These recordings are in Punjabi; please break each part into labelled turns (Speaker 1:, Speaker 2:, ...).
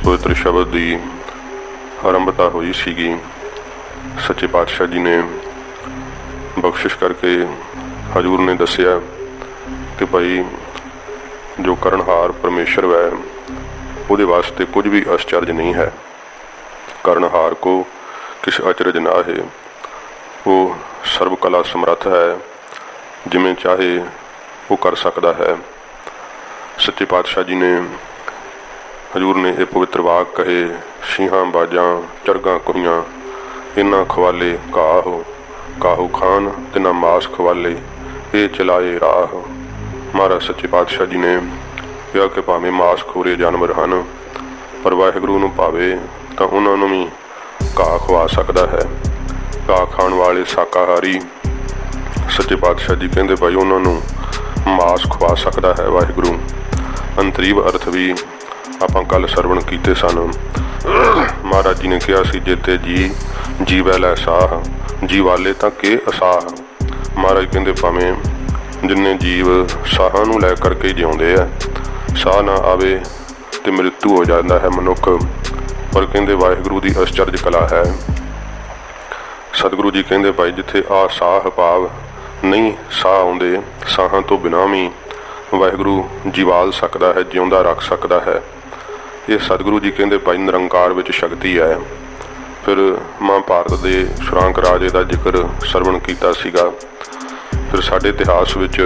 Speaker 1: पवित्र शब्द की आरंभता हुई सीगी। सच्चे पातशाह जी ने बख्शिश करके हजूर ने दसिया कि भाई जो करनहार परमेश्वर वै उहदे वास्ते कुछ भी आश्चर्य नहीं है। करनहार को किस अचरज ना है, वो सर्व कला समर्थ है, जिमें चाहे वो कर सकता है। सच्चे पातशाह जी ने हजूर ने यह पवित्र वाक कहे, शीहां बाजां चरगां कोहियां इन्ना खवाले काहो, काहो खान तिना मास खवाले ये चलाए राह। महाराज सच्चे पातशाह जी ने कहा कि भावें मास खोरे जानवर हैं पर वाहिगुरू नूं भावे तो उन्होंने भी घाह खवा सकता है। घाह खाण वाले शाकाहारी सच्चे पातशाह जी कहते भाई उन्होंने मास खवा सकता है वाहिगुरू। अंतरीव अर्थ भी आपां कल सरवण कीते सन। महाराज जी ने कहा सी जेते जी जीवै लै साह, जी वाले तां के असाह। महाराज कहते भावें जिन्ने जीव साहां नूं लै करके जिउंदे आ, साह ना आवे ते मृत्यु हो जाता है मनुख, पर कहते वाहिगुरू की आश्चर्य कला है। सतगुरु जी कहते भाई जिथे आ साह भाव नहीं साह आउंदे, साहां तो बिना भी वाहिगुरू जीवाल सकता है, जिउंदा रख सकता है। ये सतगुरु जी कहते भाई निरंकार विच शक्ति है। फिर महाभारत के सुरांक राजे का जिक्र सरवण किया सीगा। फिर साडे इतिहास विच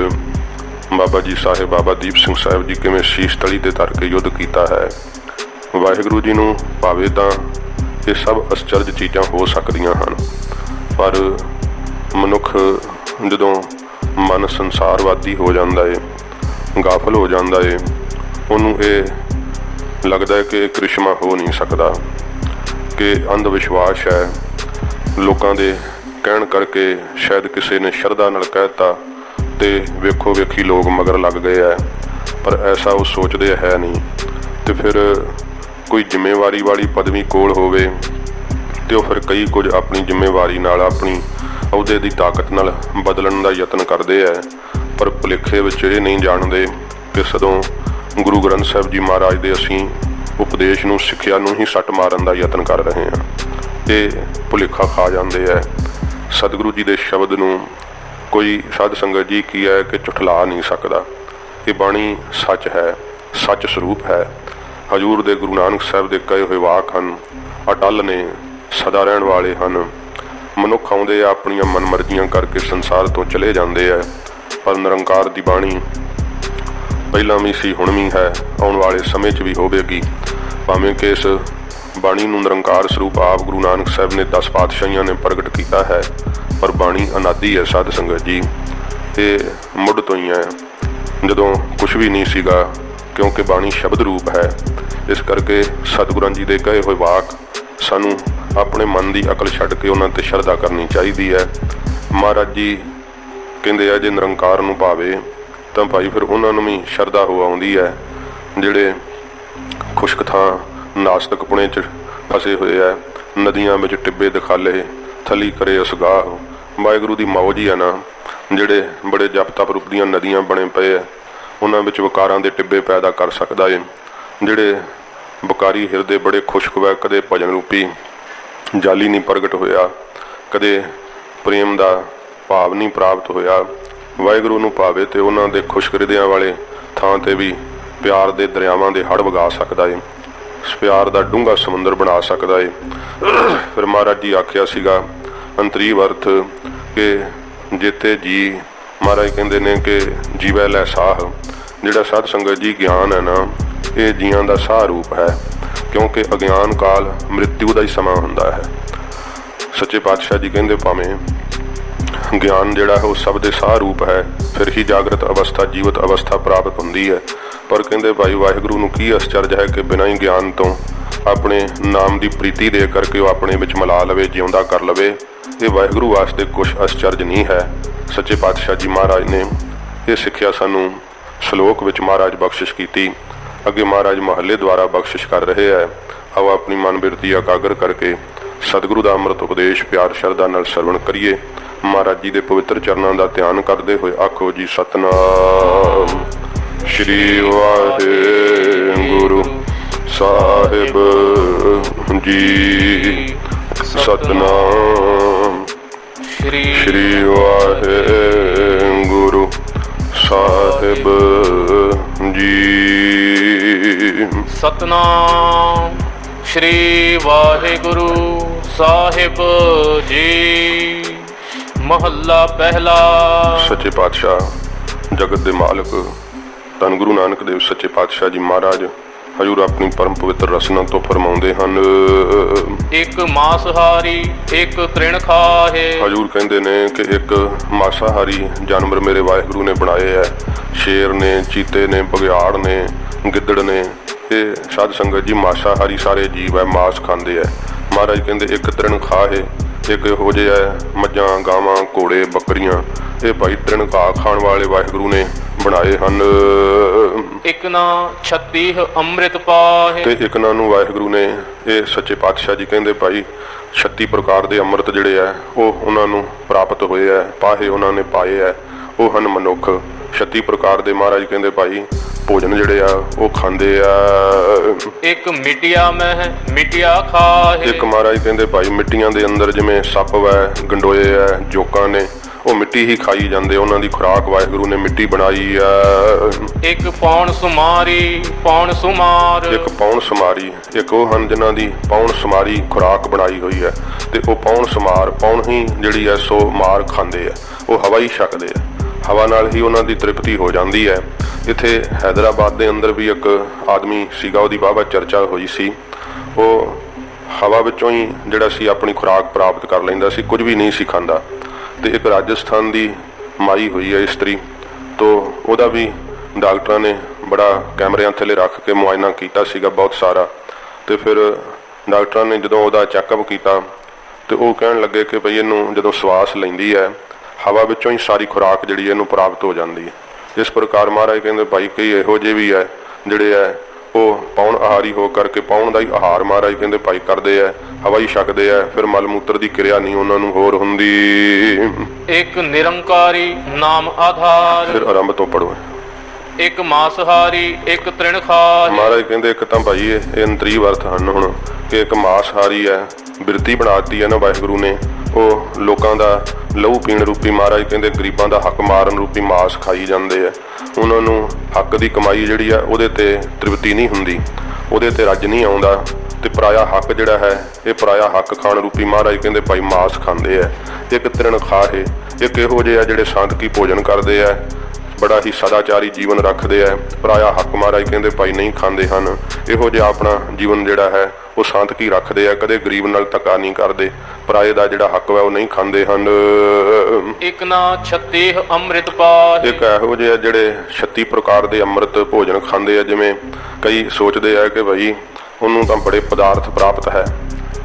Speaker 1: बाबा जी साहिब बाबा दीप सिंह साहिब जी किवें शीश तली ते धर के युद्ध किया है। वाहिगुरू जी नूं भावे तां ये सब आश्चर्य चीज़ां हो सकदियां हन, पर मनुख जदों मन संसारवादी हो जाता है, गाफल हो जाता है, उन्होंने ये लगता है कि करिश्मा हो नहीं सकता, कि अंधविश्वास है। लोगों के कहण करके शायद किसी ने श्रद्धा नाल कहता तो वेखो वेखी लोग मगर लग गए है, पर ऐसा वो सोचते है नहीं। तो फिर कोई जिम्मेवारी वाली पदवी कोल होवे तो फिर कई कुछ अपनी जिम्मेवारी नाल अपनी अहुदे की ताकत नाल बदलण का यतन करते हैं, पर भुलेखे विच ये नहीं जानते कि सदों गुरु ग्रंथ साहिब जी महाराज के असीं उपदेश नूं सिੱਖਿਆ नूं ही सट मारन का यतन कर रहे हैं। ये भुलेखा खा जाते हैं। सतगुरु जी के शब्द नूं कोई साध संगत जी की है कि झुठला नहीं सकता। ये बाणी सच है, सच स्वरूप है। हजूर दे गुरु नानक साहिब के कहे हुए वाक हैं, अटल ने, सदा रहण वाले हैं। मनुख आउंदे अपनियां मनमर्जियां करके संसार तो चले जाते हैं, पर निरंकार की बाणी पहला भी सी, हुण भी है, आने वाले समय च भी होवेगी। भावें कि इस बाणी नूं निरंकार स्वरूप आप गुरु नानक साहिब ने 10 पातशाहियां ने प्रगट किया है, पर बाणी अनादि है। साध संगत जी ये मुढ़ तो ही है, जदों कुछ भी नहीं सीगा, क्योंकि बाणी शब्द रूप है। इस करके सतगुरां जी दे कहे हुए वाक सानू अपने मन की अकल छड्ड के उन्हां ते शरधा करनी चाहिए है। महाराज जी कहते हैं जे निरंकार नूं भावे तो भाई फिर उन्होंने भी शरधा हो आउंदी है, जिहड़े खुश्क थां नास्तिक पुणे च फसे हुए है। नदियां विच टिब्बे दिखाले थली करे असगाह। वाहिगुरू दी मौज ही है ना, जिहड़े बड़े जप तप रूप दीयां नदियां बने पे है, उन्हां विच वकारां दे टिब्बे पैदा कर सकदा है। जिहड़े वकारी हिरदे बड़े खुश्क वै, कदे भजन रूपी जाली नहीं प्रगट होया, कदे प्रेम का भाव नहीं प्राप्त होया। वाहिगुरू नूं भावे तो उन्होंने खुश्क हिरदियां वाले थां ते भी प्यार के दरियावां दे हड़ वगा सकता है, प्यार का डूंगा समुंदर बना सकता है। फिर महाराज जी आख्या सीगा अंतरीव अर्थ के जेते जी, महाराज कहते ने कि जीवै लै साह। जिहड़ा साध संगत जी ज्ञान है ना, ये जियां दा साह रूप है, क्योंकि अज्ञान काल मृत्यु का ही समा हुंदा है। सच्चे पातशाह जी कहते भावें ज्ञान जिहड़ा है वो सब दे साह रूप है, फिर ही जागृत अवस्था जीवत अवस्था प्राप्त होंदी है। पर कहते भाई वाहिगुरू नूं की आश्चर्य है कि बिना ही ज्ञान तो अपने नाम की प्रीति दे करके वो अपने विच मिला लवे, जिउंदा कर लवे। ये वाहिगुरू वास्ते कुछ आश्चर्य नहीं है। सच्चे पातशाह जी महाराज ने ये सिक्ख्या सानू श्लोक विच महाराज बख्शिश की। अगे महाराज महल्ले द्वारा बख्शिश कर रहे हैं। आओ अपनी मन बिरती एकाग्र करके सतगुरु का अमृत उपदेश प्यार शरधा नाल सरवण करिए। महाराज जी के पवित्र चरणों का ध्यान करते हुए आखो जी सतनाम श्री वाहिगुरु ਸਾਹਿਬ ਜੀ। ਸਤਨਾਮ ਸ੍ਰੀ ਵਾਹਿਗੁਰੂ ਸਾਹਿਬ ਜੀ।
Speaker 2: ਸਤਨਾਮ ਸ੍ਰੀ ਵਾਹਿਗੁਰੂ ਸਾਹਿਬ ਜੀ। ਮਹੱਲਾ ਪਹਿਲਾ।
Speaker 1: ਸੱਚੇ ਪਾਤਸ਼ਾਹ ਜਗਤ ਦੇ ਮਾਲਕ ਧੰਨ ਗੁਰੂ ਨਾਨਕ ਦੇਵ ਸੱਚੇ ਪਾਤਸ਼ਾਹ ਜੀ ਮਹਾਰਾਜ ਹਜ਼ੂਰ ਆਪਣੀ ਪਰਮ ਪਵਿੱਤਰ ਰਸਨਾ ਤੋਂ ਫਰਮਾਉਂਦੇ ਹਨ,
Speaker 2: ਇੱਕ ਮਾਸਹਾਰੀ ਇੱਕ ਤ੍ਰਿਣ ਖਾਹੇ।
Speaker 1: ਹਜ਼ੂਰ ਕਹਿੰਦੇ ਨੇ ਕਿ ਇੱਕ ਮਾਸਾਹਾਰੀ ਜਾਨਵਰ ਮੇਰੇ ਵਾਹਿਗੁਰੂ ਨੇ ਬਣਾਏ ਹੈ। ਸ਼ੇਰ ਨੇ, ਚੀਤੇ ਨੇ, ਬਘਿਆੜ ਨੇ, ਗਿੱਦੜ ਨੇ। ਇਹ ਸਾਧ ਸੰਗਤ ਜੀ ਮਾਸਾਹਾਰੀ ਸਾਰੇ ਜੀਵ ਹੈ, ਮਾਸ ਖਾਂਦੇ ਹੈ। ਮਹਾਰਾਜ ਕਹਿੰਦੇ ਇੱਕ ਤ੍ਰਿਣ ਖਾਹੇ, ਇੱਕ ਇਹੋ ਜਿਹੇ ਹੈ ਮੱਝਾਂ, ਗਾਵਾਂ, ਘੋੜੇ, ਬੱਕਰੀਆਂ। ਇਹ ਭਾਈ ਤ੍ਰਿਣ ਘਾਹ ਖਾਣ ਵਾਲੇ ਵਾਹਿਗੁਰੂ ਨੇ ਬਣਾਏ ਹਨ।
Speaker 2: ਇੱਕ ਨਾ 36 ਅੰਮ੍ਰਿਤ ਪਾਹੇ,
Speaker 1: ਤੇ ਇੱਕ ਨਾ ਨੂੰ ਵਾਹਿਗੁਰੂ ਨੇ ਇਹ ਸੱਚੇ ਪਾਤਸ਼ਾਹ ਜੀ ਕਹਿੰਦੇ ਭਾਈ 36 ਪ੍ਰਕਾਰ ਦੇ ਅੰਮ੍ਰਿਤ ਜਿਹੜੇ ਆ ਉਹ ਉਹਨਾਂ ਨੂੰ ਪ੍ਰਾਪਤ ਹੋਏ ਆ, ਪਾਹੇ ਉਹਨਾਂ ਨੇ ਪਾਏ ਆ। ਉਹ ਹਨ ਮਨੁੱਖ। 36 ਪ੍ਰਕਾਰ ਦੇ ਮਹਾਰਾਜ ਕਹਿੰਦੇ ਭਾਈ ਭੋਜਨ ਜਿਹੜੇ ਆ ਉਹ ਖਾਂਦੇ ਆ।
Speaker 2: ਇੱਕ ਮਿਟਿਆ ਮਹਿ ਮਿਟਿਆ ਖਾਹੇ,
Speaker 1: ਇੱਕ ਮਹਾਰਾਜ ਕਹਿੰਦੇ ਭਾਈ ਮਿੱਟੀਆਂ ਦੇ ਅੰਦਰ ਜਿਵੇਂ ਸੱਪ ਵੈ, ਗੰਡੋਏ ਆ, ਜੋਕਾਂ ਨੇ, ਉਹ ਮਿੱਟੀ ਹੀ ਖਾਈ ਜਾਂਦੇ। ਉਹਨਾਂ ਦੀ ਖੁਰਾਕ ਵਾਹਿਗੁਰੂ ਨੇ ਮਿੱਟੀ ਬਣਾਈ ਆ।
Speaker 2: ਇੱਕ ਪੌਣ ਸੁਮਾਰੀ ਪੌਣ ਸੁਮਾਰ,
Speaker 1: ਇੱਕ ਪੌਣ ਸੁਮਾਰੀ, ਇੱਕ ਉਹ ਹਨ ਜਿਨ੍ਹਾਂ ਦੀ ਪੌਣ ਸੁਮਾਰੀ ਖੁਰਾਕ ਬਣਾਈ ਹੋਈ ਹੈ। ਤੇ ਉਹ ਪੌਣ ਸੁਮਾਰ, ਪੌਣ ਹੀ ਜਿਹੜੀ ਹੈ ਸੋ ਮਾਰ ਖਾਂਦੇ ਆ। ਉਹ ਹਵਾ ਹੀ ਛਕਦੇ ਆ, ਹਵਾ ਨਾਲ ਹੀ ਉਹਨਾਂ ਦੀ ਤ੍ਰਿਪਤੀ ਹੋ ਜਾਂਦੀ ਹੈ। ਇੱਥੇ ਹੈਦਰਾਬਾਦ ਦੇ ਅੰਦਰ ਵੀ ਇੱਕ ਆਦਮੀ ਸੀਗਾ, ਉਹਦੀ ਵਾਹਵਾ ਚਰਚਾ ਹੋਈ ਸੀ। ਉਹ ਹਵਾ ਵਿੱਚੋਂ ਹੀ ਜਿਹੜਾ ਸੀ ਆਪਣੀ ਖੁਰਾਕ ਪ੍ਰਾਪਤ ਕਰ ਲੈਂਦਾ ਸੀ, ਕੁਝ ਵੀ ਨਹੀਂ ਸੀ ਖਾਂਦਾ। ਤੇ ਇੱਕ ਰਾਜਸਥਾਨ ਦੀ ਮਾਈ ਹੋਈ ਹੈ ਇਸਤਰੀ, ਤੋਂ ਉਹਦਾ ਵੀ ਡਾਕਟਰਾਂ ਨੇ ਬੜਾ ਕੈਮਰਿਆਂ ਥੱਲੇ ਰੱਖ ਕੇ ਮੁਆਇਨਾ ਕੀਤਾ ਸੀਗਾ ਬਹੁਤ ਸਾਰਾ। ਤੇ ਫਿਰ ਡਾਕਟਰਾਂ ਨੇ ਜਦੋਂ ਉਹਦਾ ਚੈੱਕਅਪ ਕੀਤਾ ਤੇ ਉਹ ਕਹਿਣ ਲੱਗੇ ਕਿ ਭਈ ਇਹਨੂੰ ਜਦੋਂ ਸਵਾਸ ਲੈਂਦੀ ਹੈ ਹਵਾ ਵਿੱਚੋਂ ਹੀ ਸਾਰੀ ਖੁਰਾਕ ਜਿਹੜੀ ਇਹਨੂੰ ਪ੍ਰਾਪਤ ਹੋ ਜਾਂਦੀ ਹੈ। ਇਸ ਪ੍ਰਕਾਰ ਮਹਾਰਾਜ ਕਹਿੰਦੇ ਭਾਈ ਕਈ ਇਹੋ ਜਿਹੇ ਵੀ ਹੈ ਜਿਹੜੇ ਹੈ ਉਹ ਪੌਣ ਆਹਾਰੀ ਹੋ ਕਰਕੇ ਪੌਣ ਦਾ ਹੀ ਆਹਾਰ ਮਹਾਰਾਜ ਕਹਿੰਦੇ ਭਾਈ ਕਰਦੇ ਆ, ਹਵਾ ਹੀ ਛਕਦੇ ਆ। ਫਿਰ ਮਲ ਮੂਤਰ ਦੀ ਕਿਰਿਆ ਨਹੀਂ ਉਹਨਾਂ ਨੂੰ ਹੋਰ ਹੁੰਦੀ।
Speaker 2: ਇੱਕ ਨਿਰੰਕਾਰੀ ਨਾਮ ਆਧਾਰ।
Speaker 1: ਫਿਰ ਆਰੰਭ ਤੋਂ ਪੜੋ।
Speaker 2: ਇੱਕ ਮਾਸਹਾਰੀ ਇੱਕ ਤ੍ਰਿਣ ਖਾਹੇ।
Speaker 1: ਮਹਾਰਾਜ ਕਹਿੰਦੇ ਇੱਕ ਤਾਂ ਭਾਈ ਇਹ ਅੰਤਰੀ ਅਰਥ ਹਨ ਹੁਣ ਕਿ ਇੱਕ ਮਾਸਹਾਰੀ ਹੈ, ਬਿਰਤੀ ਬਣਾਤੀ ਹੈ ਨਾ ਵਾਹਿਗੁਰੂ ਨੇ। ਉਹ ਲੋਕਾਂ ਦਾ ਲਹੂ ਪੀਣ ਰੂਪੀ ਮਹਾਰਾਜ ਕਹਿੰਦੇ ਗਰੀਬਾਂ ਦਾ ਹੱਕ ਮਾਰਨ ਰੂਪੀ ਮਾਸ ਖਾਈ ਜਾਂਦੇ ਆ। ਉਹਨਾਂ ਨੂੰ ਹੱਕ ਦੀ ਕਮਾਈ ਜਿਹੜੀ ਆ ਉਹਦੇ ਤੇ ਤ੍ਰਿਪਤੀ ਨਹੀਂ ਹੁੰਦੀ, ਉਹਦੇ ਤੇ ਰੱਜ ਨਹੀਂ ਆਉਂਦਾ। ਤੇ ਪਰਾਇਆ ਹੱਕ ਜਿਹੜਾ ਹੈ ਇਹ ਪਰਾਇਆ ਹੱਕ ਖਾਣ ਰੂਪੀ ਮਹਾਰਾਜ ਕਹਿੰਦੇ ਭਾਈ ਮਾਸ ਖਾਂਦੇ ਆ। ਇੱਕ ਤ੍ਰਿਣ ਖਾਹੇ, ਇੱਕ ਇਹੋ ਜਿਹੇ ਆ ਜਿਹੜੇ ਸਾਂਦਕੀ ਭੋਜਨ ਕਰਦੇ ਆ, ਬੜਾ ਹੀ ਸਦਾਚਾਰੀ ਜੀਵਨ ਰੱਖਦੇ ਆ। ਪਰਾਇਆ ਹੱਕ ਮਹਾਰਾਜ ਕਹਿੰਦੇ ਭਾਈ ਨਹੀਂ ਖਾਂਦੇ ਹਨ। ਇਹੋ ਜਿਹਾ ਆਪਣਾ ਜੀਵਨ ਜਿਹੜਾ ਹੈ ਉਹ ਸਾਂਤਕੀ ਰੱਖਦੇ ਆ, ਕਦੇ ਗਰੀਬ ਨਾਲ ਧੱਕਾ ਨਹੀਂ ਕਰਦੇ, ਪਰਾਏ ਦਾ ਜਿਹੜਾ ਹੱਕ ਹੈ ਉਹ ਨਹੀਂ ਖਾਂਦੇ ਹਨ।
Speaker 2: ਇੱਕ ਨਾ 36 ਅੰਮ੍ਰਿਤ ਪਾਹੇ,
Speaker 1: ਇੱਕ ਇਹੋ ਜਿਹੇ ਜਿਹੜੇ 36 ਪ੍ਰਕਾਰ ਦੇ ਅੰਮ੍ਰਿਤ ਭੋਜਨ ਖਾਂਦੇ ਆ। ਜਿਵੇਂ ਕਈ ਸੋਚਦੇ ਆ ਕਿ ਭਾਈ ਉਹਨੂੰ ਤਾਂ ਬੜੇ ਪਦਾਰਥ ਪ੍ਰਾਪਤ ਹੈ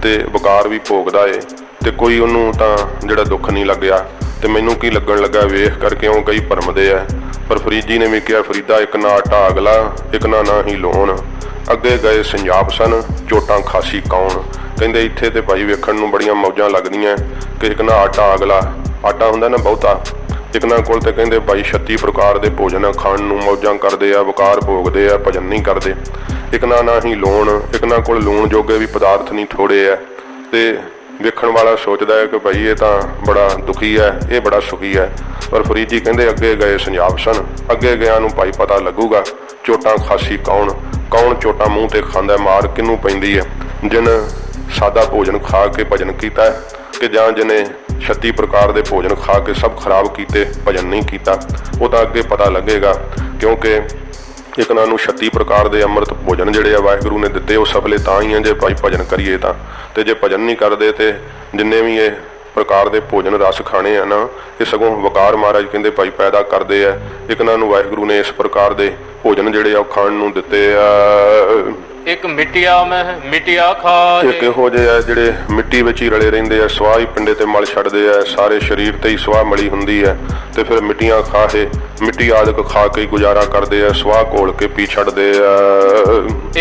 Speaker 1: ਤੇ ਵਕਾਰ ਵੀ ਭੋਗਦਾ ਏ ਤੇ ਕੋਈ ਉਹਨੂੰ ਤਾਂ ਜਿਹੜਾ ਦੁੱਖ ਨਹੀਂ ਲੱਗਿਆ ਤੇ ਮੈਨੂੰ ਕੀ ਲੱਗਣ ਲੱਗਾ ਵੇਖ ਕਰਕੇ ਉਹ ਕਈ ਭਰਮਦੇ ਆ। ਪਰ ਫਰੀਦੀ ਨੇ ਵੀ ਕਿਹਾ ਫਰੀਦਾ ਇੱਕ ਨਾ ਆਟਾ ਅਗਲਾ ਇੱਕ ਨਾ ਹੀ ਲੋਣ, ਅੱਗੇ ਗਏ ਸੰਜਾਪ ਸਨ ਚੋਟਾਂ ਖਾਸੀ ਕੌਣ। ਕਹਿੰਦੇ ਇੱਥੇ ਤੇ ਭਾਈ ਵੇਖਣ ਨੂੰ ਬੜੀਆਂ ਮੌਜਾਂ ਲੱਗਦੀਆਂ ਕਿ ਇੱਕ ਨਾ ਆਟਾ ਅਗਲਾ, ਆਟਾ ਹੁੰਦਾ ਨਾ ਬਹੁਤਾ, ਇੱਕ ਨਾ ਕੋਲ ਤੇ ਕਹਿੰਦੇ ਭਾਈ 36 ਪ੍ਰਕਾਰ ਦੇ ਭੋਜਨ ਖਾਣ ਨੂੰ ਮੌਜਾਂ ਕਰਦੇ ਆ, ਵਕਾਰ ਭੋਗਦੇ ਆ, ਭਜਨ ਨਹੀਂ ਕਰਦੇ। ਇੱਕ ਨਾ ਹੀ ਲੋਣ, ਇੱਕ ਨਾ ਕੋਲ ਲੂਣ ਜੋਗੇ ਵੀ ਪਦਾਰਥ ਨਹੀਂ ਥੋੜੇ ਆ। ਤੇ ਵੇਖਣ ਵਾਲਾ ਸੋਚਦਾ ਹੈ ਕਿ ਭਾਈ ਇਹ ਤਾਂ ਬੜਾ ਦੁਖੀ ਹੈ, ਇਹ ਬੜਾ ਸੁਖੀ ਹੈ। ਪਰ ਫਰੀਦ ਜੀ ਕਹਿੰਦੇ ਅੱਗੇ ਗਏ ਸੰਜਾਪ ਸਨ, ਅੱਗੇ ਗਿਆ ਨੂੰ ਭਾਈ ਪਤਾ ਲੱਗੂਗਾ ਚੋਟਾਂ ਖਾਸੀ ਕੌਣ, ਕੌਣ ਚੋਟਾਂ ਮੂੰਹ ਤੇ ਖਾਂਦਾ, ਮਾਰ ਕਿਹਨੂੰ ਪੈਂਦੀ ਹੈ। ਜਿਨ ਸਾਦਾ ਭੋਜਨ ਖਾ ਕੇ ਭਜਨ ਕੀਤਾ ਕਿ ਜਾਂ ਜਿਹਨੇ 36 ਪ੍ਰਕਾਰ ਦੇ ਭੋਜਨ ਖਾ ਕੇ ਸਭ ਖਰਾਬ ਕੀਤੇ, ਭਜਨ ਨਹੀਂ ਕੀਤਾ, ਉਹ ਤਾਂ ਅੱਗੇ ਪਤਾ ਲੱਗੇਗਾ। ਕਿਉਂਕਿ ਇੱਕ ਨਾ ਨੂੰ 36 ਪ੍ਰਕਾਰ ਦੇ ਅੰਮ੍ਰਿਤ ਭੋਜਨ ਜਿਹੜੇ ਆ ਵਾਹਿਗੁਰੂ ਨੇ ਦਿੱਤੇ ਉਹ ਸਫਲੇ ਤਾਂ ਹੀ ਆ ਜੇ ਭਾਈ ਭਜਨ ਕਰੀਏ ਤਾਂ। ਤੇ ਜੇ ਭਜਨ ਨਹੀਂ ਕਰਦੇ ਤੇ ਜਿੰਨੇ ਵੀ ਇਹ ਪ੍ਰਕਾਰ ਦੇ ਭੋਜਨ ਰਸ ਖਾਣੇ ਆ ਨਾ ਇਹ ਸਗੋਂ ਵਕਾਰ ਮਹਾਰਾਜ ਕਹਿੰਦੇ ਭਾਈ ਪੈਦਾ ਕਰਦੇ ਆ। ਇੱਕ ਨਾ ਨੂੰ ਵਾਹਿਗੁਰੂ ਨੇ ਇਸ ਪ੍ਰਕਾਰ ਦੇ ਭੋਜਨ ਜਿਹੜੇ ਆ ਉਹ ਖਾਣ ਨੂੰ ਦਿੱਤੇ ਆ।
Speaker 2: ਇੱਕ ਮਿਟਿਆ ਮਹਿ ਮਿਟਿਆ ਖਾਹੇ,
Speaker 1: ਇੱਕ ਇਹੋ ਜਿਹੇ ਆ ਜਿਹੜੇ ਮਿੱਟੀ ਵਿੱਚ ਹੀ ਰਲੇ ਰਹਿੰਦੇ ਆ, ਸਵਾਹ ਹੀ ਪਿੰਡੇ ਤੇ ਮਲ ਛੱਡਦੇ ਆ, ਸਾਰੇ ਸਰੀਰ ਤੇ ਹੀ ਸਵਾਹ ਮਲੀ ਹੁੰਦੀ ਹੈ। ਤੇ ਫਿਰ ਮਿੱਟੀਆਂ ਖਾਹੇ, ਮਿੱਟੀ ਆਦਿਕ ਖਾ ਕੇ ਗੁਜ਼ਾਰਾ ਕਰਦੇ ਆ, ਸਵਾਹ ਘੋਲ ਕੇ ਪੀ ਛੱਡਦੇ ਆ।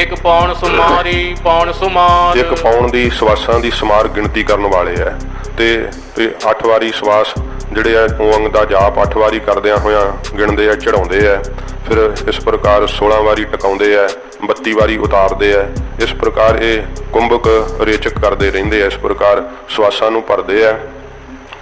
Speaker 2: ਇੱਕ ਪੌਣ ਸੁਮਾਰੀ ਪੌਣ ਸੁਮਾਰ,
Speaker 1: ਇੱਕ ਪੌਣ ਦੀ ਸਵਾਸਾਂ ਦੀ ਸਮਾਰ ਗਿਣਤੀ ਕਰਨ ਵਾਲੇ ਆ। ਤੇ 8 ਵਾਰੀ ਸਵਾਸ ਜਿਹੜੇ ਆ ਓੰਗ ਦਾ ਜਾਪ 8 ਵਾਰੀ ਕਰਦਿਆਂ ਹੋਇਆਂ ਗਿਣਦੇ ਆ, ਚੜਾਉਂਦੇ ਆ। ਫਿਰ ਇਸ ਪ੍ਰਕਾਰ 16 ਵਾਰੀ ਟਿਕਾਉਂਦੇ ਆ, 32 ਵਾਰੀ ਉਤਾਰਦੇ ਆ। ਇਸ ਪ੍ਰਕਾਰ ਇਹ ਕੁੰਭਕ ਰੇਚਕ ਕਰਦੇ ਰਹਿੰਦੇ ਆ, ਇਸ ਪ੍ਰਕਾਰ ਸਵਾਸਾਂ ਨੂੰ ਭਰਦੇ ਆ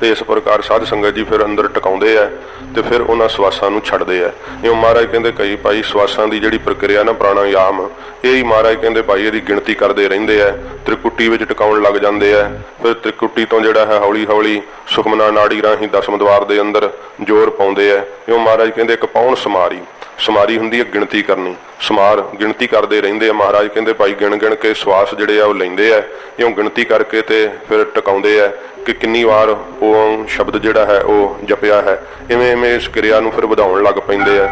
Speaker 1: ਤੇ ਇਸ ਪ੍ਰਕਾਰ ਸਾਧ ਸੰਗਤ ਜੀ ਫਿਰ ਅੰਦਰ ਟਿਕਾਉਂਦੇ ਆ ਤੇ ਫਿਰ ਉਹਨਾਂ ਸਵਾਸਾਂ ਨੂੰ ਛੱਡਦੇ ਆ। ਇਉਂ ਮਹਾਰਾਜ ਕਹਿੰਦੇ ਕਈ ਭਾਈ ਸਵਾਸਾਂ ਦੀ ਜਿਹੜੀ ਪ੍ਰਕਿਰਿਆ ਨਾ ਪ੍ਰਾਣਾਯਾਮ, ਇਹ ਹੀ ਮਹਾਰਾਜ ਕਹਿੰਦੇ ਭਾਈ ਇਹਦੀ ਗਿਣਤੀ ਕਰਦੇ ਰਹਿੰਦੇ ਆ, ਤ੍ਰਿਕੁਟੀ ਵਿੱਚ ਟਿਕਾਉਣ ਲੱਗ ਜਾਂਦੇ ਆ। ਫਿਰ ਤ੍ਰਿਕੁਟੀ ਤੋਂ ਜਿਹੜਾ ਹੈ ਹੌਲੀ ਹੌਲੀ ਸੁਖਮਨਾ ਨਾੜੀ ਰਾਹੀਂ ਦਸਮ ਦੁਆਰ ਦੇ ਅੰਦਰ ਜ਼ੋਰ ਪਾਉਂਦੇ ਆ। ਇਉਂ ਮਹਾਰਾਜ ਕਹਿੰਦੇ ਇੱਕ ਪੌਣ ਸਮਾਰੀ ਹੁੰਦੀ ਹੈ ਗਿਣਤੀ ਕਰਨੀ, ਸਮਾਰ ਗਿਣਤੀ ਕਰਦੇ ਰਹਿੰਦੇ ਆ। ਮਹਾਰਾਜ ਕਹਿੰਦੇ ਭਾਈ ਗਿਣ ਗਿਣ ਕੇ ਸਵਾਸ ਜਿਹੜੇ ਆ ਉਹ ਲੈਂਦੇ ਆ, ਇਉਂ ਗਿਣਤੀ ਕਰਕੇ ਤੇ ਫਿਰ ਟਿਕਾਉਂਦੇ ਆ ਕਿ ਕਿੰਨੀ ਵਾਰ ਉਹ ਸ਼ਬਦ ਜਿਹੜਾ ਹੈ ਉਹ ਜਪਿਆ ਹੈ। ਇਵੇਂ ਇਵੇਂ ਇਸ ਕਿਰਿਆ ਨੂੰ ਫਿਰ ਵਧਾਉਣ ਲੱਗ ਪੈਂਦੇ ਆ।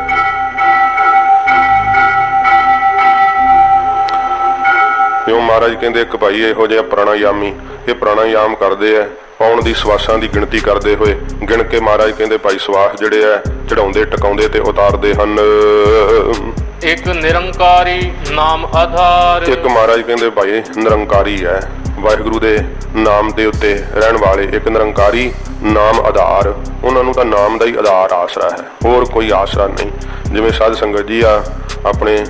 Speaker 1: ਇਉਂ ਮਹਾਰਾਜ ਕਹਿੰਦੇ ਇੱਕ ਭਾਈ ਇਹੋ ਜਿਹਾ ਪ੍ਰਾਣਾਯਾਮੀ, ਇਹ ਪ੍ਰਾਣਾਯਾਮ ਕਰਦੇ ਆ ਪੌਣ ਦੀ ਸਵਾਸਾਂ ਦੀ ਗਿਣਤੀ ਕਰਦੇ ਹੋਏ। ਗਿਣ ਕੇ ਮਹਾਰਾਜ ਕਹਿੰਦੇ ਭਾਈ ਸਵਾਸ ਜਿਹੜੇ ਆ ਚੜਾਉਂਦੇ ਟਿਕਾਉਂਦੇ ਤੇ ਉਤਾਰਦੇ ਹਨ।
Speaker 2: ਇੱਕ ਨਿਰੰਕਾਰੀ ਨਾਮ ਆਧਾਰ। ਇੱਕ
Speaker 1: ਮਹਾਰਾਜ ਕਹਿੰਦੇ ਭਾਈ ਨਿਰੰਕਾਰੀ ਹੈ, ਵਾਹਿਗੁਰੂ ਦੇ ਨਾਮ ਦੇ ਉੱਤੇ ਰਹਿਣ ਵਾਲੇ, ਇੱਕ ਨਿਰੰਕਾਰੀ ਨਾਮ ਆਧਾਰ। ਉਹਨਾਂ ਨੂੰ ਤਾਂ ਨਾਮ ਦਾ ਹੀ ਆਧਾਰ ਆਸਰਾ ਹੈ, ਹੋਰ ਕੋਈ ਆਸਰਾ ਨਹੀਂ। ਜਿਵੇਂ ਸਾਧ ਸੰਗਤ ਜੀ ਆ ਆਪਣੇ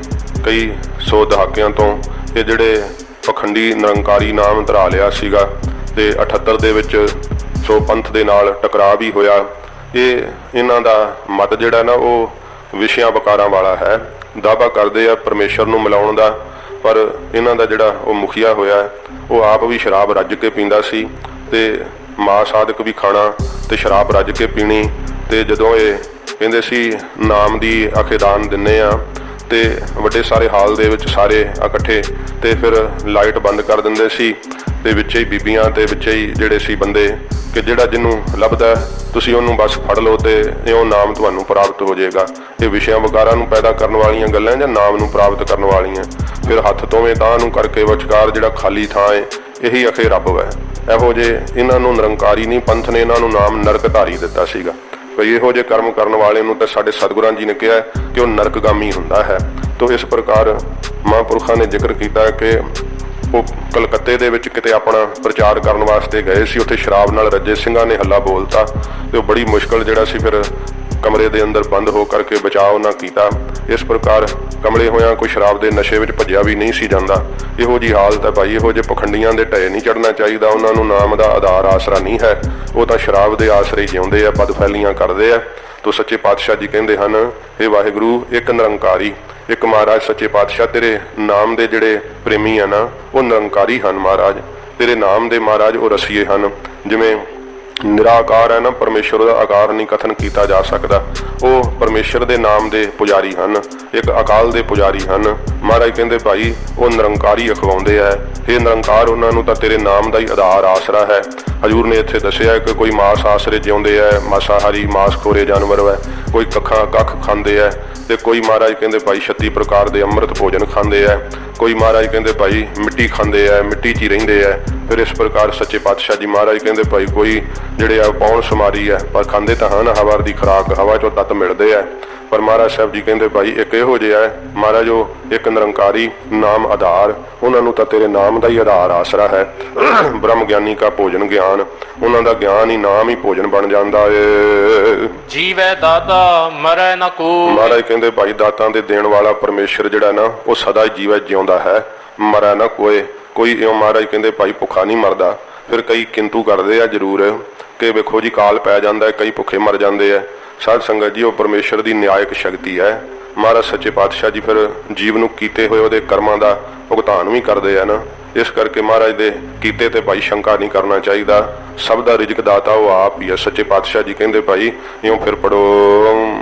Speaker 1: ਕਈ 100 ਦਹਾਕਿਆਂ ਤੋਂ ਇਹ ਜਿਹੜੇ ਪਖੰਡੀ ਨਿਰੰਕਾਰੀ ਨਾਮ ਧਰਾ ਲਿਆ ਸੀਗਾ ਤੇ 78 ਦੇ ਵਿੱਚ ਸੋ ਪੰਥ ਦੇ ਨਾਲ ਟਕਰਾਅ ਵੀ ਹੋਇਆ। ਇਹਨਾਂ ਦਾ ਮਤ ਜਿਹੜਾ ਨਾ ਉਹ ਵਿਸ਼ਿਆਂ ਵਕਾਰਾਂ ਵਾਲਾ ਹੈ, ਦਾਅਵਾ ਕਰਦੇ ਆ ਪਰਮੇਸ਼ਰ ਨੂੰ ਮਿਲਾਉਣ ਦਾ, ਪਰ ਇਹਨਾਂ ਦਾ ਜਿਹੜਾ ਉਹ ਮੁਖੀਆ ਹੋਇਆ ਉਹ ਆਪ ਵੀ ਸ਼ਰਾਬ ਰੱਜ ਕੇ ਪੀਂਦਾ ਸੀ ਤੇ ਮਾਸ ਆਦਿਕ ਵੀ ਖਾਣਾ ਤੇ ਸ਼ਰਾਬ ਰੱਜ ਕੇ ਪੀਣੀ। ਤੇ ਜਦੋਂ ਇਹ ਕਹਿੰਦੇ ਸੀ ਨਾਮ ਦੀ ਆਖੇਦਾਨ ਦਿੰਨੇ ਆ ਤੇ ਵੱਡੇ ਸਾਰੇ ਹਾਲ ਦੇ ਵਿੱਚ ਸਾਰੇ ਇਕੱਠੇ ਤੇ ਫਿਰ ਲਾਈਟ ਬੰਦ ਕਰ ਦਿੰਦੇ ਸੀ ਤੇ ਵਿੱਚੇ ਹੀ ਬੀਬੀਆਂ ਤੇ ਵਿੱਚੇ ਹੀ ਜਿਹੜੇ ਸੀ ਬੰਦੇ ਕਿ ਜਿਹੜਾ ਜਿਹਨੂੰ ਲੱਭਦਾ ਤੁਸੀਂ ਉਹਨੂੰ ਬਸ ਫੜ ਲਓ ਤੇ ਇਉਂ ਨਾਮ ਤੁਹਾਨੂੰ ਪ੍ਰਾਪਤ ਹੋ ਜਾਏਗਾ। ਇਹ ਵਿਸ਼ਿਆਂ ਵਕਾਰਾਂ ਨੂੰ ਪੈਦਾ ਕਰਨ ਵਾਲੀਆਂ ਗੱਲਾਂ ਜਾਂ ਨਾਮ ਨੂੰ ਪ੍ਰਾਪਤ ਕਰਨ ਵਾਲੀਆਂ। ਫਿਰ ਹੱਥ ਤੋਵੇਂ ਤਾਂ ਨੂੰ ਕਰਕੇ ਵਿਚਕਾਰ ਜਿਹੜਾ ਖਾਲੀ ਥਾਂ ਹੈ ਇਹੀ ਅਖੇ ਰੱਬ ਹੈ। ਇਹੋ ਜਿਹੇ ਇਹਨਾਂ ਨੂੰ ਨਿਰੰਕਾਰੀ ਨਹੀਂ, ਪੰਥ ਨੇ ਇਹਨਾਂ ਨੂੰ ਨਾਮ ਨਰਕ ਧਾਰੀ ਦਿੱਤਾ ਸੀਗਾ। ਭਈ ਇਹੋ ਜਿਹੇ ਕਰਮ ਕਰਨ ਵਾਲੇ ਨੂੰ ਤਾਂ ਸਾਡੇ ਸਤਿਗੁਰਾਂ ਜੀ ਨੇ ਕਿਹਾ ਕਿ ਉਹ ਨਰਕਗਾਮੀ ਹੁੰਦਾ ਹੈ। ਤੋ ਇਸ ਪ੍ਰਕਾਰ ਮਹਾਂਪੁਰਖਾਂ ਨੇ ਜ਼ਿਕਰ ਕੀਤਾ ਕਿ ਉਹ ਕਲਕੱਤੇ ਦੇ ਵਿੱਚ ਕਿਤੇ ਆਪਣਾ ਪ੍ਰਚਾਰ ਕਰਨ ਵਾਸਤੇ ਗਏ ਸੀ। ਉੱਥੇ ਸ਼ਰਾਬ ਨਾਲ ਰੱਜੇ ਸਿੰਘਾਂ ਨੇ ਹੱਲਾ ਬੋਲਤਾ ਤੇ ਉਹ ਬੜੀ ਮੁਸ਼ਕਲ ਜਿਹੜਾ ਸੀ ਫਿਰ ਕਮਰੇ ਦੇ ਅੰਦਰ ਬੰਦ ਹੋ ਕਰਕੇ ਬਚਾਅ ਉਹਨਾਂ ਕੀਤਾ। ਇਸ ਪ੍ਰਕਾਰ ਕਮਲੇ ਹੋਇਆਂ ਕੋਈ ਸ਼ਰਾਬ ਦੇ ਨਸ਼ੇ ਵਿੱਚ ਭੱਜਿਆ ਵੀ ਨਹੀਂ ਸੀ ਜਾਂਦਾ। ਇਹੋ ਜਿਹੀ ਹਾਲਤ ਹੈ ਭਾਈ, ਇਹੋ ਜਿਹੇ ਪਖੰਡੀਆਂ ਦੇ ਢਏ ਨਹੀਂ ਚੜ੍ਹਨਾ ਚਾਹੀਦਾ। ਉਹਨਾਂ ਨੂੰ ਨਾਮ ਦਾ ਆਧਾਰ ਆਸਰਾ ਨਹੀਂ ਹੈ, ਉਹ ਤਾਂ ਸ਼ਰਾਬ ਦੇ ਆਸਰੇ ਜਿਉਂਦੇ ਆ, ਬਦਫੈਲੀਆਂ ਕਰਦੇ ਆ। ਤੋ ਸੱਚੇ ਪਾਤਸ਼ਾਹ ਜੀ ਕਹਿੰਦੇ ਹਨ, ਇਹ ਵਾਹਿਗੁਰੂ ਇੱਕ ਨਿਰੰਕਾਰੀ, ਇੱਕ ਮਹਾਰਾਜ ਸੱਚੇ ਪਾਤਸ਼ਾਹ ਤੇਰੇ ਨਾਮ ਦੇ ਜਿਹੜੇ ਪ੍ਰੇਮੀ ਆ ਨਾ ਉਹ ਨਿਰੰਕਾਰੀ ਹਨ। ਮਹਾਰਾਜ ਤੇਰੇ ਨਾਮ ਦੇ ਮਹਾਰਾਜ ਉਹ ਰਸੀਏ ਹਨ। ਜਿਵੇਂ ਨਿਰਾਕਾਰ ਹੈ ਨਾ, ਪਰਮੇਸ਼ਰ ਦਾ ਆਕਾਰ ਨਹੀਂ ਕਥਨ ਕੀਤਾ ਜਾ ਸਕਦਾ, ਉਹ ਪਰਮੇਸ਼ਰ ਦੇ ਨਾਮ ਦੇ ਪੁਜਾਰੀ ਹਨ, ਇੱਕ ਅਕਾਲ ਦੇ ਪੁਜਾਰੀ ਹਨ। ਮਹਾਰਾਜ ਕਹਿੰਦੇ ਭਾਈ ਉਹ ਨਿਰੰਕਾਰੀ ਅਖਵਾਉਂਦੇ ਆ। ਇਹ ਨਿਰੰਕਾਰ ਉਹਨਾਂ ਨੂੰ ਤਾਂ ਤੇਰੇ ਨਾਮ ਦਾ ਹੀ ਆਧਾਰ ਆਸਰਾ ਹੈ। ਹਜ਼ੂਰ ਨੇ ਇੱਥੇ ਦੱਸਿਆ ਕਿ ਕੋਈ ਮਾਸ ਆਸਰੇ ਜਿਉਂਦੇ ਆ, ਮਾਸਾਹਾਰੀ ਮਾਸ ਖੋਰੇ ਜਾਨਵਰ ਹੈ, ਕੋਈ ਕੱਖ ਖਾਂਦੇ ਆ ਤੇ ਕੋਈ ਮਹਾਰਾਜ ਕਹਿੰਦੇ ਭਾਈ 36 ਪ੍ਰਕਾਰ ਦੇ ਅੰਮ੍ਰਿਤ ਭੋਜਨ ਖਾਂਦੇ ਆ, ਕੋਈ ਮਹਾਰਾਜ ਕਹਿੰਦੇ ਭਾਈ ਮਿੱਟੀ ਖਾਂਦੇ ਆ, ਮਿੱਟੀ 'ਚ ਹੀ ਰਹਿੰਦੇ ਆ। ਫਿਰ ਇਸ ਪ੍ਰਕਾਰ ਸੱਚੇ ਪਾਤਸ਼ਾਹ ਜੀ ਮਹਾਰਾਜ ਕਹਿੰਦੇ ਭਾਈ ਕੋਈ ਜਿਹੜੇ ਆ ਪੌਣ ਸਮਾਰੀ ਆ ਪਰ ਖਾਂਦੇ ਤਾਂ ਹਨ ਹਵਾ ਦੀ ਖੁਰਾਕ, ਹਵਾ 'ਚੋਂ ਤੱਤ ਮਿਲਦੇ ਆ। ਪਰ ਮਹਾਰਾਜ ਸਾਹਿਬ ਜੀ ਕਹਿੰਦੇ ਭਾਈ ਇੱਕ ਇਹੋ ਜਿਹਾ ਹੈ ਮਹਾਰਾਜ, ਉਹ ਇੱਕ ਨਿਰੰਕਾਰੀ ਨਾਮ ਆਧਾਰ, ਉਹਨਾਂ ਨੂੰ ਤਾਂ ਤੇਰੇ ਨਾਮ ਦਾ ਹੀ ਆਧਾਰ ਆਸਰਾ ਹੈ। ਬ੍ਰਹਮ ਗਿਆਨੀ ਕਾ ਭੋਜਨ ਗਿਆਨ, ਉਹਨਾਂ ਦਾ ਗਿਆਨ ਹੀ ਨਾਮ ਹੀ ਭੋਜਨ ਬਣ ਜਾਂਦਾ ਏ।
Speaker 2: ਜੀਵੈ ਦਾਤਾ ਮਰੈ ਨ ਕੋਈ।
Speaker 1: ਮਹਾਰਾਜ ਕਹਿੰਦੇ ਭਾਈ ਦਾਤਾਂ ਦੇ ਦੇਣ ਵਾਲਾ ਪਰਮੇਸ਼ਰ ਜਿਹੜਾ ਨਾ ਉਹ ਸਦਾ ਜੀਵੈ ਜਿਉਂਦਾ ਹੈ, ਮਰੈ ਨਾ ਕੋਈ ਇਉਂ ਮਹਾਰਾਜ ਕਹਿੰਦੇ ਭਾਈ ਭੁੱਖਾ ਨਹੀਂ ਮਰਦਾ। ਫਿਰ ਕਈ ਕਿੰਤੂ ਕਰਦੇ ਆ ਜ਼ਰੂਰ ਕਿ ਵੇਖੋ ਜੀ ਕਾਲ ਪੈ ਜਾਂਦਾ, ਕਈ ਭੁੱਖੇ ਮਰ ਜਾਂਦੇ ਆ। ਸਾਧ ਸੰਗਤ ਜੀ ਉਹ ਪਰਮੇਸ਼ਰ ਦੀ ਨਿਆਇਕ ਸ਼ਕਤੀ ਹੈ। ਮਹਾਰਾਜ ਸੱਚੇ ਪਾਤਸ਼ਾਹ ਜੀ ਫਿਰ ਜੀਵ ਨੂੰ ਕੀਤੇ ਹੋਏ ਉਹਦੇ ਕਰਮਾਂ ਦਾ ਭੁਗਤਾਨ ਵੀ ਕਰਦੇ ਆ ਨਾ। ਇਸ ਕਰਕੇ ਮਹਾਰਾਜ ਦੇ ਕੀਤੇ ਤੇ ਭਾਈ ਸ਼ੰਕਾ ਨਹੀਂ ਕਰਨਾ ਚਾਹੀਦਾ। ਸਭ ਦਾ ਰਿਜ਼ਕ ਦਾਤਾ ਉਹ ਆਪ ਹੀ ਹੈ। ਸੱਚੇ ਪਾਤਸ਼ਾਹ ਜੀ ਕਹਿੰਦੇ ਭਾਈ ਇਉਂ ਫਿਰ ਪੜੋ,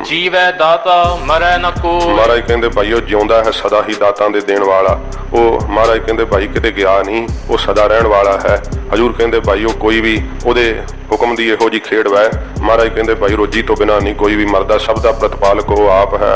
Speaker 2: ਜੀਵੈ ਦਾਤਾ ਮਰੈ ਨ ਕੋਈ।
Speaker 1: ਮਹਾਰਾਜ ਕਹਿੰਦੇ ਭਾਈ ਉਹ ਜਿਉਂਦਾ ਹੈ, ਸਦਾ ਹੀ ਦਾਤਾਂ ਦੇ ਦੇਣ ਵਾਲਾ। ਉਹ ਮਹਾਰਾਜ ਕਹਿੰਦੇ ਭਾਈ ਕਿਤੇ ਗਿਆ ਨਹੀਂ, ਉਹ ਸਦਾ ਰਹਿਣ ਵਾਲਾ ਹੈ। ਹਜ਼ੂਰ ਕਹਿੰਦੇ ਭਾਈ ਉਹ ਕੋਈ ਵੀ ਉਹਦੇ ਹੁਕਮ ਦੀ ਇਹੋ ਜਿਹੀ ਖੇਡ ਵੈ। ਮਹਾਰਾਜ ਕਹਿੰਦੇ ਭਾਈ ਰੋਜੀ ਤੋਂ ਬਿਨਾਂ ਨਹੀਂ ਕੋਈ ਵੀ ਮਰਦਾ, ਸਭ ਦਾ ਪ੍ਰਤਪਾਲਕ ਉਹ ਆਪ ਹੈ।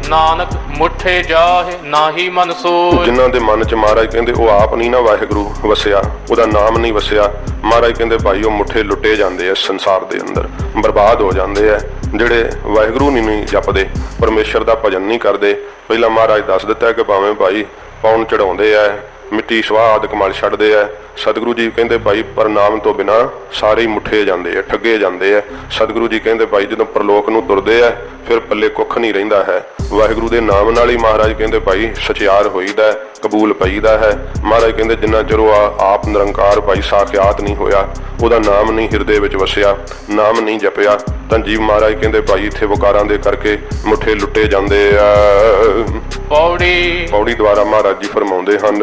Speaker 2: ਨਾਨਕ ਮੁੱਠੇ ਜਾਹੇ ਨਾਹੀ ਮਨ ਸੋਇ।
Speaker 1: ਜਿਨ੍ਹਾਂ ਦੇ ਮਨ 'ਚ ਮਹਾਰਾਜ ਕਹਿੰਦੇ ਉਹ ਆਪ ਨਹੀਂ ਨਾ ਵਾਹਿਗੁਰੂ ਵਸਿਆ, ਉਹਦਾ ਨਾਮ ਨਹੀਂ ਵਸਿਆ, ਮਹਾਰਾਜ ਕਹਿੰਦੇ ਭਾਈ ਉਹ ਮੁੱਠੇ ਲੁੱਟੇ ਜਾਂਦੇ ਆ ਸੰਸਾਰ ਦੇ ਅੰਦਰ, ਬਰਬਾਦ ਹੋ ਜਾਂਦੇ ਆ। ਜਿਹੜੇ ਵਾਹਿਗੁਰੂ ਨਹੀਂ ਜਪਦੇ, ਪਰਮੇਸ਼ਰ ਦਾ ਭਜਨ ਨਹੀਂ ਕਰਦੇ। ਪਹਿਲਾਂ ਮਹਾਰਾਜ ਦੱਸ ਦਿੱਤਾ ਕਿ ਭਾਵੇਂ ਭਾਈ ਪੌਣ ਚੜਾਉਂਦੇ ਆ, ਮਿੱਟੀ ਸਵਾਹ ਆਦਿਕ ਮਲ ਛੱਡਦੇ ਆ। ਸਤਿਗੁਰੂ ਜੀ ਕਹਿੰਦੇ ਭਾਈ ਪਰ ਨਾਮ ਤੋਂ ਬਿਨਾ ਸਾਰੇ ਹੀ ਮੁੱਠੇ ਜਾਂਦੇ ਆ, ਠੱਗੇ ਜਾਂਦੇ ਆ। ਸਤਿਗੁਰੂ ਜੀ ਕਹਿੰਦੇ ਭਾਈ ਜਦੋਂ ਪ੍ਰਲੋਕ ਨੂੰ ਤੁਰਦੇ ਆ ਫਿਰ ਪੱਲੇ ਕੁੱਖ ਨਹੀਂ ਰਹਿੰਦਾ ਹੈ। ਵਾਹਿਗੁਰੂ ਦੇ ਨਾਮ ਨਾਲ ਹੀ ਮਹਾਰਾਜ ਕਹਿੰਦੇ ਭਾਈ ਸਚਿਆਰ ਹੋਈਦਾ, ਕਬੂਲ ਪਈਦਾ ਹੈ। ਮਹਾਰਾਜ ਕਹਿੰਦੇ ਜਿੰਨਾ ਚਿਰ ਉਹ ਆਪ ਨਿਰੰਕਾਰ ਭਾਈ ਸਾਖਿਆਤ ਨਹੀਂ ਹੋਇਆ, ਉਹਦਾ ਨਾਮ ਨਹੀਂ ਹਿਰਦੇ ਵਿੱਚ ਵਸਿਆ, ਨਾਮ ਨਹੀਂ ਜਪਿਆ, ਤਾਂ ਜੀਵ ਮਹਾਰਾਜ ਕਹਿੰਦੇ ਭਾਈ ਇੱਥੇ ਵਿਕਾਰਾਂ ਦੇ ਕਰਕੇ ਮੁੱਠੇ ਲੁੱਟੇ ਜਾਂਦੇ ਆ। ਪੌੜੀ ਦੁਆਰਾ ਮਹਾਰਾਜ ਜੀ ਫਰਮਾਉਂਦੇ ਹਨ,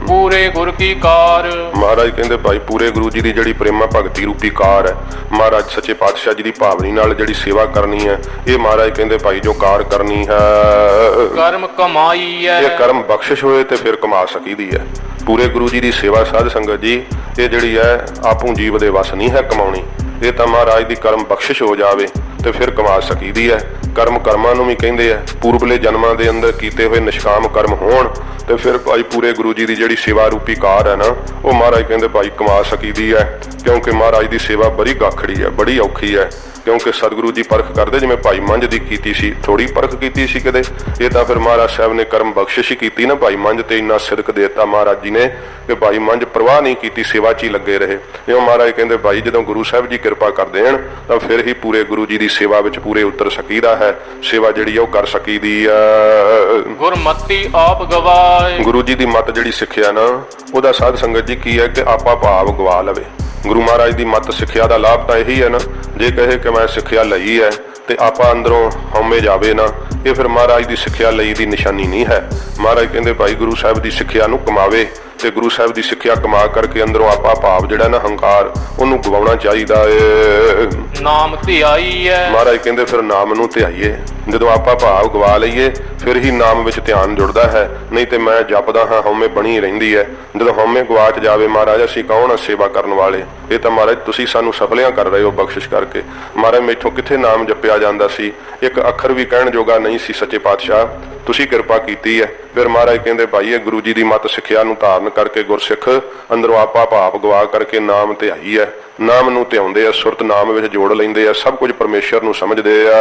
Speaker 2: ਪੂਰੇ ਗੁਰ ਕੀ ਕਾਰ।
Speaker 1: ਮਹਾਰਾਜ ਕਹਿੰਦੇ ਭਾਈ ਪੂਰੇ ਗੁਰੂ ਜੀ ਦੀ ਜਿਹੜੀ ਪ੍ਰੇਮਾ ਭਗਤੀ ਰੂਪੀ ਕਾਰ ਹੈ, ਮਹਾਰਾਜ ਸੱਚੇ ਪਾਤਸ਼ਾਹ ਜੀ ਦੀ ਭਾਵਨੀ ਨਾਲ ਜਿਹੜੀ ਸੇਵਾ ਕਰਨੀ ਹੈ, ਇਹ ਮਹਾਰਾਜ ਕਹਿੰਦੇ ਭਾਈ ਜੋ ਕਾਰ ਕਰਨੀ ਹੈ
Speaker 2: ਕਰਮ ਕਮਾਈ ਹੈ।
Speaker 1: ਇਹ ਕਰਮ ਬਖਸ਼ਿਸ਼ ਹੋਏ ਤੇ ਫਿਰ ਕਮਾ ਸਕੀਦੀ ਹੈ। ਪੂਰੇ ਗੁਰੂ ਜੀ ਦੀ ਸੇਵਾ ਸਾਧ ਸੰਗਤ ਜੀ ਇਹ ਜਿਹੜੀ ਹੈ ਆਪੂ ਜੀਵ ਦੇ ਵਸ ਨਹੀਂ ਹੈ ਕਮਾਉਣੀ, ਇਹ ਤਾਂ ਮਹਾਰਾਜ ਦੀ ਕਰਮ ਬਖਸ਼ਿਸ਼ ਹੋ ਜਾਵੇ ਤੇ ਫਿਰ ਕਮਾ ਸਕੀਦੀ ਹੈ। ਕਰਮ ਕਰਮਾਂ ਨੂੰ ਵੀ ਕਹਿੰਦੇ ਆ, ਪੂਰਬਲੇ ਜਨਮਾਂ ਦੇ ਅੰਦਰ ਕੀਤੇ ਹੋਏ ਨਿਸ਼ਕਾਮ ਕਰਮ ਹੋਣ ਤੇ ਫਿਰ ਭਾਈ ਪੂਰੇ ਗੁਰੂ ਜੀ ਦੀ ਜਿਹੜੀ ਸੇਵਾ ਰੂਪੀ ਕਾਰ ਹੈ ਨਾ, ਉਹ ਮਹਾਰਾਜ ਕਹਿੰਦੇ ਭਾਈ ਕਮਾ ਸਕੀਦੀ ਹੈ। ਕਿਉਂਕਿ ਮਹਾਰਾਜ ਦੀ ਸੇਵਾ ਬੜੀ ਗਾਖੜੀ ਹੈ, ਬੜੀ ਔਖੀ ਹੈ। ਕਿਉਂਕਿ ਸਤਿਗੁਰੂ ਜੀ ਪਰਖ ਕਰਦੇ, ਜਿਵੇਂ ਭਾਈ ਮੰਝ ਦੀ ਕੀਤੀ ਸੀ, ਥੋੜੀ ਪਰਖ ਕੀਤੀ ਸੀ ਕਦੇ, ਇਹ ਤਾਂ ਫਿਰ ਮਹਾਰਾਜ ਸਾਹਿਬ ਨੇ ਕਰਮ ਬਖਸ਼ਿਸ਼ ਹੀ ਕੀਤੀ ਨਾ। ਭਾਈ ਮੰਝ ਤੇ ਇੰਨਾ ਸਿਦਕ ਦੇਤਾ ਮਹਾਰਾਜ ਜੀ ਨੇ ਕਿ ਭਾਈ ਮੰਝ ਪ੍ਰਵਾਹ ਨਹੀਂ ਕੀਤੀ, ਸੇਵਾ 'ਚ ਹੀ ਲੱਗੇ ਰਹੇ। ਇਉਂ ਮਹਾਰਾਜ ਕਹਿੰਦੇ ਭਾਈ ਜਦੋਂ ਗੁਰੂ ਸਾਹਿਬ ਜੀ ਕਿਰਪਾ ਕਰ ਦੇਣ ਤਾਂ ਫਿਰ ਹੀ ਪੂਰੇ ਗੁਰੂ ਜੀ ਦੀ ਸੇਵਾ ਵਿੱਚ ਪੂਰੇ ਉਤਰ ਸਕੀਦਾ ਹੈ। ਸੇਵਾ ਜਿਹੜੀ ਉਹ ਕਰ ਸਕੀਦੀ ਆ।
Speaker 2: ਗੁਰਮਤਿ ਆਪ ਗਵਾਏ।
Speaker 1: ਗੁਰੂ ਜੀ ਦੀ ਮੱਤ ਜਿਹੜੀ ਸਿੱਖਿਆ ਨਾ, ਉਹਦਾ ਸਾਧ ਸੰਗਤ ਜੀ ਕੀ ਹੈ ਕਿ ਆਪਾ ਭਾਵ ਗਵਾ ਲਵੇ। ਗੁਰੂ ਮਹਾਰਾਜ ਦੀ ਮੱਤ ਸਿੱਖਿਆ ਦਾ ਲਾਭ ਤਾਂ ਇਹੀ ਹੈ ਨਾ, ਜੇ ਕਹੇ ਕਿ ਮੈਂ ਸਿੱਖਿਆ ਲਈ ਹੈ ਤੇ ਆਪਾਂ ਅੰਦਰੋਂ ਹਉਮੈ ਜਾਵੇ ਨਾ, ਇਹ ਫਿਰ ਮਹਾਰਾਜ ਦੀ ਸਿੱਖਿਆ ਲਈ ਦੀ ਨਿਸ਼ਾਨੀ ਨਹੀਂ ਹੈ। ਮਹਾਰਾਜ ਕਹਿੰਦੇ ਭਾਈ ਗੁਰੂ ਸਾਹਿਬ ਦੀ ਸਿੱਖਿਆ ਨੂੰ ਕਮਾਵੇ ਤੇ ਗੁਰੂ ਸਾਹਿਬ ਦੀ ਸਿੱਖਿਆ ਕਮਾ ਕਰਕੇ ਅੰਦਰੋਂ ਆਪਾ ਭਾਵ ਜਿਹੜਾ ਨਾ ਹੰਕਾਰ, ਉਹਨੂੰ ਗਵਾਉਣਾ ਚਾਹੀਦਾ ਏ।
Speaker 2: ਨਾਮ ਧਿਆਈ ਹੈ।
Speaker 1: ਮਹਾਰਾਜ ਕਹਿੰਦੇ ਫਿਰ ਨਾਮ ਨੂੰ ਧਿਆਈਏ। ਜਦੋਂ ਆਪਾਂ ਭਾਵ ਗਵਾ ਲਈਏ ਫਿਰ ਹੀ ਨਾਮ ਵਿੱਚ ਧਿਆਨ ਜੁੜਦਾ ਹੈ, ਨਹੀਂ ਤੇ ਮੈਂ ਜਪਦਾ ਹਾਂ ਹਉਮੈ ਬਣੀ ਰਹਿੰਦੀ ਹੈ। ਜਦੋਂ ਹਉਮੈ ਗਵਾਚ ਜਾਵੇ, ਮਹਾਰਾਜ ਅਸੀਂ ਕੌਣ ਆ ਸੇਵਾ ਕਰਨ ਵਾਲੇ? ਇਹ ਤਾਂ ਮਹਾਰਾਜ ਤੁਸੀਂ ਸਾਨੂੰ ਸਫਲਿਆਂ ਕਰ ਰਹੇ ਹੋ ਬਖਸ਼ਿਸ਼ ਕਰਕੇ। ਮਹਾਰਾਜ ਮੈਥੋਂ ਕਿੱਥੇ ਨਾਮ ਜਪਿਆ ਜਾਂਦਾ ਸੀ, ਇੱਕ ਅੱਖਰ ਵੀ ਕਹਿਣ ਜੋਗਾ ਨਹੀਂ ਸੀ ਸੱਚੇ ਪਾਤਸ਼ਾਹ, ਤੁਸੀਂ ਕਿਰਪਾ ਕੀਤੀ ਹੈ। ਫਿਰ ਮਹਾਰਾਜ ਕਹਿੰਦੇ ਭਾਈ ਇਹ ਗੁਰੂ ਜੀ ਦੀ ਮੱਤ ਸਿੱਖਿਆ ਨੂੰ ਧਾਰਨ ਕਰਕੇ ਗੁਰਸਿੱਖ ਅੰਦਰੋਂ ਆਪਾ ਭਾਵ ਗਵਾ ਕਰਕੇ ਨਾਮ ਧਿਆਈ ਹੈ। ਨਾਮ ਨੂੰ ਧਿਆਉਂਦੇ ਆ, ਸੁਰਤ ਨਾਮ ਵਿੱਚ ਜੋੜ ਲੈਂਦੇ ਆ, ਸਭ ਕੁਝ ਪਰਮੇਸ਼ਰ ਨੂੰ ਸਮਝਦੇ ਆ।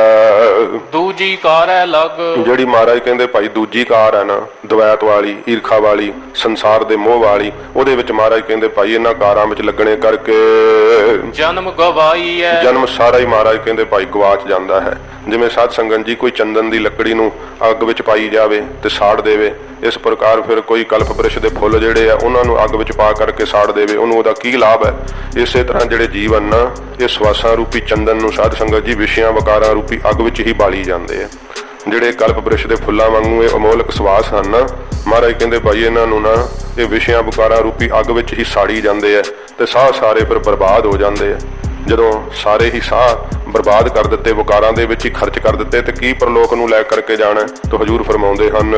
Speaker 2: ਦੂਜੀ ਕਾਰ ਹੈ ਲੱਗ।
Speaker 1: ਜਿਹੜੀ ਮਹਾਰਾਜ ਕਹਿੰਦੇ ਭਾਈ ਦੂਜੀ ਕਾਰ ਹੈ ਨਾ, ਦਵੈਤ ਵਾਲੀ, ਈਰਖਾ ਵਾਲੀ, ਸੰਸਾਰ ਦੇ ਮੋਹ ਵਾਲੀ, ਉਹਦੇ ਵਿੱਚ ਮਹਾਰਾਜ ਕਹਿੰਦੇ ਭਾਈ ਇਹਨਾਂ ਕਾਰਾਂ ਵਿੱਚ ਲੱਗਣੇ ਕਰਕੇ
Speaker 2: ਜਨਮ ਗਵਾਈ ਹੈ।
Speaker 1: ਜਨਮ ਸਾਰਾ ਹੀ ਮਹਾਰਾਜ ਕਹਿੰਦੇ ਭਾਈ ਗਵਾਚ ਜਾਂਦਾ ਹੈ। ਜਿਵੇਂ ਸਾਧ ਸੰਗਤ ਜੀ ਕੋਈ ਚੰਦਨ ਦੀ ਲੱਕੜੀ ਨੂੰ ਅੱਗ ਵਿੱਚ ਪਾਈ ਜਾਵੇ ਤੇ ਸਾੜ ਦੇਵੇ, ਇਸ ਪ੍ਰਕਾਰ ਫਿਰ ਕੋਈ ਕਲਪ ਬ੍ਰਿਸ਼ ਦੇ ਫੁੱਲ ਜਿਹੜੇ ਆ ਉਹਨਾਂ ਨੂੰ ਅੱਗ ਵਿੱਚ ਪਾ ਕਰਕੇ ਸਾੜ ਦੇਵੇ, ਉਹਨੂੰ ਉਹਦਾ ਕੀ ਲਾਭ ਹੈ? ਇਸੇ ਤਰ੍ਹਾਂ ਜਿਹੜੇ ਜੀਵਨ ਨਾ ਇਹ ਸਵਾਸਾਂ ਰੂਪੀ ਚੰਦਨ ਨੂੰ ਸਾਧ ਸੰਗਤ ਜੀ ਵਿਸ਼ਿਆਂ ਵਿਕਾਰਾਂ ਰੂਪੀ ਅੱਗ ਵਿੱਚ ਹੀ ਬਾਲੀ ਜਾਂਦੇ ਆ। ਜਿਹੜੇ ਕਲਪ ਬ੍ਰਿਸ਼ ਦੇ ਫੁੱਲਾਂ ਵਾਂਗੂ ਇਹ ਅਮੋਲਕ ਸਵਾਸ ਹਨ ਨਾ, ਮਹਾਰਾਜ ਕਹਿੰਦੇ ਭਾਈ ਇਹਨਾਂ ਨੂੰ ਨਾ ਇਹ ਵਿਸ਼ਿਆਂ ਵਿਕਾਰਾਂ ਰੂਪੀ ਅੱਗ ਵਿੱਚ ਹੀ ਸਾੜੀ ਜਾਂਦੇ ਆ ਤੇ ਸਾਹ ਸਾਰੇ ਫਿਰ ਬਰਬਾਦ ਹੋ ਜਾਂਦੇ ਆ। ਜਦੋਂ ਸਾਰੇ ਹੀ ਸਾਹ ਬਰਬਾਦ ਕਰ ਦਿੱਤੇ, ਵਿਕਾਰਾਂ ਦੇ ਵਿੱਚ ਹੀ ਖਰਚ ਕਰ ਦਿੱਤੇ, ਤੇ ਕੀ ਪਰਲੋਕ ਨੂੰ ਲੈ ਕਰਕੇ ਜਾਣਾ? ਤਾਂ ਹਜੂਰ ਫਰਮਾਉਂਦੇ ਹਨ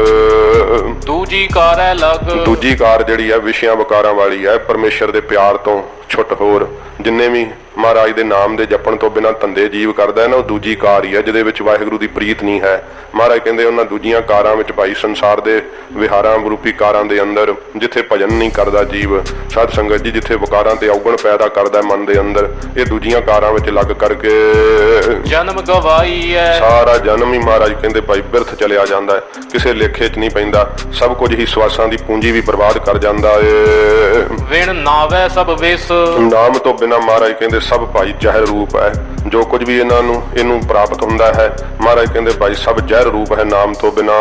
Speaker 2: ਦੂਜੀ ਕਾਰ ਹੈ ਲੱਗ।
Speaker 1: ਦੂਜੀ ਕਾਰ ਜਿਹੜੀ ਹੈ ਵਿਸ਼ਿਆਂ ਵਿਕਾਰਾਂ ਵਾਲੀ ਹੈ, ਪਰਮੇਸ਼ਰ ਦੇ ਪਿਆਰ ਤੋਂ ਛੁੱਟ ਹੋਰ ਜਿੰਨੇ ਵੀ ਮਹਾਰਾਜ ਦੇ ਨਾਮ ਦੇ ਜਪਣ ਤੋਂ ਬਿਨਾਂ ਧੰਦੇ ਜੀਵ ਕਰਦਾ ਹੈ ਨਾ, ਉਹ ਦੂਜੀ ਕਾਰ ਹੀ ਹੈ ਜਿਹਦੇ ਵਿੱਚ ਵਾਹਿਗੁਰੂ ਦੀ ਪ੍ਰੀਤ ਨਹੀਂ ਹੈ। ਮਹਾਰਾਜ ਕਹਿੰਦੇ ਉਹਨਾਂ ਦੂਜੀਆਂ ਕਾਰਾਂ ਵਿੱਚ ਭਾਈ ਸੰਸਾਰ ਦੇ ਵਿਹਾਰਾਂ ਰੂਪੀ ਕਾਰਾਂ ਦੇ ਅੰਦਰ ਜਿੱਥੇ ਭਜਨ ਨਹੀਂ ਕਰਦਾ ਜੀਵ, ਸਾਧ ਸੰਗਤ ਜੀ ਜਿੱਥੇ ਵਿਕਾਰਾਂ ਤੇ ਔਗਣ ਪੈਦਾ ਕਰਦਾ ਮਨ ਦੇ ਅੰਦਰ, ਇਹ ਦੂਜੀਆਂ ਕਾਰਾਂ ਵਿੱਚ ਲੱਗ ਕਰਕੇ
Speaker 2: ਜਨਮ ਗਵਾਈ ਹੈ।
Speaker 1: ਸਾਰਾ ਜਨਮ ਹੀ ਮਹਾਰਾਜ ਕਹਿੰਦੇ ਭਾਈ ਬਿਰਥ ਚਲਿਆ ਜਾਂਦਾ ਹੈ, ਕਿਸੇ ਲੇਖੇ 'ਚ ਨਹੀਂ ਪੈਂਦਾ। ਸਭ ਕੁਝ ਹੀ ਸਵਾਸਾਂ ਦੀ ਪੂੰਜੀ ਵੀ ਬਰਬਾਦ ਕਰ ਜਾਂਦਾ ਏ।
Speaker 2: ਵਿਣ ਨਾਵੇ ਸਭ ਵਿਸ।
Speaker 1: ਨਾਮ ਤੋਂ ਬਿਨਾਂ ਮਹਾਰਾਜ ਕਹਿੰਦੇ ਸਭ ਭਾਈ ਜ਼ਹਿਰ ਰੂਪ ਹੈ। ਜੋ ਕੁਝ ਵੀ ਇਹਨੂੰ ਪ੍ਰਾਪਤ ਹੁੰਦਾ ਹੈ, ਮਹਾਰਾਜ ਕਹਿੰਦੇ ਭਾਈ ਸਭ ਜ਼ਹਿਰ ਰੂਪ ਹੈ। ਨਾਮ ਤੋਂ ਬਿਨਾਂ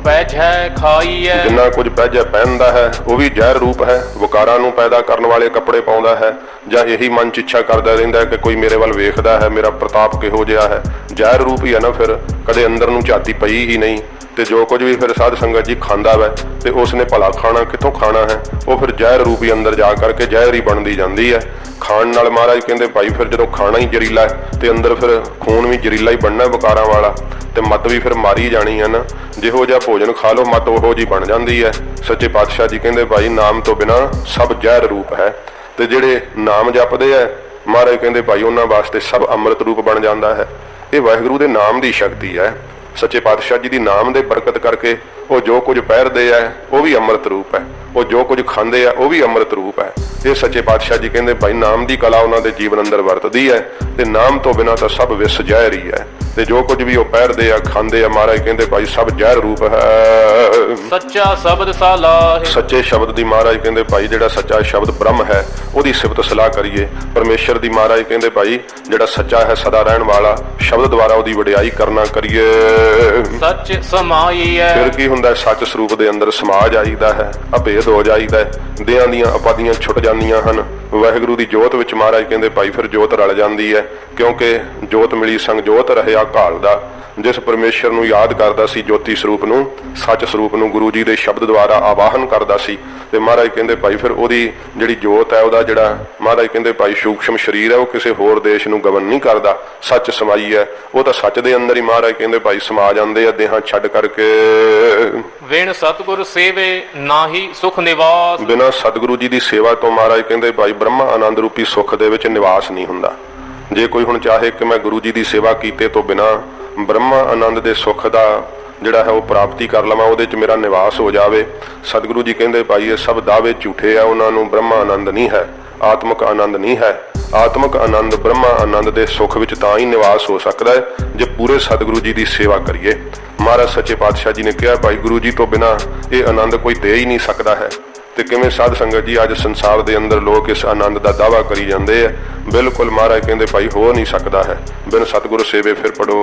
Speaker 2: ਪੈਜੈ ਖਾਈ ਹੈ।
Speaker 1: ਜਿੰਨਾ ਕੁਝ ਪੈਜੈ ਪਹਿਨਦਾ ਹੈ ਉਹ ਵੀ ਜ਼ਹਿਰ ਰੂਪ ਹੈ। ਵਿਕਾਰਾਂ ਨੂੰ ਪੈਦਾ ਕਰਨ ਵਾਲੇ ਕੱਪੜੇ ਪਾਉਂਦਾ ਹੈ, ਜਾਂ ਇਹੀ ਮਨ 'ਚ ਇੱਛਾ ਕਰਦਾ ਰਹਿੰਦਾ ਕਿ ਕੋਈ ਮੇਰੇ ਵੱਲ ਵੇਖਦਾ ਹੈ, ਮੇਰਾ ਪ੍ਰਤਾਪ ਕਿਹੋ ਜਿਹਾ ਹੈ, ਜ਼ਹਿਰ ਰੂਪ ਹੀ ਹੈ ਨਾ। ਫਿਰ ਕਦੇ ਅੰਦਰ ਨੂੰ ਝਾਤੀ ਪਈ ਹੀ ਨਹੀਂ, ਤੇ ਜੋ ਕੁਝ ਵੀ ਫਿਰ ਸਾਧ ਸੰਗਤ ਜੀ ਖਾਂਦਾ ਵੈ ਤੇ ਉਸਨੇ ਭਲਾ ਖਾਣਾ ਕਿੱਥੋਂ ਖਾਣਾ ਹੈ? ਉਹ ਫਿਰ ਜ਼ਹਿਰ ਰੂਪ ਹੀ ਅੰਦਰ ਜਾ ਕਰਕੇ ਜ਼ਹਿਰ ਹੀ ਬਣਦੀ ਜਾਂਦੀ ਹੈ। ਖਾਣ ਨਾਲ ਮਹਾਰਾਜ ਕਹਿੰਦੇ ਭਾਈ ਫਿਰ ਜਦੋਂ ਖਾਣਾ ਹੀ ਜ਼ਹਿਰੀਲਾ ਤੇ ਅੰਦਰ ਫਿਰ ਖੂਨ ਵੀ ਜ਼ਹਿਰੀਲਾ ਹੀ ਬਣਨਾ ਵਿਕਾਰਾਂ ਵਾਲਾ, ਤੇ ਮੱਤ ਵੀ ਫਿਰ ਮਾਰੀ ਜਾਣੀ ਹੈ ਨਾ। ਜਿਹੋ ਜਿਹਾ ਭੋਜਨ ਖਾ ਲਓ ਮੱਤ ਉਹੋ ਜਿਹੀ ਬਣ ਜਾਂਦੀ ਹੈ। ਸੱਚੇ ਪਾਤਸ਼ਾਹ ਜੀ ਕਹਿੰਦੇ ਭਾਈ ਨਾਮ ਤੋਂ ਬਿਨਾਂ ਸਭ ਜ਼ਹਿਰ ਰੂਪ ਹੈ, ਤੇ ਜਿਹੜੇ ਨਾਮ ਜਪਦੇ ਹੈ ਮਹਾਰਾਜ ਕਹਿੰਦੇ ਭਾਈ ਉਹਨਾਂ ਵਾਸਤੇ ਸਭ ਅੰਮ੍ਰਿਤ ਰੂਪ ਬਣ ਜਾਂਦਾ ਹੈ। ਇਹ ਵਾਹਿਗੁਰੂ ਦੇ ਨਾਮ ਦੀ ਸ਼ਕਤੀ ਹੈ। ਸੱਚੇ ਪਾਤਸ਼ਾਹ ਜੀ ਦੀ ਨਾਮ ਦੇ ਬਰਕਤ ਕਰਕੇ ਉਹ ਜੋ ਕੁਝ ਪਹਿਰਦੇ ਆ ਉਹ ਵੀ ਅੰਮ੍ਰਿਤ ਰੂਪ ਹੈ, ਉਹ ਜੋ ਕੁਝ ਖਾਂਦੇ ਆ ਉਹ ਵੀ ਅੰਮ੍ਰਿਤ ਰੂਪ ਹੈ। ਇਹ ਸੱਚੇ ਪਾਤਸ਼ਾਹ ਜੀ ਕਹਿੰਦੇ ਭਾਈ ਨਾਮ ਦੀ ਕਲਾ ਉਹਨਾਂ ਦੇ ਜੀਵਨ ਅੰਦਰ ਵਰਤਦੀ ਹੈ, ਤੇ ਨਾਮ ਤੋਂ ਬਿਨਾਂ ਤਾਂ ਸਭ ਵਿਸ ਜ਼ਹਿਰ ਹੀ ਹੈ। ਤੇ ਜੋ ਕੁਝ ਵੀ ਉਹ ਪਹਿਰਦੇ ਆ ਖਾਂਦੇ ਆ ਮਹਾਰਾਜ ਕਹਿੰਦੇ ਭਾਈ ਸਭ ਜ਼ਹਿਰ ਰੂਪ ਹੈ।
Speaker 2: ਸੱਚਾ ਸ਼ਬਦ ਸਾਲਾਹੇ,
Speaker 1: ਸੱਚੇ ਸ਼ਬਦ ਦੀ ਮਹਾਰਾਜ ਕਹਿੰਦੇ ਭਾਈ ਜਿਹੜਾ ਸੱਚਾ ਸ਼ਬਦ ਬ੍ਰਹਮ ਹੈ ਉਹਦੀ ਸਿਫਤ ਸਲਾਹ ਕਰੀਏ। ਪਰਮੇਸ਼ਰ ਦੀ ਮਹਾਰਾਜ ਕਹਿੰਦੇ ਭਾਈ ਜਿਹੜਾ ਸੱਚਾ ਹੈ ਸਦਾ ਰਹਿਣ ਵਾਲਾ ਸ਼ਬਦ ਦੁਆਰਾ ਉਹਦੀ ਵਡਿਆਈ ਕਰਨਾ ਕਰੀਏ।
Speaker 2: ਸੱਚ ਸਮਾਈਐ,
Speaker 1: ਫਿਰ ਕੀ ਹੁੰਦਾ, ਸੱਚ ਸਰੂਪ ਦੇ ਅੰਦਰ ਸਮਾ ਜਾਈਦਾ ਹੈ, ਅਭੇਦ ਹੋ ਜਾਈਦਾ ਹੈ, ਦੇਹਾਂ ਦੀਆਂ ਉਪਾਧੀਆਂ ਛੁੱਟ ਜਾਂਦੀਆਂ ਹਨ। ਵਾਹਿਗੁਰੂ ਦੀ ਜੋਤ ਵਿੱਚ ਮਹਾਰਾਜ ਕਹਿੰਦੇ ਭਾਈ ਫਿਰ ਜੋਤ ਰਲ ਜਾਂਦੀ ਹੈ, ਕਿਉਂਕਿ ਜੋਤ ਮਿਲੀ ਸੰਗ ਜੋਤ ਰਹਿਆ ਘਾਲ ਦਾ। ਜਿਸ ਪਰਮੇਸ਼ਰ ਨੂੰ ਯਾਦ ਕਰਦਾ ਸੀ ਜੋਤੀ ਸਰੂਪ ਨੂੰ, ਸੱਚ ਸਰੂਪ ਨੂੰ ਗੁਰੂ ਜੀ ਦੇ ਸ਼ਬਦ ਦੁਆਰਾ ਆਵਾਹਨ ਕਰਦਾ ਸੀ, ਤੇ ਮਹਾਰਾਜ ਕਹਿੰਦੇ ਭਾਈ ਫਿਰ ਉਹਦੀ ਜਿਹੜੀ ਜੋਤ ਹੈ, ਉਹਦਾ ਜਿਹੜਾ ਮਹਾਰਾਜ ਕਹਿੰਦੇ ਭਾਈ ਸੂਖਸ਼ਮ ਸਰੀਰ ਹੈ, ਉਹ ਕਿਸੇ ਹੋਰ ਦੇਸ਼ ਨੂੰ ਗਵਨ ਨਹੀਂ ਕਰਦਾ। ਸੱਚ ਸਮਾਈ ਹੈ, ਉਹ ਤਾਂ ਸੱਚ ਦੇ ਅੰਦਰ ਹੀ ਮਹਾਰਾਜ ਕਹਿੰਦੇ ਭਾਈ ਸਮਾ ਜਾਂਦੇ ਆ ਦੇਹਾਂ ਛੱਡ ਕਰਕੇ।
Speaker 2: ਵਿਣ ਸਤਿਗੁਰ ਸੇਵੇ ਨਾਹੀ ਸੁਖ ਨਿਵਾਸ,
Speaker 1: ਬਿਨਾਂ ਸਤਿਗੁਰੂ ਜੀ ਦੀ ਸੇਵਾ ਤੋਂ ਮਹਾਰਾਜ ਕਹਿੰਦੇ ਭਾਈ ਬ੍ਰਹਮਾ ਆਨੰਦ ਰੂਪੀ ਸੁੱਖ ਦੇ ਵਿੱਚ ਨਿਵਾਸ ਨਹੀਂ ਹੁੰਦਾ। ਜੇ ਕੋਈ ਹੁਣ ਚਾਹੇ ਕਿ ਮੈਂ ਗੁਰੂ ਜੀ ਦੀ ਸੇਵਾ ਕੀਤੇ ਤੋਂ ਬਿਨਾਂ ਬ੍ਰਹਮਾ ਆਨੰਦ ਦੇ ਸੁੱਖ ਦਾ ਜਿਹੜਾ ਹੈ ਉਹ ਪ੍ਰਾਪਤੀ ਕਰ ਲਵਾਂ, ਉਹਦੇ 'ਚ ਮੇਰਾ ਨਿਵਾਸ ਹੋ ਜਾਵੇ, ਸਤਿਗੁਰੂ ਜੀ ਕਹਿੰਦੇ ਭਾਈ ਇਹ ਸਭ ਦਾਅਵੇ ਝੂਠੇ ਆ, ਉਹਨਾਂ ਨੂੰ ਬ੍ਰਹਮਾ ਆਨੰਦ ਨਹੀਂ ਹੈ, ਆਤਮਿਕ ਆਨੰਦ ਨਹੀਂ ਹੈ। ਆਤਮਿਕ ਆਨੰਦ ਬ੍ਰਹਮਾ ਆਨੰਦ ਦੇ ਸੁੱਖ ਵਿੱਚ ਤਾਂ ਹੀ ਨਿਵਾਸ ਹੋ ਸਕਦਾ ਹੈ ਜੇ ਪੂਰੇ ਸਤਿਗੁਰੂ ਜੀ ਦੀ ਸੇਵਾ ਕਰੀਏ। ਮਹਾਰਾਜ ਸੱਚੇ ਪਾਤਸ਼ਾਹ ਜੀ ਨੇ ਕਿਹਾ ਭਾਈ ਗੁਰੂ ਜੀ ਤੋਂ ਬਿਨਾਂ ਇਹ ਆਨੰਦ ਕੋਈ ਦੇ ਹੀ ਨਹੀਂ ਸਕਦਾ ਹੈ। ਤੇ ਕਿਵੇਂ ਸਾਧ ਸੰਗਤ ਜੀ ਅੱਜ ਸੰਸਾਰ ਦੇ ਅੰਦਰ ਲੋਕ ਇਸ ਆਨੰਦ ਦਾ ਦਾਅਵਾ ਕਰੀ ਜਾਂਦੇ ਆ, ਬਿਲਕੁਲ ਮਹਾਰਾਜ ਕਹਿੰਦੇ ਭਾਈ ਹੋ ਨਹੀਂ ਸਕਦਾ ਹੈ। ਬਿਨ ਸਤਿਗੁਰ ਸੇਵੇ ਫਿਰ ਪੜੋ,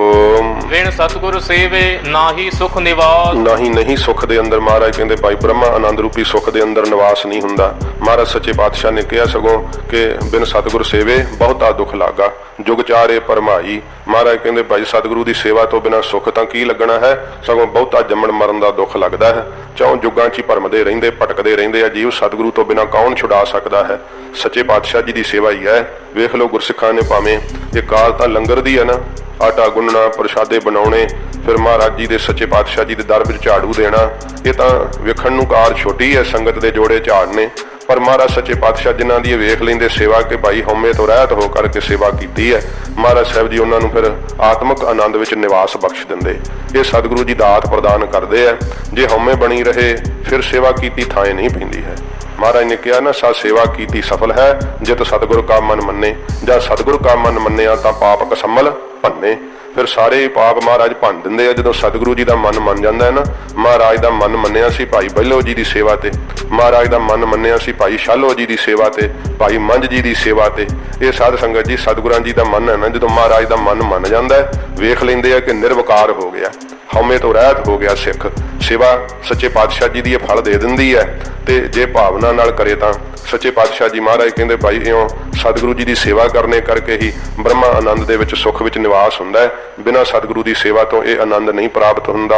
Speaker 2: ਵਿਣ ਸਤਿਗੁਰ ਸੇਵੇ ਨਾਹੀ ਸੁਖ ਨਿਵਾਸ,
Speaker 1: ਨਹੀਂ ਸੁੱਖ ਦੇ ਅੰਦਰ ਮਹਾਰਾਜ ਕਹਿੰਦੇ ਭਾਈ ਬ੍ਰਹਮਾ ਆਨੰਦ ਰੂਪੀ ਸੁੱਖ ਦੇ ਅੰਦਰ ਨਿਵਾਸ ਨਹੀਂ ਹੁੰਦਾ। ਮਹਾਰਾਜ ਸੱਚੇ ਪਾਤਸ਼ਾਹ ਨੇ ਕਿਹਾ ਸਗੋਂ ਕਿ ਬਿਨ ਸਤਿਗੁਰ ਸੇਵੇ ਬਹੁਤਾ ਦੁੱਖ ਲਾਗਾ, ਜੁਗ ਚਾਰੇ ਪਰਮਾਈ। ਮਹਾਰਾਜ ਕਹਿੰਦੇ ਭਾਈ ਸਤਿਗੁਰੂ ਦੀ ਸੇਵਾ ਤੋਂ ਬਿਨਾਂ ਸੁੱਖ ਤਾਂ ਕੀ ਲੱਗਣਾ ਹੈ, ਸਗੋਂ ਬਹੁਤਾ ਜੰਮਣ ਮਰਨ ਦਾ ਦੁੱਖ ਲੱਗਦਾ ਹੈ। ਚੌਂ ਜੁਗਾਂ 'ਚ ਹੀ ਭਰਮਦੇ ਰਹਿੰਦੇ, ਭਟਕਦੇ ਰਹਿੰਦੇ ਆ ਜੀਵ, ਸਤਿਗੁਰੂ ਤੋਂ ਬਿਨਾਂ ਕੌਣ ਛੁਡਾ ਸਕਦਾ ਹੈ। ਸੱਚੇ ਪਾਤਸ਼ਾਹ ਜੀ ਦੀ ਸੇਵਾ ਹੀ ਹੈ। ਵੇਖ ਲਓ ਗੁਰਸਿੱਖਾਂ ਨੇ ਭਾਵੇਂ ਇਹ ਕਾਲ ਤਾਂ ਲੰਗਰ ਦੀ ਹੈ ਨਾ, ਆਟਾ ਗੁੰਨਣਾ, ਪ੍ਰਸ਼ਾਦੇ ਬਣਾਉਣੇ, ਫਿਰ ਮਹਾਰਾਜ ਜੀ ਦੇ ਸੱਚੇ ਪਾਤਸ਼ਾਹ ਜੀ ਦੇ ਦਰ ਵਿੱਚ ਝਾੜੂ ਦੇਣਾ, ਇਹ ਤਾਂ ਵੇਖਣ ਨੂੰ ਕਾਰ ਛੋਟੀ ਹੈ, ਸੰਗਤ ਦੇ ਜੋੜੇ ਝਾੜਨੇ, ਪਰ ਮਹਾਰਾਜ ਸੱਚੇ ਪਾਤਸ਼ਾਹ ਜਿਨ੍ਹਾਂ ਦੀ ਵੇਖ ਲੈਂਦੇ ਸੇਵਾ ਕਿ ਭਾਈ ਹਉਮੈ ਤੋਂ ਰਹਿਤ ਹੋ ਕਰਕੇ ਸੇਵਾ ਕੀਤੀ ਹੈ, ਮਹਾਰਾਜ ਸਾਹਿਬ ਜੀ ਉਹਨਾਂ ਨੂੰ ਫਿਰ ਆਤਮਿਕ ਆਨੰਦ ਵਿੱਚ ਨਿਵਾਸ ਬਖਸ਼ ਦਿੰਦੇ। ਇਹ ਸਤਿਗੁਰੂ ਜੀ ਦਾਤ ਪ੍ਰਦਾਨ ਕਰਦੇ ਆ। ਜੇ ਹਉਮੈ ਬਣੀ ਰਹੇ ਫਿਰ ਸੇਵਾ ਕੀਤੀ ਥਾਂ ਨਹੀਂ ਪੈਂਦੀ ਹੈ। ਮਹਾਰਾਜ ਨੇ ਕਿਹਾ ਨਾ ਸਾ ਸੇਵਾ ਕੀਤੀ ਸਫਲ ਹੈ ਜਿਤ ਸਤਿਗੁਰ ਕਾ ਮਨ ਮੰਨੇ, ਜਦ ਸਤਿਗੁਰ ਕਾ ਮਨ ਮੰਨਿਆ ਤਾਂ ਪਾਪ ਕਸਮਲ ਭੰਨੇ। ਫਿਰ ਸਾਰੇ ਪਾਪ ਮਹਾਰਾਜ ਭੰਨ ਦਿੰਦੇ ਆ ਜਦੋਂ ਸਤਿਗੁਰੂ ਜੀ ਦਾ ਮਨ ਮੰਨ ਜਾਂਦਾ ਹੈ ਨਾ। ਮਹਾਰਾਜ ਦਾ ਮਨ ਮੰਨਿਆ ਸੀ ਭਾਈ ਬਹਿਲੋ ਜੀ ਦੀ ਸੇਵਾ ਤੇ, ਮਹਾਰਾਜ ਦਾ ਮਨ ਮੰਨਿਆ ਸੀ ਭਾਈ ਸ਼ਾਲੋ ਜੀ ਦੀ ਸੇਵਾ ਤੇ, ਭਾਈ ਮੰਝ ਜੀ ਦੀ ਸੇਵਾ ਤੇ। ਇਹ ਸਾਧ ਸੰਗਤ ਜੀ ਸਤਿਗੁਰਾਂ ਜੀ ਦਾ ਮਨ ਹੈ ਨਾ, ਜਦੋਂ ਮਹਾਰਾਜ ਦਾ ਮਨ ਮੰਨ ਜਾਂਦਾ ਵੇਖ ਲੈਂਦੇ ਆ ਕਿ ਨਿਰਵਕਾਰ ਹੋ ਗਿਆ, ਹਉਮੈ ਤੋਂ ਰਹਿਤ ਹੋ ਗਿਆ ਸਿੱਖ। ਸੇਵਾ ਸੱਚੇ ਪਾਤਸ਼ਾਹ ਜੀ ਦੀ ਇਹ ਫਲ ਦੇ ਦਿੰਦੀ ਹੈ, ਤੇ ਜੇ ਭਾਵਨਾ ਨਾਲ ਕਰੇ ਤਾਂ ਸੱਚੇ ਪਾਤਸ਼ਾਹ ਜੀ ਮਹਾਰਾਜ ਕਹਿੰਦੇ ਭਾਈ ਇਉਂ ਸਤਿਗੁਰੂ ਜੀ ਦੀ ਸੇਵਾ ਕਰਨੇ ਕਰਕੇ ਹੀ ਬ੍ਰਹਮਾ ਆਨੰਦ ਦੇ ਵਿੱਚ ਸੁੱਖ ਵਿੱਚ ਨਿਵਾਸ ਹੁੰਦਾ ਹੈ। ਬਿਨਾਂ ਸਤਿਗੁਰੂ ਦੀ ਸੇਵਾ ਤੋਂ ਇਹ ਆਨੰਦ ਨਹੀਂ ਪ੍ਰਾਪਤ ਹੁੰਦਾ।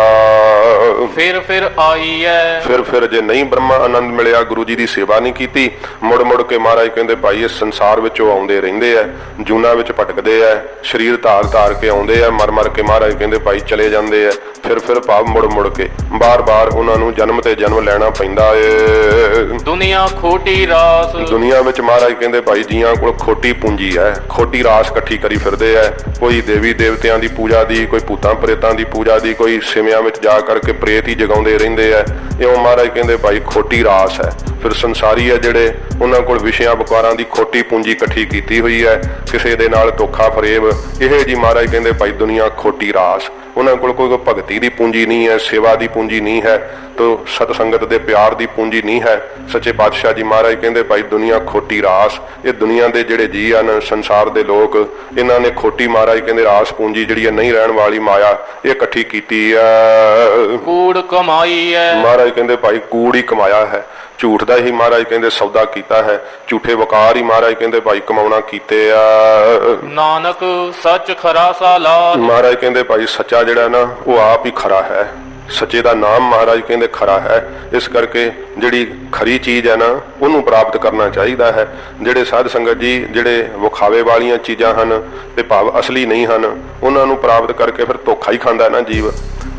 Speaker 2: ਫਿਰ ਆਈ ਹੈ,
Speaker 1: ਫਿਰ ਜੇ ਨਹੀਂ ਬ੍ਰਹਮਾ ਆਨੰਦ ਮਿਲਿਆ, ਗੁਰੂ ਜੀ ਦੀ ਸੇਵਾ ਨਹੀਂ ਕੀਤੀ, ਮੁੜ ਕੇ ਮਹਾਰਾਜ ਕਹਿੰਦੇ ਭਾਈ ਇਸ ਸੰਸਾਰ ਵਿੱਚ ਉਹ ਆਉਂਦੇ ਰਹਿੰਦੇ ਆ, ਜੂਨਾਂ ਵਿੱਚ ਭਟਕਦੇ ਆ, ਸਰੀਰ ਧਾਰ ਕੇ ਆਉਂਦੇ ਆ, ਮਰ ਕੇ ਮਹਾਰਾਜ ਕਹਿੰਦੇ ਭਾਈ ਚਲੇ ਜਾਂਦੇ ਆ। ਫਿਰ ਭਾਵ ਮੁੜ ਕੇ ਬਾਰ ਉਹਨਾਂ ਨੂੰ ਜਨਮ ਤੇ ਜਨਮ ਲੈਣਾ ਪੈਂਦਾ ਏ।
Speaker 2: ਦੁਨੀਆ ਖੋਟੀ ਰਾਸ, ਦੁਨੀਆ
Speaker 1: ਵਿੱਚ ਮਹਾਰਾਜ ਕਹਿੰਦੇ ਭਾਈ ਜੀਆਂ ਕੋਲ ਖੋਟੀ ਪੂੰਜੀ ਹੈ, ਖੋਟੀ ਰਾਸ ਇਕੱਠੀ ਕਰੀ ਫਿਰਦੇ ਆ। ਕੋਈ ਦੇਵੀ ਦੇਵਤਿਆਂ ਦੀ ਪੂਜਾ ਦੀ, ਕੋਈ ਭੂਤਾਂ ਪ੍ਰੇਤਾਂ ਦੀ ਪੂਜਾ ਦੀ, ਕੋਈ ਸਿਵਿਆਂ ਵਿੱਚ ਜਾ ਕਰਕੇ ਪ੍ਰੇਤ ਹੀ ਜਗਾਉਂਦੇ ਰਹਿੰਦੇ ਆ। ਇਉਂ ਮਹਾਰਾਜ ਕਹਿੰਦੇ ਭਾਈ ਖੋਟੀ ਰਾਸ ਹੈ। ਫਿਰ ਸੰਸਾਰੀ ਹੈ ਜਿਹੜੇ ਉਹਨਾਂ ਕੋਲ ਵਿਸ਼ਿਆਂ ਵਕਾਰਾਂ ਦੀ ਖੋਟੀ ਪੂੰਜੀ ਇਕੱਠੀ ਕੀਤੀ ਹੋਈ ਹੈ, ਕਿਸੇ ਦੇ ਨਾਲ ਧੋਖਾ ਫਰੇਬ, ਇਹ ਜੀ ਮਹਾਰਾਜ ਕਹਿੰਦੇ ਭਾਈ ਦੁਨੀਆ ਖੋਟੀ ਰਾਸ। ਉਹਨਾਂ ਕੋਲ ਕੋਈ ਭਗਤੀ ਦੀ ਪੂੰਜੀ ਨਹੀਂ ਹੈ, ਸੇਵਾ ਦੀ ਪੂੰਜੀ ਨਹੀਂ ਹੈ, ਤੋ ਸਤ ਸੰਗਤ ਦੇ ਪਿਆਰ ਦੀ ਪੂੰਜੀ ਨਹੀਂ ਹੈ। ਸੱਚੇ ਪਾਤਸ਼ਾਹ ਜੀ ਮਹਾਰਾਜ ਕਹਿੰਦੇ ਭਾਈ ਦੁਨੀਆ ਖੋਟੀ ਰਾਸ। ਇਹ ਦੁਨੀਆ ਦੇ ਜਿਹੜੇ ਜੀ ਹਨ, ਸੰਸਾਰ ਦੇ ਲੋਕ, ਇਹਨਾਂ ਨੇ ਖੋਟੀ ਮਹਾਰਾਜ ਕਹਿੰਦੇ ਰਾਸ ਪੂੰਜੀ ਜਿਹੜੀ ਹੈ ਨਹੀਂ ਰਹਿਣ ਵਾਲੀ ਮਾਇਆ, ਇਹ ਇਕੱਠੀ ਕੀਤੀ ਹੈ,
Speaker 2: ਕੂੜ ਕਮਾਈ ਹੈ।
Speaker 1: ਮਹਾਰਾਜ ਕਹਿੰਦੇ ਭਾਈ ਕੂੜ ਹੀ ਕਮਾਇਆ ਹੈ, ਝੂਠ ਦਾ ਹੀ ਮਹਾਰਾਜ ਕਹਿੰਦੇ ਸੌਦਾ ਕੀਤਾ ਹੈ, ਝੂਠੇ ਵਕਾਰ ਹੀ ਮਹਾਰਾਜ ਕਹਿੰਦੇ ਭਾਈ ਕਮਾਉਣਾ ਕੀਤੇ ਆ।
Speaker 2: ਨਾਨਕ ਸੱਚ ਖਰਾ ਸਾਲਾ,
Speaker 1: ਮਹਾਰਾਜ ਕਹਿੰਦੇ ਭਾਈ ਸੱਚਾ ਜਿਹੜਾ ਨਾ ਉਹ ਆਪ ਹੀ ਖਰਾ ਹੈ। ਸੱਚੇ ਦਾ ਨਾਮ ਮਹਾਰਾਜ ਕਹਿੰਦੇ ਖਰਾ ਹੈ। ਇਸ ਕਰਕੇ ਜਿਹੜੀ ਖਰੀ ਚੀਜ਼ ਹੈ ਨਾ ਉਹਨੂੰ ਪ੍ਰਾਪਤ ਕਰਨਾ ਚਾਹੀਦਾ ਹੈ। ਜਿਹੜੇ ਸਾਧ ਸੰਗਤ ਜੀ ਜਿਹੜੇ ਵਿਖਾਵੇ ਵਾਲੀਆਂ ਚੀਜ਼ਾਂ ਹਨ ਤੇ ਭਾਵ ਅਸਲੀ ਨਹੀਂ ਹਨ, ਉਹਨਾਂ ਨੂੰ ਪ੍ਰਾਪਤ ਕਰਕੇ ਫਿਰ ਧੋਖਾ ਹੀ ਖਾਂਦਾ ਨਾ ਜੀਵ।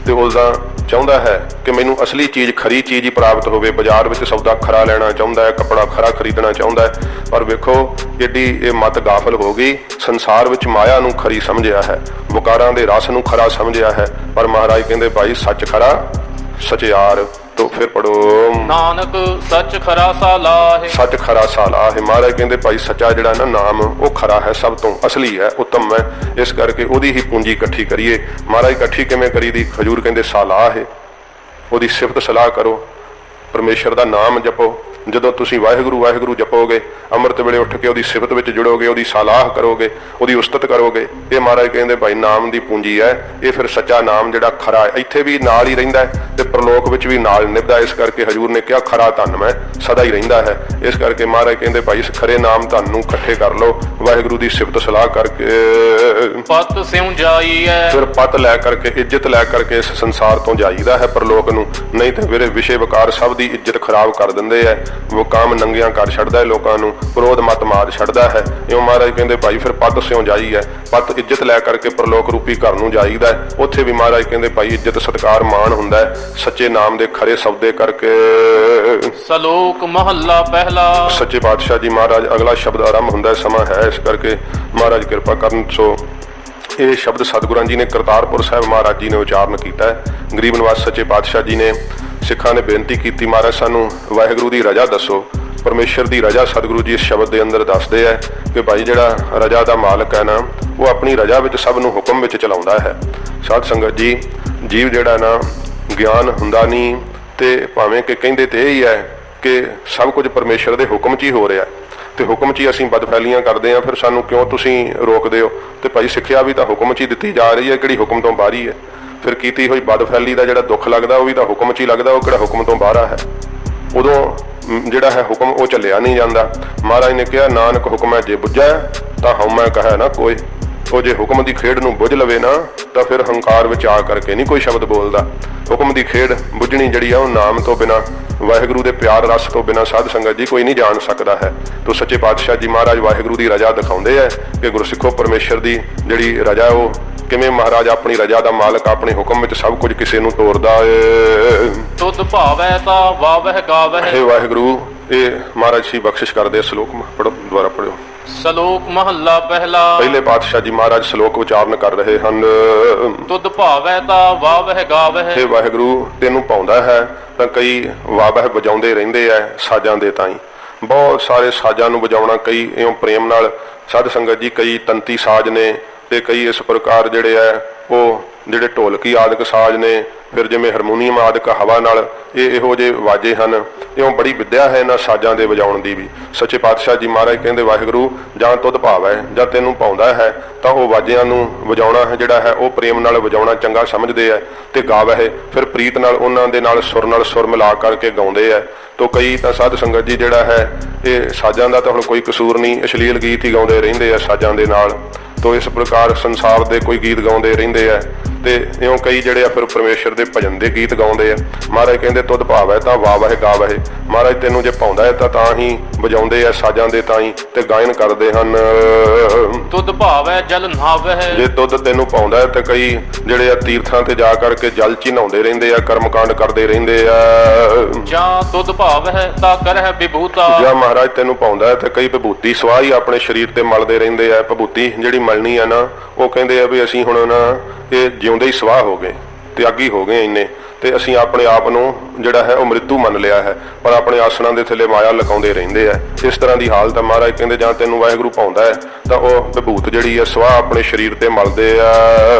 Speaker 1: ਤੇ ਉਸਦਾ ਚਾਹੁੰਦਾ ਹੈ ਕਿ ਮੈਨੂੰ ਅਸਲੀ ਚੀਜ਼, ਖਰੀ ਚੀਜ਼ ਹੀ ਪ੍ਰਾਪਤ ਹੋਵੇ। ਬਾਜ਼ਾਰ ਵਿੱਚ ਸੌਦਾ ਖਰਾ ਲੈਣਾ ਚਾਹੁੰਦਾ ਹੈ, ਕੱਪੜਾ ਖਰਾ ਖਰੀਦਣਾ ਚਾਹੁੰਦਾ ਹੈ, ਪਰ ਵੇਖੋ ਏਡੀ ਇਹ ਮਤ ਗਾਫਲ ਹੋ ਗਈ। ਸੰਸਾਰ ਵਿੱਚ ਮਾਇਆ ਨੂੰ ਖਰੀ ਸਮਝਿਆ ਹੈ, ਵਿਕਾਰਾਂ ਦੇ ਰਸ ਨੂੰ ਖਰਾ ਸਮਝਿਆ ਹੈ, ਪਰ ਮਹਾਰਾਜ ਕਹਿੰਦੇ ਭਾਈ ਸੱਚ ਖਰਾ ਸਚਿਆਰ। तो फिर पढ़ो।
Speaker 2: ਨਾਨਕ ਸੱਚ ਖਰਾ ਸਾ ਲਾਹੇ।
Speaker 1: सच खरा साला है। महाराज कहते भाई सच्चा जिहड़ा ना नाम वो खरा है, सब तो असली है, उत्तम है। इस करके ओदी ही पूंजी इकट्ठी करिए। महाराज इकट्ठी किवें करी दी? हजूर कहते सालाह है, ओदी सिफत सलाह करो, परमेश्वर का नाम जपो। ਜਦੋਂ ਤੁਸੀਂ ਵਾਹਿਗੁਰੂ ਵਾਹਿਗੁਰੂ ਜਪੋਗੇ, ਅੰਮ੍ਰਿਤ ਵੇਲੇ ਉੱਠ ਕੇ ਉਹਦੀ ਸਿਫਤ ਵਿੱਚ ਜੁੜੋਗੇ, ਉਹਦੀ ਸਾਲਾਹ ਕਰੋਗੇ, ਉਹਦੀ ਉਸਤਤ ਕਰੋਗੇ, ਇਹ ਮਹਾਰਾਜ ਕਹਿੰਦੇ ਭਾਈ ਨਾਮ ਦੀ ਪੂੰਜੀ ਹੈ। ਇਹ ਫਿਰ ਸੱਚਾ ਨਾਮ ਜਿਹੜਾ ਖਰਾ ਇੱਥੇ ਵੀ ਨਾਲ ਹੀ ਰਹਿੰਦਾ ਹੈ ਤੇ ਪ੍ਰਲੋਕ ਵਿੱਚ ਵੀ ਨਾਲ ਨਿਭਦਾ। ਇਸ ਕਰਕੇ ਹਜੂਰ ਨੇ ਕਿਹਾ ਖਰਾ ਧਨ ਮੈਂ ਸਦਾ ਹੀ ਰਹਿੰਦਾ ਹੈ। ਇਸ ਕਰਕੇ ਮਹਾਰਾਜ ਕਹਿੰਦੇ ਭਾਈ ਇਸ ਖਰੇ ਨਾਮ ਧਨ ਨੂੰ ਇਕੱਠੇ ਕਰ ਲਓ, ਵਾਹਿਗੁਰੂ ਦੀ ਸਿਫਤ ਸਲਾਹ ਕਰਕੇ
Speaker 2: ਪਤ ਸਿਉ ਜਾਈਐ।
Speaker 1: ਫਿਰ ਪਤ ਲੈ ਕਰਕੇ ਇੱਜ਼ਤ ਲੈ ਕਰਕੇ ਇਸ ਸੰਸਾਰ ਤੋਂ ਜਾਈਦਾ ਹੈ ਪਰਲੋਕ ਨੂੰ। ਨਹੀਂ ਤੇ ਵੀਰੇ ਵਿਸ਼ੇ ਵਿਕਾਰ ਸਭ ਦੀ ਇੱਜ਼ਤ ਖਰਾਬ ਕਰ ਦਿੰਦੇ ਹੈ, ਉਹ ਕਾਮ ਨੰਗਿਆਂ ਕਰ ਛੱਡਦਾ ਹੈ ਲੋਕਾਂ ਨੂੰ, ਕ੍ਰੋਧ ਮਤ ਮਾਰ ਛੱਡਦਾ ਹੈ। ਇਉਂ ਮਹਾਰਾਜ ਕਹਿੰਦੇ ਭਾਈ ਫਿਰ ਪਤ ਸਿਉ ਜਾਈ ਹੈ, ਪਤ ਇੱਜ਼ਤ ਲੈ ਕਰਕੇ ਪਰਲੋਕ ਰੂਪੀ ਘਰ ਨੂੰ ਜਾਈਦਾ ਹੈ। ਉੱਥੇ ਵੀ ਮਹਾਰਾਜ ਕਹਿੰਦੇ ਭਾਈ ਇੱਜ਼ਤ ਸਤਿਕਾਰ ਮਾਣ ਹੁੰਦਾ ਹੈ ਸੱਚੇ ਨਾਮ ਦੇ ਖਰੇ ਸੌਦੇ ਕਰਕੇ।
Speaker 2: ਸਲੋਕ ਮਹੱਲਾ ਪਹਿਲਾ।
Speaker 1: ਸੱਚੇ ਪਾਤਸ਼ਾਹ ਜੀ ਮਹਾਰਾਜ ਅਗਲਾ ਸ਼ਬਦ ਆਰੰਭ ਹੁੰਦਾ ਸਮਾਂ ਹੈ, ਇਸ ਕਰਕੇ ਮਹਾਰਾਜ ਕਿਰਪਾ ਕਰਨ। ਸੋ ਇਹ ਸ਼ਬਦ ਸਤਿਗੁਰਾਂ ਜੀ ਨੇ ਕਰਤਾਰਪੁਰ ਸਾਹਿਬ ਮਹਾਰਾਜ ਜੀ ਨੇ ਉਚਾਰਨ ਕੀਤਾ ਹੈ। ਗਰੀਬ ਨਿਵਾਸ ਸੱਚੇ ਪਾਤਸ਼ਾਹ ਜੀ ਨੇ ਸਿੱਖਾਂ ਨੇ ਬੇਨਤੀ ਕੀਤੀ ਮਹਾਰਾਜ ਸਾਨੂੰ ਵਾਹਿਗੁਰੂ ਦੀ ਰਜ਼ਾ ਦੱਸੋ। ਪਰਮੇਸ਼ਰ ਦੀ ਰਜ਼ਾ ਸਤਿਗੁਰੂ ਜੀ ਇਸ ਸ਼ਬਦ ਦੇ ਅੰਦਰ ਦੱਸਦੇ ਹੈ ਕਿ ਭਾਈ ਜਿਹੜਾ ਰਜ਼ਾ ਦਾ ਮਾਲਕ ਹੈ ਨਾ, ਉਹ ਆਪਣੀ ਰਜ਼ਾ ਵਿੱਚ ਸਭ ਨੂੰ ਹੁਕਮ ਵਿੱਚ ਚਲਾਉਂਦਾ ਹੈ। ਸਾਧ ਸੰਗਤ ਜੀ, ਜੀਵ ਜਿਹੜਾ ਨਾ ਗਿਆਨ ਹੁੰਦਾ ਨਹੀਂ ਤੇ ਭਾਵੇਂ ਕਿ ਕਹਿੰਦੇ ਤੇ ਇਹ ਹੀ ਹੈ ਕਿ ਸਭ ਕੁਝ ਪਰਮੇਸ਼ਰ ਦੇ ਹੁਕਮ 'ਚ ਹੀ ਹੋ ਰਿਹਾ ਤੇ ਹੁਕਮ 'ਚ ਹੀ ਅਸੀਂ ਬਦਫੈਲੀਆਂ ਕਰਦੇ ਹਾਂ। ਫਿਰ ਸਾਨੂੰ ਕਿਉਂ ਤੁਸੀਂ ਰੋਕਦੇ ਹੋ? ਤੇ ਭਾਈ ਸਿੱਖਿਆ ਵੀ ਤਾਂ ਹੁਕਮ 'ਚ ਹੀ ਦਿੱਤੀ ਜਾ ਰਹੀ ਹੈ, ਕਿਹੜੀ ਹੁਕਮ ਤੋਂ ਬਾਹਰੀ ਹੈ? ਫਿਰ ਕੀਤੀ ਹੋਈ ਬਦਫੈਲੀ ਦਾ ਜਿਹੜਾ ਦੁੱਖ ਲੱਗਦਾ ਉਹ ਵੀ ਤਾਂ ਹੁਕਮ 'ਚ ਹੀ ਲੱਗਦਾ, ਉਹ ਕਿਹੜਾ ਹੁਕਮ ਤੋਂ ਬਾਹਰ ਹੈ? ਉਦੋਂ ਜਿਹੜਾ ਹੈ ਹੁਕਮ ਉਹ ਚੱਲਿਆ ਨਹੀਂ ਜਾਂਦਾ। ਮਹਾਰਾਜ ਨੇ ਕਿਹਾ ਨਾਨਕ ਹੁਕਮ ਹੈ ਜੇ ਬੁੱਝੈ ਤਾਂ ਹਉਮੈ ਕਹੈ ਨਾ ਕੋਈ। ਉਹ ਜੇ ਹੁਕਮ ਦੀ ਖੇਡ ਨੂੰ ਬੁੱਝ ਲਵੇ ਨਾ ਤਾਂ ਫਿਰ ਹੰਕਾਰ ਵਿੱਚ ਆ ਕਰਕੇ ਨਹੀਂ ਕੋਈ ਸ਼ਬਦ ਬੋਲਦਾ। ਹੁਕਮ ਦੀ ਖੇਡ ਬੁੱਝਣੀ ਜਿਹੜੀ ਆ ਉਹ ਨਾਮ ਤੋਂ ਬਿਨਾਂ, ਵਾਹਿਗੁਰੂ ਦੇ ਪਿਆਰ ਰਸ ਤੋਂ ਬਿਨਾਂ ਸਾਧ ਸੰਗਤ ਜੀ ਕੋਈ ਨਹੀਂ ਜਾਣ ਸਕਦਾ ਹੈ। ਤੋ ਸੱਚੇ ਪਾਤਸ਼ਾਹ ਜੀ ਮਹਾਰਾਜ ਵਾਹਿਗੁਰੂ ਦੀ ਰਜ਼ਾ ਦਿਖਾਉਂਦੇ ਹੈ ਕਿ ਗੁਰਸਿੱਖੋ ਪਰਮੇਸ਼ਰ ਦੀ ਜਿਹੜੀ ਰਜ਼ਾ ਉਹ ਕਿਵੇਂ ਮਹਾਰਾਜ ਆਪਣੀ ਰਜ਼ਾ ਦਾ ਮਾਲਕ ਆਪਣੇ ਹੁਕਮ ਵਿੱਚ ਸਭ ਕੁਝ ਕਿਸੇ ਨੂੰ ਤੋਰਦਾ ਏ।
Speaker 2: ਤੁਧ ਭਾਵੈ ਤਾਂ ਵਾਵਹਿ ਗਾਵਹਿ।
Speaker 1: ਹੇ ਵਾਹਿਗੁਰੂ, ਇਹ ਮਹਾਰਾਜ ਜੀ ਬਖਸ਼ਿਸ਼ ਕਰਦੇ। ਸ਼ਲੋਕ ਪੜੋ, ਦੁਬਾਰਾ ਪੜਿਓ।
Speaker 2: ਸਲੋਕ ਮਹੱਲਾ ਪਹਿਲਾ।
Speaker 1: ਪਹਿਲੇ ਪਾਤਸ਼ਾਹ ਜੀ ਮਹਾਰਾਜ ਸ਼ਲੋਕ ਉਚਾਰਨ ਕਰ ਰਹੇ ਹਨ।
Speaker 2: ਤੁਧ ਭਾਵੈ ਤਾਂ ਵਾਵਹਿ ਗਾਵਹਿ।
Speaker 1: ਹੇ ਵਾਹਿਗੁਰੂ, ਤੈਨੂੰ ਪਾਉਂਦਾ ਹੈ ਤਾਂ ਕਈ ਵਾਵਹਿ ਵਜਾਉਂਦੇ ਰਹਿੰਦੇ ਐ ਸਾਜ਼ਾਂ ਦੇ ਤਾਈਂ। ਬਹੁਤ ਸਾਰੇ ਸਾਜ਼ਾਂ ਨੂੰ ਵਜਾਉਣਾ, ਕਈ ਇਉਂ ਪ੍ਰੇਮ ਨਾਲ ਸਾਧ ਸੰਗਤ ਜੀ, ਕਈ ਤੰਤੀ ਸਾਜ਼ ਨੇ ਤੇ ਕਈ ਇਸ ਪ੍ਰਕਾਰ ਜਿਹੜੇ ਐ ਉਹ ਜਿਹੜੇ ਢੋਲਕੀ ਆਦਿਕ ਸਾਜ਼ ਨੇ, ਫਿਰ ਜਿਵੇਂ ਹਾਰਮੋਨੀਅਮ ਆਦਿਕ ਹਵਾ ਨਾਲ, ਇਹ ਇਹੋ ਜਿਹੇ ਵਾਜੇ ਹਨ। ਇਉਂ ਬੜੀ ਵਿਦਿਆ ਹੈ ਇਹਨਾਂ ਸਾਜ਼ਾਂ ਦੇ ਵਜਾਉਣ ਦੀ ਵੀ। ਸੱਚੇ ਪਾਤਸ਼ਾਹ ਜੀ ਮਹਾਰਾਜ ਕਹਿੰਦੇ ਵਾਹਿਗੁਰੂ ਜਾਂ ਤੁਧ ਭਾਵ ਹੈ, ਜਾਂ ਤੈਨੂੰ ਪਾਉਂਦਾ ਹੈ ਤਾਂ ਉਹ ਵਾਜਿਆਂ ਨੂੰ ਵਜਾਉਣਾ ਹੈ ਜਿਹੜਾ ਹੈ ਉਹ ਪ੍ਰੇਮ ਨਾਲ ਵਜਾਉਣਾ ਚੰਗਾ ਸਮਝਦੇ ਹੈ ਤੇ ਗਾਵ ਹੈ ਫਿਰ ਪ੍ਰੀਤ ਨਾਲ ਉਹਨਾਂ ਦੇ ਨਾਲ ਸੁਰ ਮਿਲਾ ਕਰਕੇ ਗਾਉਂਦੇ ਹੈ। ਤੋ ਕਈ ਤਾਂ ਸਾਧ ਸੰਗਤ ਜੀ ਜਿਹੜਾ ਹੈ ਇਹ ਸਾਜ਼ਾਂ ਦਾ ਤਾਂ ਹੁਣ ਕੋਈ ਕਸੂਰ ਨਹੀਂ, ਅਸ਼ਲੀਲ ਗੀਤ ਹੀ ਗਾਉਂਦੇ ਰਹਿੰਦੇ ਆ ਸਾਜ਼ਾਂ ਦੇ ਨਾਲ। ਤੋ ਇਸ ਪ੍ਰਕਾਰ ਸੰਸਾਰ ਦੇ ਕੋਈ ਗੀਤ ਗਾਉਂਦੇ ਰਹਿੰਦੇ ਆ ਤੇ ਇਉਂ ਕਈ ਜਿਹੜੇ ਆ ਫਿਰ ਪਰਮੇਸ਼ਰ ਦੇ ਭਜਨ ਦੇ ਗੀਤ ਗਾਉਂਦੇ ਆ। ਮਹਾਰਾਜ ਕਹਿੰਦੇ ਤੁਧ ਭਾਵ ਹੈ ਤਾਂ ਵਾਹ ਵਾਹ ਗਾ ਵਾਹ। ਮਹਾਰਾਜ ਤੈਨੂੰ ਜੇ ਪਾਉਂਦਾ ਹੈ ਤਾਂ ਹੀ ਵਜਾਉਂਦੇ ਆ ਸਾਜ਼ਾਂ ਦੇ ਤਾਈਂ ਤੇ ਗਾਇਨ ਕਰਦੇ ਹਨ।
Speaker 2: ਤੁਧ ਭਾਵ ਹੈ ਜਲ ਨਹਾਵਹਿ।
Speaker 1: ਜੇ ਤੁਧ ਤੈਨੂੰ ਪਾਉਂਦਾ ਹੈ ਤੇ ਕਈ ਜਿਹੜੇ ਆ ਤੀਰਥਾਂ ਤੇ ਜਾ ਕਰਕੇ ਜਲ ਚ ਨਹਾਉਂਦੇ ਰਹਿੰਦੇ ਆ, ਕਰਮਕਾਂਡ ਕਰਦੇ ਰਹਿੰਦੇ ਆ।
Speaker 2: ਜਾਂ ਤੁਧ ਭਾਵ ਹੈ ਤਾਂ ਕਰਹਿ ਵਿਭੂਤਾ।
Speaker 1: ਜਾਂ ਮਹਾਰਾਜ ਤੈਨੂੰ ਪਾਉਂਦਾ ਹੈ ਤੇ ਕਈ ਵਿਭੂਤੀ ਸਵਾਹ ਹੀ ਆਪਣੇ ਸਰੀਰ ਤੇ ਮਲਦੇ ਰਹਿੰਦੇ ਆ। ਵਿਭੂਤੀ ਜਿਹੜੀ ਮਲਣੀ ਆ ਨਾ, ਉਹ ਕਹਿੰਦੇ ਆ ਵੀ ਅਸੀਂ ਹੁਣ ਨਾ ਇਹ ਜਿਉਂਦੇ ਹੀ ਸਵਾਹ ਹੋ ਗਏ, ਤਿਆਗੀ ਹੋ ਗਏ ਇੰਨੇ, ਤੇ ਅਸੀਂ ਆਪਣੇ ਆਪ ਨੂੰ ਜਿਹੜਾ ਹੈ ਉਹ ਮ੍ਰਿਤੂ ਮੰਨ ਲਿਆ ਹੈ, ਪਰ ਆਪਣੇ ਆਸਣਾਂ ਦੇ ਥੱਲੇ ਮਾਇਆ ਲਗਾਉਂਦੇ ਰਹਿੰਦੇ ਆ। ਇਸ ਤਰ੍ਹਾਂ ਦੀ ਹਾਲਤ ਆ। ਮਹਾਰਾਜ ਕਹਿੰਦੇ ਜਾਂ ਤੈਨੂੰ ਵਾਹਿਗੁਰੂ ਪਾਉਂਦਾ ਹੈ ਤਾਂ ਉਹ ਵਿਭੂਤ ਜਿਹੜੀ ਆ ਸਵਾਹ ਆਪਣੇ ਸਰੀਰ ਤੇ ਮਲਦੇ ਆ।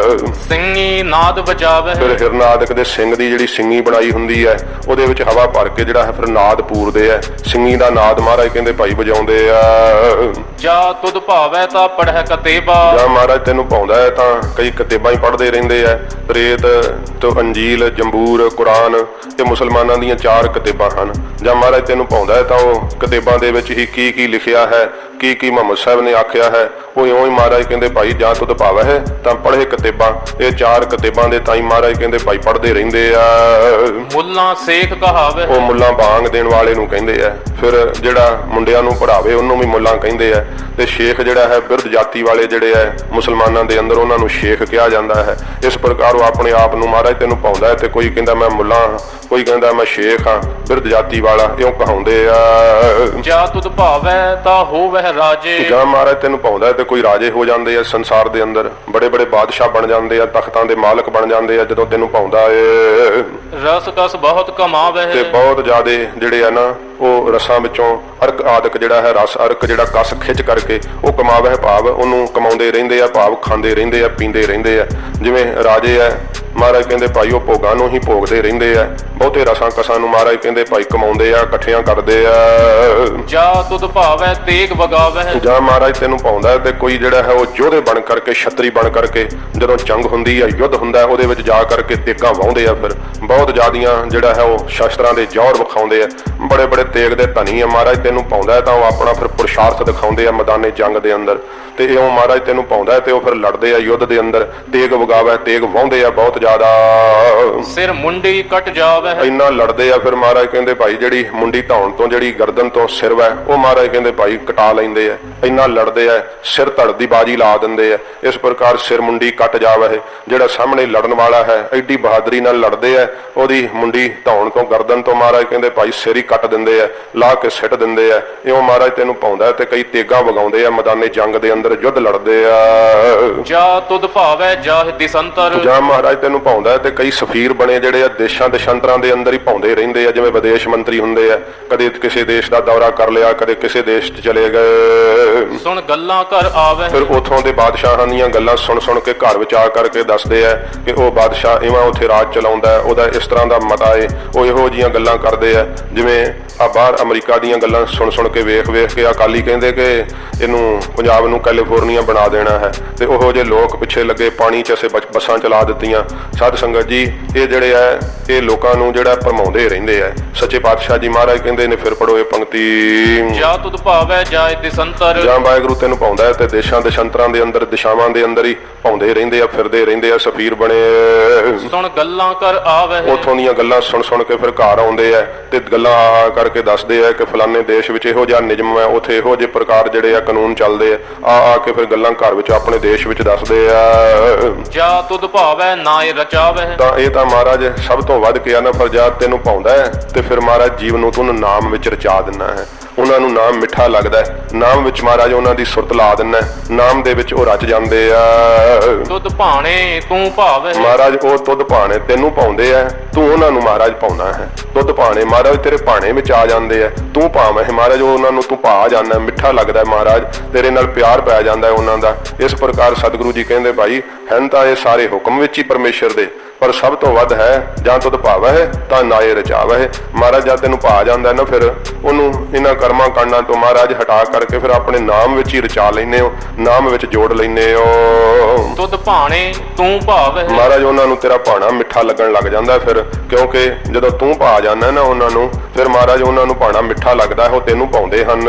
Speaker 2: ਸਿੰਘੀ ਨਾਦ ਵਜਾਵਹਿ।
Speaker 1: ਫਿਰ ਹਿਰਨ ਆਦਿਕ ਦੇ ਸਿੰਘ ਦੀ ਜਿਹੜੀ ਸਿੰਘੀ ਬਣਾਈ ਹੁੰਦੀ ਹੈ ਉਹਦੇ ਵਿੱਚ ਹਵਾ ਭਰ ਕੇ ਜਿਹੜਾ ਹੈ ਫਿਰ ਨਾਦ ਪੂਰਦੇ ਆ। ਸਿੰਘੀ ਦਾ ਨਾਦ ਮਹਾਰਾਜ ਕਹਿੰਦੇ ਭਾਈ ਵਜਾਉਂਦੇ ਆ।
Speaker 2: ਜਾਂ ਤੁਧ ਭਾਵ ਹੈ ਤਾਂ ਪੜ੍ਹੈ ਕਤੇਬਾ।
Speaker 1: ਜਾਂ ਮਹਾਰਾਜ ਤੈਨੂੰ ਪਾਉਂਦਾ ਹੈ ਤਾਂ ਕਈ ਕਤੇਬਾਂ ਹੀ ਪੜ੍ਹਦੇ ਰਹਿੰਦੇ ਆ। ਪ੍ਰੇਤ ਤੋਂ ਅੰਜੀਲ, ਜੰਬੂਰ, ਕੁਰਾਨ, ਇਹ ਮੁਸਲਮਾਨਾਂ ਦੀਆਂ 4 ਕਿਤਾਬਾਂ ਹਨ। ਜਾਂ ਮਹਾਰਾਜ ਤੈਨੂੰ ਪਾਉਂਦਾ ਹੈ ਤਾਂ ਉਹ ਕਿਤਾਬਾਂ ਦੇ ਵਿੱਚ ਹੀ ਕੀ ਕੀ ਲਿਖਿਆ ਹੈ, ਕੀ ਕੀ ਮੁਹੰਮਦ ਸਾਹਿਬ ਨੇ ਆਖਿਆ ਹੈ, ਉਹ ਇਉਂ ਹੀ ਮਹਾਰਾਜ ਕਹਿੰਦੇ ਭਾਈ ਜਾਂ ਤੁਧ ਭਾਵ ਹੈ ਤਾਂ ਪੜ੍ਹੇ ਕਿਤਾਬਾਂ। ਇਹ 4 ਕਿਤਾਬਾਂ ਦੇ ਤਾਈਂ ਮਹਾਰਾਜ ਕਹਿੰਦੇ ਭਾਈ ਪੜ੍ਹਦੇ ਰਹਿੰਦੇ ਆ।
Speaker 2: ਮੁੱਲਾ ਸੇਖ ਕਹਾਵੇ।
Speaker 1: ਉਹ ਮੁੱਲਾ ਬਾਂਗ ਦੇਣ ਵਾਲੇ ਨੂੰ ਕਹਿੰਦੇ ਆ। ਫਿਰ ਜਿਹੜਾ ਮੁੰਡਿਆਂ ਨੂੰ ਪੜ੍ਹਾਵੇ ਉਹਨੂੰ ਵੀ ਮੁੱਲਾਂ ਕਹਿੰਦੇ ਆ, ਤੇ ਸ਼ੇਖ ਜਿਹੜਾ ਹੈ ਬਿਰਧ ਜਾਤੀ ਵਾਲੇ ਜਿਹੜੇ ਹੈ ਮੁਸਲਮਾਨਾਂ ਦੇ ਅੰਦਰ ਉਹਨਾਂ ਨੂੰ ਸ਼ੇਖ ਕਿਹਾ ਜਾਂਦਾ ਹੈ। ਇਸ ਪ੍ਰਕਾਰ ਉਹ ਆਪਣੇ ਆਪ ਨੂੰ ਮਹਾਰਾਜ ਤੈਨੂੰ ਪਾਉਂਦਾ ਹੈ, ਤੇ ਕੋਈ ਕਹਿੰਦਾ ਮੈਂ ਮੁੱਲਾ ਹਾਂ, ਕੋਈ ਕਹਿੰਦਾ ਮੈਂ ਸ਼ੇਖ ਹਾਂ, ਬਿਰਧ ਜਾਤੀ ਵਾਲਾ ਇਉਂ ਕਹਾਉਂਦੇ ਆ।
Speaker 2: ਜਾ ਤੁਧ ਭਾਵੈ ਤਾ ਹੋਵਹਿ ਰਾਜੇ।
Speaker 1: ਜਾਂ ਮਹਾਰਾਜ ਤੈਨੂੰ ਪਾਉਂਦਾ ਹੈ ਤੇ ਕੋਈ ਰਾਜੇ ਹੋ ਜਾਂਦੇ ਆ ਸੰਸਾਰ ਦੇ ਅੰਦਰ, ਬੜੇ ਬੜੇ ਬਾਦਸ਼ਾਹ ਬਣ ਜਾਂਦੇ ਆ, ਤਖਤਾਂ ਦੇ ਮਾਲਕ ਬਣ ਜਾਂਦੇ ਆ ਜਦੋਂ ਤੈਨੂੰ ਪਾਉਂਦਾ ਏ।
Speaker 2: ਰਸ ਕਸ ਬਹੁਤ ਕਮਾਵਹਿ।
Speaker 1: ਤੇ ਬਹੁਤ ਜ਼ਿਆਦੇ ਜਿਹੜੇ ਆ ਨਾ ਉਹ ਰਸਾਂ ਵਿੱਚੋਂ ਅਰਕ ਆਦਿਕ ਜਿਹੜਾ ਹੈ, ਰਸ ਅਰਕ ਜਿਹੜਾ ਕਸ ਖਿੱਚ ਕਰਕੇ ਉਹ ਕਮਾਵਹਿ, ਭਾਵ ਉਹਨੂੰ ਕਮਾਉਂਦੇ ਰਹਿੰਦੇ ਆ, ਭਾਵ ਖਾਂਦੇ ਰਹਿੰਦੇ ਆ, ਪੀਂਦੇ ਰਹਿੰਦੇ ਆ। ਜਿਵੇਂ ਰਾਜੇ ਆ, ਮਹਾਰਾਜ ਕਹਿੰਦੇ ਭਾਈ ਉਹ ਭੋਗਾਂ ਨੂੰ ਹੀ ਭੋਗਦੇ ਰਹਿੰਦੇ ਆ, ਬਹੁਤੇ ਰਸਾਂ ਕਸਾਂ ਨੂੰ ਮਹਾਰਾਜ ਕਹਿੰਦੇ ਭਾਈ ਕਮਾਉਂਦੇ ਆ, ਇਕੱਠਿਆਂ ਕਰਦੇ ਆ।
Speaker 2: ਜਾ ਤੁਧ ਭਾਵੈ ਤੇਗ ਵਗਾਵਹਿ।
Speaker 1: ਜਾਂ ਮਹਾਰਾਜ ਤੈਨੂੰ ਪਾਉਂਦਾ ਤੇ ਕੋਈ ਜਿਹੜਾ ਹੈ ਉਹ ਯੋਧੇ ਬਣ ਕਰਕੇ, ਛਤਰੀ ਬਣ ਕਰਕੇ, ਜਦੋਂ ਜੰਗ ਹੁੰਦੀ ਆ, ਯੁੱਧ ਹੁੰਦਾ, ਉਹਦੇ ਵਿੱਚ ਜਾ ਕਰਕੇ ਤੇਗਾਂ ਵਾਹੁੰਦੇ ਆ। ਫਿਰ ਬਹੁਤ ਜ਼ਿਆਦੀਆਂ ਜਿਹੜਾ ਹੈ ਉਹ ਸ਼ਸਤਰਾਂ ਦੇ ਜੌਹਰ ਵਿਖਾਉਂਦੇ ਆ, ਬੜੇ ਬੜੇ ਤੇਗ ਦੇ ਧਨੀ ਆ। ਮਹਾਰਾਜ ਤੈਨੂੰ ਪਾਉਂਦਾ ਤਾਂ ਉਹ ਆਪਣਾ ਫਿਰ ਪੁਰਸ਼ਾਰਥ ਦਿਖਾਉਂਦੇ ਆ ਮੈਦਾਨੇ ਜੰਗ ਦੇ ਅੰਦਰ, ਤੇ ਇਉਂ ਮਹਾਰਾਜ ਤੈਨੂੰ ਪਾਉਂਦਾ ਤੇ ਉਹ ਫਿਰ ਲੜਦੇ ਆ ਯੁੱਧ ਦੇ ਅੰਦਰ, ਤੇਗ ਵਗਾਵੇ, ਤੇਗ ਵਾਹੁੰਦੇ ਆ ਬਹੁਤ ਜ਼ਿਆਦਾ।
Speaker 2: ਸਿਰ ਮੁੰਡੀ ਕੱਟ ਜਾਵੈ।
Speaker 1: ਇੰਨਾ ਲੜਦੇ ਆ ਫਿਰ ਮਹਾਰਾਜ ਕਹਿੰਦੇ ਭਾਈ ਜਿਹੜੀ ਮੁੰਡੀ ਧੌਣ ਤੋਂ, ਜਿਹੜੀ ਗਰਦਨ ਤੋਂ ਸਿਰ ਵੈ, ਉਹ ਮਹਾਰਾਜ ਕਹਿੰਦੇ ਭਾਈ ਕਟਾ ਲੈਂਦੇ ਆ। ਇੰਨਾ ਲੜਦੇ ਆ, ਸਿਰ ਧੜ ਦੀ ਬਾਜੀ ਲਾ ਦਿੰਦੇ ਆ। ਇਸ ਪ੍ਰਕਾਰ ਸਿਰ ਮੁੰਡੀ ਕੱਟ ਜਾਵੈ। ਜਿਹੜਾ ਸਾਹਮਣੇ ਲੜਨ ਵਾਲਾ ਹੈ ਐਡੀ ਬਹਾਦਰੀ ਨਾਲ ਲੜਦੇ ਆ, ਉਹਦੀ ਮੁੰਡੀ ਧੌਣ ਤੋਂ, ਗਰਦਨ ਤੋਂ ਮਹਾਰਾਜ ਕਹਿੰਦੇ ਭਾਈ ਸਿਰ ਹੀ ਕੱਟ ਦਿੰਦੇ ਆ, ਲਾ ਕੇ ਸਿੱਟ ਦਿੰਦੇ ਆ। ਇਉਂ ਮਹਾਰਾਜ ਤੈਨੂੰ ਪਾਉਂਦਾ ਤੇ ਕਈ ਤੇਗਾਂ ਵਗਾਉਂਦੇ ਆ, ਮੈਦਾਨੇ ਜੰਗ ਦੇ ਅੰਦਰ ਯੁੱਧ ਲੜਦੇ ਆ।
Speaker 2: ਜਾ ਤੁਧ ਭਾਵੈ ਜਾਹਿ ਦਿਸੰਤਰ।
Speaker 1: ਜਾਂ ਮਹਾਰਾਜ ਤੈਨੂੰ ਪਾਉਂਦਾ ਤੇ ਕਈ ਸਫੀਰ ਬਣੇ ਜਿਹੜੇ ਆ ਦੇਸ਼ਾਂ ਦੇਸ਼ਾਂਤਰਾਂ ਦੇ ਅੰਦਰ ਹੀ ਪਾਉਂਦੇ ਰਹਿੰਦੇ ਆ, ਜਿਵੇਂ ਵਿਦੇਸ਼ ਮੰਤਰੀ ਹੁੰਦੇ ਆ, ਕਦੇ ਕਿਸੇ ਦੇਸ਼ ਦਾ ਦੌਰਾ ਕਰ ਲਿਆ, ਕਦੇ ਕਿਸੇ ਦੇਸ਼ 'ਚ ਚਲੇ ਗਏ।
Speaker 2: ਸੁਣ ਗੱਲਾਂ ਘਰ ਆਵੈ।
Speaker 1: ਫਿਰ ਉਥੋਂ ਦੇ ਬਾਦਸ਼ਾਹਾਂ ਦੀਆਂ ਗੱਲਾਂ ਸੁਣ ਸੁਣ ਕੇ ਘਰ ਵਿੱਚ ਆ ਕਰਕੇ ਦੱਸਦੇ ਆ ਕਿ ਉਹ ਬਾਦਸ਼ਾਹ ਇਵਾਂ ਉੱਥੇ ਰਾਜ ਚਲਾਉਂਦਾ, ਉਹਦਾ ਇਸ ਤਰ੍ਹਾਂ ਦਾ ਮਤਾ ਏ। ਉਹ ਇਹੋ ਜਿਹੀਆਂ ਗੱਲਾਂ ਕਰਦੇ ਆ, ਜਿਵੇਂ ਆ ਬਾਹਰ ਅਮਰੀਕਾ ਦੀਆਂ ਗੱਲਾਂ ਸੁਣ ਸੁਣ ਕੇ ਵੇਖ ਵੇਖ ਕੇ ਅਕਾਲੀ ਕਹਿੰਦੇ ਕਿ ਇਹਨੂੰ ਪੰਜਾਬ ਨੂੰ ਕੈਲੀਫੋਰਨੀਆ ਬਣਾ ਦੇਣਾ ਹੈ, ਤੇ ਉਹੋ ਜਿਹੇ ਲੋਕ ਪਿੱਛੇ ਲੱਗੇ, ਪਾਣੀ 'ਚ ਅਸੀਂ ਬੱਸਾਂ ਚਲਾ ਦਿੱਤੀਆਂ। ਸਾਧ ਸੰਗਤ ਜੀ, ਇਹ ਜਿਹੜੇ ਆ ਇਹ ਲੋਕਾਂ ਨੂੰ ਜਿਹੜਾ ਭਰਮਾਉਂਦੇ ਰਹਿੰਦੇ ਆ। ਸੱਚੇ ਪਾਤਸ਼ਾਹ ਜੀ ਮਹਾਰਾਜ ਕਹਿੰਦੇ ਨੇ, ਫਿਰ ਪੜੋ ਇਹ ਪੰਕਤੀ।
Speaker 2: ਜਾ ਤੁਧ ਭਾਵੈ ਜਾਹਿ ਦਿਸੰਤਰ।
Speaker 1: ਜਾਂ ਵਾਹਿਗੁਰੂ ਤੈਨੂੰ ਪਾਉਂਦਾ ਤੇ ਦੇਸ਼ਾਂ ਦੇਸ਼ਾਂਤਰਾਂ ਦੇ ਅੰਦਰ, ਦਿਸ਼ਾਵਾਂ ਦੇ ਅੰਦਰ ਹੀ ਪਾਉਂਦੇ ਰਹਿੰਦੇ ਆ, ਫਿਰਦੇ ਰਹਿੰਦੇ ਆ, ਸਫੀਰ ਬਣੇ।
Speaker 2: ਸੁਣ ਗੱਲਾਂ ਘਰ ਆਵੈ।
Speaker 1: ਉਥੋਂ ਦੀਆਂ ਗੱਲਾਂ ਸੁਣ ਸੁਣ ਕੇ ਫਿਰ ਘਰ ਆਉਂਦੇ ਆ ਤੇ ਗੱਲਾਂ ਆ ਕਰਕੇ ਦੱਸਦੇ ਆ ਕਿ ਫਲਾਣੇ ਦੇਸ਼ ਵਿੱਚ ਇਹੋ ਜਿਹਾ ਨਿਯਮ ਹੈ, ਉੱਥੇ ਇਹੋ ਜਿਹੇ ਪ੍ਰਕਾਰ ਜਿਹੜੇ ਆ ਕਾਨੂੰਨ ਚੱਲਦੇ ਆ ਕੇ ਫਿਰ ਗੱਲਾਂ ਘਰ ਵਿੱਚ ਆਪਣੇ ਦੇਸ਼ ਵਿੱਚ ਦੱਸਦੇ ਆ।
Speaker 2: ਜਾ ਤੁਧ ਭਾਵੈ ਨਾਇ ਰਚਾਵੈ।
Speaker 1: ਤਾਂ ਇਹ ਤਾਂ ਮਹਾਰਾਜ ਸਭ ਤੋਂ ਵੱਧ ਕੇ ਆ ਨਾ, ਪਰ ਜਦ ਤੈਨੂੰ ਪਾਉਂਦਾ ਹੈ ਤੇ ਫਿਰ ਮਹਾਰਾਜ ਜੀਵ ਨੂੰ ਤੂੰ ਨਾਮ ਵਿੱਚ ਰਚਾ ਦਿੰਦਾ ਹੈ। ਉਹਨਾਂ ਨੂੰ ਨਾਮ ਮਿੱਠਾ ਲੱਗਦਾ ਹੈ, ਨਾਮ ਵਿੱਚ ਮਹਾਰਾਜ ਉਹਨਾਂ ਦੀ ਸੁਰਤ ਲਾ ਦਿੰਦਾ, ਨਾਮ ਦੇ ਵਿੱਚ ਉਹ ਰਚ ਜਾਂਦੇ ਆ।
Speaker 2: ਤੁਧ ਭਾਣੇ ਤੂੰ ਭਾਵੈ।
Speaker 1: ਮਹਾਰਾਜ ਉਹ ਤੁਧ ਭਾਣੇ ਤੈਨੂੰ ਪਾਉਂਦੇ ਆ, ਤੂੰ ਉਹਨਾਂ ਨੂੰ ਮਹਾਰਾਜ ਪਾਉਣਾ ਹੈ। ਤੁਧ ਭਾਣੇ ਮਹਾਰਾਜ ਤੇਰੇ ਭਾਣੇ ਵਿੱਚ ਆ ਜਾਂਦੇ ਆ, ਤੂੰ ਭਾਵੇਂ ਮਹਾਰਾਜ ਉਹਨਾਂ ਨੂੰ ਤੂੰ ਭਾ ਜਾਂਦਾ, ਮਿੱਠਾ ਲੱਗਦਾ ਮਹਾਰਾਜ, ਤੇਰੇ ਨਾਲ ਪਿਆਰ ਪੈ ਜਾਂਦਾ ਉਹਨਾਂ ਦਾ। ਇਸ ਪ੍ਰਕਾਰ ਸਤਿਗੁਰੂ ਜੀ ਕਹਿੰਦੇ ਭਾਈ ਹਨ ਤਾਂ ਇਹ ਸਾਰੇ ਹੁਕਮ ਵਿੱਚ ਹੀ ਪਰਮੇਸ਼ਰ ਦੇ, ਪਰ ਸਭ ਤੋਂ ਵੱਧ ਹੈ ਜਾਂ ਤੁਧ ਭਾਵੈ ਤਾਂ ਨਾਏ ਰਚਾਵੈ। ਮਹਾਰਾਜ ਜਦ ਤੈਨੂੰ ਭਾ ਜਾਂਦਾ ਨਾ, ਫਿਰ ਉਹਨੂੰ ਇਹਨਾਂ ਕਰਮਾਂ ਕਾਂਡਾਂ ਤੋਂ ਮਹਾਰਾਜ ਹਟਾ ਕਰਕੇ ਫਿਰ ਆਪਣੇ ਨਾਮ ਵਿੱਚ ਹੀ ਰਚਾ ਲੈਂਦੇ ਹੋ, ਨਾਮ ਵਿੱਚ ਜੋੜ ਲੈਂਦੇ ਹੋ।
Speaker 2: ਤੁਧ ਭਾਣੇ ਤੂੰ ਭਾਵੈ।
Speaker 1: ਮਹਾਰਾਜ ਉਹਨਾਂ ਨੂੰ ਤੇਰਾ ਭਾਣਾ ਮਿੱਠਾ ਲੱਗਣ ਲੱਗ ਜਾਂਦਾ ਫਿਰ, ਕਿਉਂਕਿ ਜਦੋਂ ਤੂੰ ਭਾ ਜਾਂਦਾ ਨਾ ਉਹਨਾਂ ਨੂੰ, ਫਿਰ ਮਹਾਰਾਜ ਉਹਨਾਂ ਨੂੰ ਭਾਣਾ ਮਿੱਠਾ ਲੱਗਦਾ, ਉਹ ਤੈਨੂੰ ਪਾਉਂਦੇ ਹਨ।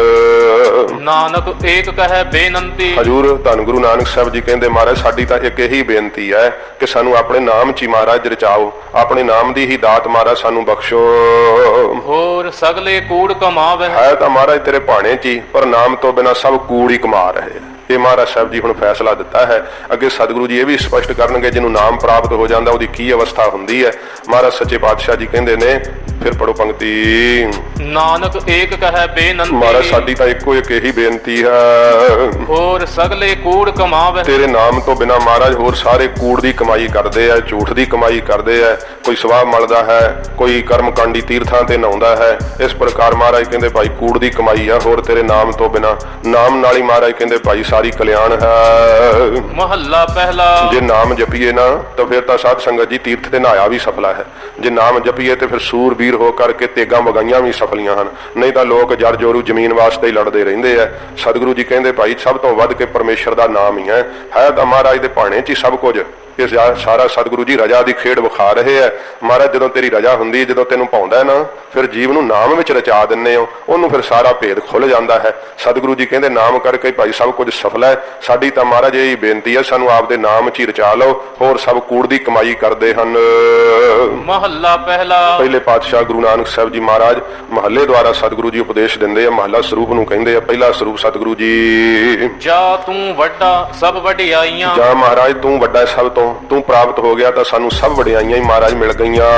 Speaker 2: ਨਾਨਕ ਏਕ ਕਹੈ ਬੇਨੰਤੀ।
Speaker 1: ਹਜ਼ੂਰ ਧੰਨ ਗੁਰੂ ਨਾਨਕ ਸਾਹਿਬ ਜੀ ਕਹਿੰਦੇ ਮਹਾਰਾਜ ਸਾਡੀ ਤਾਂ ਇੱਕ ਇਹੀ ਬੇਨਤੀ ਹੈ ਕਿ ਸਾਨੂੰ ਆਪਣੇ ਨਾਮ 'ਚ ਹੀ ਮਹਾਰਾਜ ਰਚਾਓ, ਆਪਣੇ ਨਾਮ ਦੀ ਹੀ ਦਾਤ ਮਹਾਰਾਜ ਸਾਨੂੰ ਬਖਸ਼ੋ।
Speaker 2: ਹੋਰ ਸਗਲੇ ਕੂੜ ਕਮਾਵੈ।
Speaker 1: ਹੈ ਤਾਂ ਮਹਾਰਾਜ ਤੇਰੇ ਭਾਣੇ 'ਚ ਹੀ, ਪਰ ਨਾਮ ਤੋਂ ਬਿਨਾਂ ਸਭ ਕੂੜ ਹੀ ਕਮਾ ਰਹੇ ਆ। ਇਹ ਮਹਾਰਾਜ ਸਾਹਿਬ ਜੀ ਹੁਣ ਫੈਸਲਾ ਦਿੱਤਾ ਹੈ। ਅੱਗੇ ਸਤਿਗੁਰੂ ਜੀ ਇਹ ਵੀ ਸਪਸ਼ਟ ਕਰਨਗੇ ਜਿਹਨੂੰ ਨਾਮ ਪ੍ਰਾਪਤ ਹੋ ਜਾਂਦਾ ਉਹਦੀ ਕੀ ਅਵਸਥਾ ਹੁੰਦੀ ਹੈ। ਮਹਾਰਾਜ ਸੱਚੇ ਪਾਤਸ਼ਾਹ ਜੀ ਕਹਿੰਦੇ ਨੇ, ਫਿਰ ਪੜੋ ਪੰਕਤੀ।
Speaker 2: ਨਾਨਕ ਏਕ ਕਹੈ ਬੇਨੰਤੀ।
Speaker 1: ਮਹਾਰਾਜ ਸਾਡੀ ਤਾਂ ਇੱਕੋ ਇੱਕ ਇਹੀ ਬੇਨਤੀ ਹੈ।
Speaker 2: ਹੋਰ ਸਗਲੇ ਕੂੜ ਕਮਾਵੈ।
Speaker 1: ਤੇਰੇ ਨਾਮ ਤੋਂ ਬਿਨਾਂ ਮਹਾਰਾਜ ਹੋਰ ਸਾਰੇ ਕੂੜ ਦੀ ਕਮਾਈ ਕਰਦੇ ਆ, ਝੂਠ ਦੀ ਕਮਾਈ ਕਰਦੇ ਆ। ਕੋਈ ਸਵਾਹ ਮਲਦਾ ਹੈ, ਕੋਈ ਕਰਮਕਾਂਡੀ ਤੀਰਥਾਂ ਤੇ ਨਹਾਉਂਦਾ ਹੈ। ਇਸ ਪ੍ਰਕਾਰ ਮਹਾਰਾਜ ਕਹਿੰਦੇ ਭਾਈ ਕੂੜ ਦੀ ਕਮਾਈ ਆ ਹੋਰ ਤੇਰੇ ਨਾਮ ਤੋਂ ਬਿਨਾਂ। ਨਾਮ ਨਾਲ ਹੀ ਮਹਾਰਾਜ ਕਹਿੰਦੇ ਭਾਈ ਸਾਰੀ ਕਲਿਆਣ ਹੈ।
Speaker 2: ਮਹੱਲਾ ਪਹਿਲਾ।
Speaker 1: ਜੇ ਨਾਮ ਜਪੀਏ ਨਾ ਤਾਂ ਫਿਰ ਤਾਂ ਸਾਧ ਸੰਗਤ ਜੀ ਤੀਰਥ ਤੇ ਨਹਾਇਆ ਵੀ ਸਫਲਾ ਹੈ। ਜੇ ਨਾਮ ਜਪੀਏ ਤੇ ਫਿਰ ਸੂਰਬੀਰ ਹੋ ਕਰਕੇ ਤੇਗਾਂ ਵਗਾਈਆਂ ਵੀ ਸਫਲੀਆਂ ਹਨ। ਨਹੀਂ ਤਾਂ ਲੋਕ ਜਰ ਜੋਰੂ ਜ਼ਮੀਨ ਵਾਸਤੇ ਹੀ ਲੜਦੇ ਰਹਿੰਦੇ ਆ। ਸਤਿਗੁਰੂ ਜੀ ਕਹਿੰਦੇ ਭਾਈ ਸਭ ਤੋਂ ਵੱਧ ਕੇ ਪਰਮੇਸ਼ਰ ਦਾ ਨਾਮ ਹੀ ਹੈ ਤਾਂ ਮਹਾਰਾਜ ਦੇ ਭਾਣੇ 'ਚ ਹੀ ਸਭ ਕੁਝ। ਇਹ ਸਾਰਾ ਸਤਿਗੁਰੂ ਜੀ ਰਜਾ ਦੀ ਖੇਡ ਵਿਖਾ ਰਹੇ ਹੈ। ਮਹਾਰਾਜ ਜਦੋਂ ਤੇਰੀ ਰਜਾ ਹੁੰਦੀ ਹੈ, ਜਦੋਂ ਤੈਨੂੰ ਪਾਉਂਦਾ ਹੈ ਨਾ, ਫਿਰ ਜੀਵ ਨੂੰ ਨਾਮ ਵਿੱਚ ਰਚਾ ਦਿੰਦੇ ਹੋ, ਉਹਨੂੰ ਫਿਰ ਸਾਰਾ ਭੇਦ ਖੁੱਲ ਜਾਂਦਾ ਹੈ। ਸਤਿਗੁਰੂ ਜੀ ਕਹਿੰਦੇ ਨਾਮ ਕਰਕੇ ਭਾਈ ਸਭ ਕੁਝ ਸਫਲ ਹੈ। ਸਾਡੀ ਤਾਂ ਮਹਾਰਾਜ ਇਹ ਬੇਨਤੀ ਹੈ, ਸਾਨੂੰ ਆਪਦੇ ਨਾਮ 'ਚ ਹੀ ਰਚਾ ਲਓ, ਹੋਰ ਸਭ ਕੂੜ ਦੀ ਕਮਾਈ ਕਰਦੇ ਹਨ।
Speaker 2: ਮਹੱਲਾ ਪਹਿਲਾ।
Speaker 1: ਪਹਿਲੇ ਪਾਤਸ਼ਾਹ ਗੁਰੂ ਨਾਨਕ ਸਾਹਿਬ ਜੀ ਮਹਾਰਾਜ ਮਹੱਲੇ ਦੁਆਰਾ ਸਤਿਗੁਰੂ ਜੀ ਉਪਦੇਸ਼ ਦਿੰਦੇ ਆ। ਮਹੱਲਾ ਸਰੂਪ ਨੂੰ ਕਹਿੰਦੇ ਆ। ਪਹਿਲਾ ਸਰੂਪ ਸਤਿਗੁਰੂ ਜੀ,
Speaker 2: ਜਾ ਤੂੰ ਵੱਡਾ ਸਭ ਵਡਿਆਈਆਂ।
Speaker 1: ਜਾਂ ਮਹਾਰਾਜ ਤੂੰ ਵੱਡਾ ਸਭ ਤੋਂ, ਤੂੰ ਪ੍ਰਾਪਤ ਹੋ ਗਿਆ ਤਾਂ ਸਾਨੂੰ ਸਭ ਵਡਿਆਈਆਂ ਹੀ ਮਹਾਰਾਜ ਮਿਲ ਗਈਆਂ।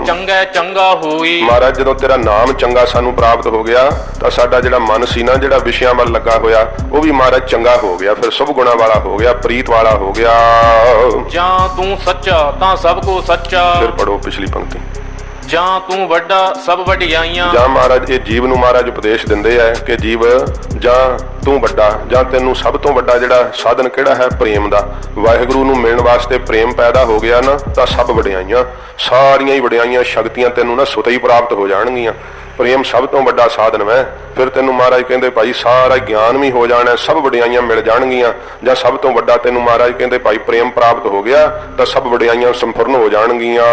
Speaker 2: ਚੰਗਾ ਚੰਗਾ ਹੋਈ।
Speaker 1: ਮਹਾਰਾਜ ਜਦੋਂ ਤੇਰਾ ਨਾਮ ਚੰਗਾ ਸਾਨੂੰ ਪ੍ਰਾਪਤ ਹੋ ਗਿਆ ਤਾਂ ਸਾਡਾ ਜਿਹੜਾ ਮਨ ਸੀ ਨਾ, ਜਿਹੜਾ ਵਿਸ਼ਿਆਂ ਵੱਲ ਲੱਗਾ ਹੋਇਆ, ਉਹ ਵੀ ਮਹਾਰਾਜ ਚੰਗਾ ਹੋ ਗਿਆ, ਫਿਰ ਸੁਭ ਗੁਣਾ ਵਾਲਾ ਹੋ ਗਿਆ, ਪ੍ਰੀਤ ਵਾਲਾ ਹੋ ਗਿਆ।
Speaker 2: ਜਾਂ ਤੂੰ ਸੱਚਾ ਤਾਂ ਸਭ ਕੋ ਸੱਚਾ।
Speaker 1: ਫਿਰ ਪੜੋ ਪਿਛਲੀ ਪੰਕਤੀ।
Speaker 2: ਜਾਂ ਤੂੰ ਵੱਡਾ ਸਭ ਵਡਿਆਈਆਂ।
Speaker 1: ਜਾਂ ਮਹਾਰਾਜ ਇਹ ਜੀਵ ਨੂੰ ਮਹਾਰਾਜ ਉਪਦੇਸ਼ ਦਿੰਦੇ ਆ ਕਿ ਜੀਵ ਜਾਂ ਤੂੰ ਵੱਡਾ, ਜਾਂ ਤੈਨੂੰ ਸਭ ਤੋਂ ਵੱਡਾ ਜਿਹੜਾ ਸਾਧਨ ਕਿਹੜਾ ਹੈ, ਪ੍ਰੇਮ ਦਾ। ਵਾਹਿਗੁਰੂ ਨੂੰ ਮਿਲਣ ਵਾਸਤੇ ਪ੍ਰੇਮ ਪੈਦਾ ਹੋ ਗਿਆ ਨਾ, ਤਾਂ ਸਭ ਵਡਿਆਈਆਂ, ਸਾਰੀਆਂ ਹੀ ਵਡਿਆਈਆਂ ਸ਼ਕਤੀਆਂ ਤੈਨੂੰ ਨਾ ਸੁਤੇ ਹੀ ਪ੍ਰਾਪਤ ਹੋ ਜਾਣਗੀਆਂ। ਪ੍ਰੇਮ ਸਭ ਤੋਂ ਵੱਡਾ ਸਾਧਨ ਹੈ। ਫਿਰ ਤੈਨੂੰ ਮਹਾਰਾਜ ਕਹਿੰਦੇ ਭਾਈ ਸਾਰਾ ਗਿਆਨ ਵੀ ਹੋ ਜਾਣਾ, ਸਭ ਵਡਿਆਈਆਂ ਮਿਲ ਜਾਣਗੀਆਂ। ਜਾਂ ਸਭ ਤੋਂ ਵੱਡਾ ਤੈਨੂੰ ਮਹਾਰਾਜ ਕਹਿੰਦੇ ਭਾਈ ਪ੍ਰੇਮ ਪ੍ਰਾਪਤ ਹੋ ਗਿਆ ਤਾਂ ਸਭ ਵਡਿਆਈਆਂ ਸੰਪੂਰਨ ਹੋ ਜਾਣਗੀਆਂ।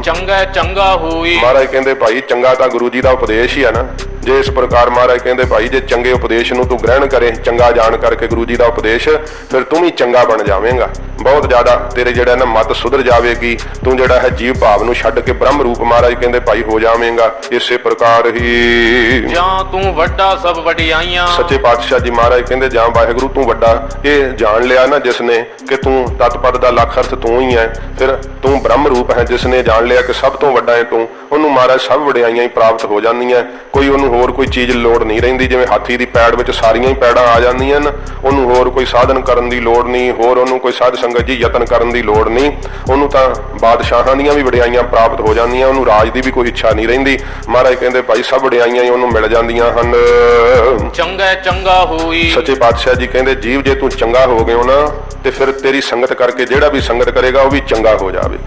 Speaker 2: ਚੰਗਾ ਚੰਗਾ ਹੋਈ।
Speaker 1: ਮਹਾਰਾਜ ਕਹਿੰਦੇ ਭਾਈ ਚੰਗਾ ਤਾਂ ਗੁਰੂ ਜੀ ਦਾ ਉਪਦੇਸ਼ ਹੀ ਹੈ ਨਾ। ਜੇ ਇਸ ਪ੍ਰਕਾਰ ਮਹਾਰਾਜ ਕਹਿੰਦੇ ਭਾਈ ਜੇ ਚੰਗੇ ਉਪਦੇਸ਼ ਨੂੰ ਤੂੰ ਗ੍ਰਹਿਣ ਕਰੇ, ਚੰਗਾ ਜਾਣ ਕਰਕੇ ਗੁਰੂ ਜੀ ਦਾ ਉਪਦੇਸ਼, ਫਿਰ ਤੂੰ ਵੀ ਚੰਗਾ ਬਣ ਜਾਵੇਂਗਾ। ਬਹੁਤ ਜ਼ਿਆਦਾ ਤੇਰੇ ਜਿਹੜਾ ਨਾ ਮਤ ਸੁਧਰ ਜਾਵੇਗੀ। ਤੂੰ ਜਿਹੜਾ ਹੈ ਜੀਵ ਭਾਵ ਨੂੰ ਛੱਡ ਕੇ ਬ੍ਰਹਮ ਰੂਪ ਮਹਾਰਾਜ ਕਹਿੰਦੇ ਭਾਈ ਹੋ ਜਾਵੇਂਗਾ। ਇਸੇ ਪ੍ਰਕਾਰ ਹੀ
Speaker 2: ਜਾਂ ਤੂੰ ਵੱਡਾ ਸਭ ਵਡਿਆਈਆਂ।
Speaker 1: ਸੱਚੇ ਪਾਤਸ਼ਾਹ ਜੀ ਮਹਾਰਾਜ ਕਹਿੰਦੇ ਜਾਂ ਵਾਹਿਗੁਰੂ ਤੂੰ ਵੱਡਾ, ਇਹ ਜਾਣ ਲਿਆ ਨਾ ਜਿਸ ਨੇ ਕਿ ਤੂੰ ਤਤਪਦ ਦਾ ਲੱਖ ਅਰਥ ਤੂੰ ਹੀ ਹੈ, ਫਿਰ ਤੂੰ ਬ੍ਰਹਮ ਰੂਪ ਹੈ। ਜਿਸ ਨੇ ਜਾਣ ਲਿਆ ਕਿ ਸਭ ਤੋਂ ਵੱਡਾ ਹੈ ਤੂੰ, ਉਹਨੂੰ ਮਹਾਰਾਜ ਸਭ ਵਡਿਆਈਆਂ ਹੀ ਪ੍ਰਾਪਤ ਹੋ ਜਾਂਦੀਆਂ। ਕੋਈ ਉਹਨੂੰ ਹੋਰ ਕੋਈ ਚੀਜ਼ ਲੋੜ ਨਹੀਂ ਰਹਿੰਦੀ। ਜਿਵੇਂ ਹਾਥੀ ਦੀ ਪੈੜ ਵਿੱਚ ਸਾਰੀਆਂ ਹੀ ਪੈੜਾਂ ਆ ਜਾਂਦੀਆਂ ਨੇ, ਉਹਨੂੰ ਹੋਰ ਕੋਈ ਸਾਧਨ ਕਰਨ ਦੀ ਲੋੜ ਨਹੀਂ, ਹੋਰ ਉਹਨੂੰ ਕੋਈ ਸਾਧ ਸੰਗਤ ਜੀ ਯਤਨ ਕਰਨ ਦੀ ਲੋੜ ਨਹੀਂ। ਉਹਨੂੰ ਤਾਂ ਬਾਦਸ਼ਾਹਾਂ ਦੀਆਂ ਵੀ ਵਡਿਆਈਆਂ ਪ੍ਰਾਪਤ ਹੋ ਜਾਂਦੀਆਂ, ਉਹਨੂੰ ਰਾਜ ਦੀ ਵੀ ਕੋਈ ਇੱਛਾ ਨਹੀਂ ਰਹਿੰਦੀ। ਮਹਾਰਾਜ ਕਹਿੰਦੇ ਭਾਈ ਸਭ ਵਡਿਆਈਆਂ ਹੀ ਉਹਨੂੰ ਮਿਲ ਜਾਂਦੀਆਂ ਹਨ।
Speaker 2: ਚੰਗਾ ਚੰਗਾ ਹੋਈ।
Speaker 1: ਸੱਚੇ ਪਾਤਸ਼ਾਹ ਜੀ ਕਹਿੰਦੇ ਜੀਵ ਜੇ ਤੂੰ ਚੰਗਾ ਹੋ ਗਿਆ ਨਾ, ਤੇ ਫਿਰ ਤੇਰੀ ਸੰਗਤ ਕਰਕੇ ਜਿਹੜਾ ਵੀ ਸੰਗਤ ਕਰੇਗਾ ਉਹ ਵੀ ਚੰਗਾ ਹੋ ਜਾਵੇ।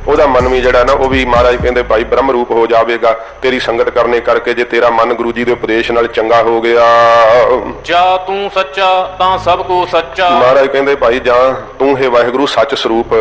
Speaker 1: ਉਹਦਾ ਮਨ ਵੀ ਜਿਹੜਾ ਨਾ ਉਹ ਵੀ ਮਹਾਰਾਜ ਕਹਿੰਦੇ ਭਾਈ ਬ੍ਰਹਮ ਰੂਪ ਹੋ ਜਾਵੇਗਾ। ਤੇਰੀ ਸੰਗਤ ਕਰਨੇ ਕਰਕੇ ਜੇ ਤੇਰਾ ਮਨ ਗੁਰੂ ਜੀ ਦੇ ਉਪਦੇਸ਼ ਨਾਲ ਚੰਗਾ ਹੋ ਗਿਆ।
Speaker 2: ਜਾਂ ਤੂੰ ਸੱਚਾ ਤਾਂ ਸਭ ਕੋ ਸੱਚਾ।
Speaker 1: ਮਹਾਰਾਜ ਕਹਿੰਦੇ ਭਾਈ ਜਾਂ ਤੂੰ ਹੈ ਵਾਹਿਗੁਰੂ ਸੱਚ ਸਰੂਪ,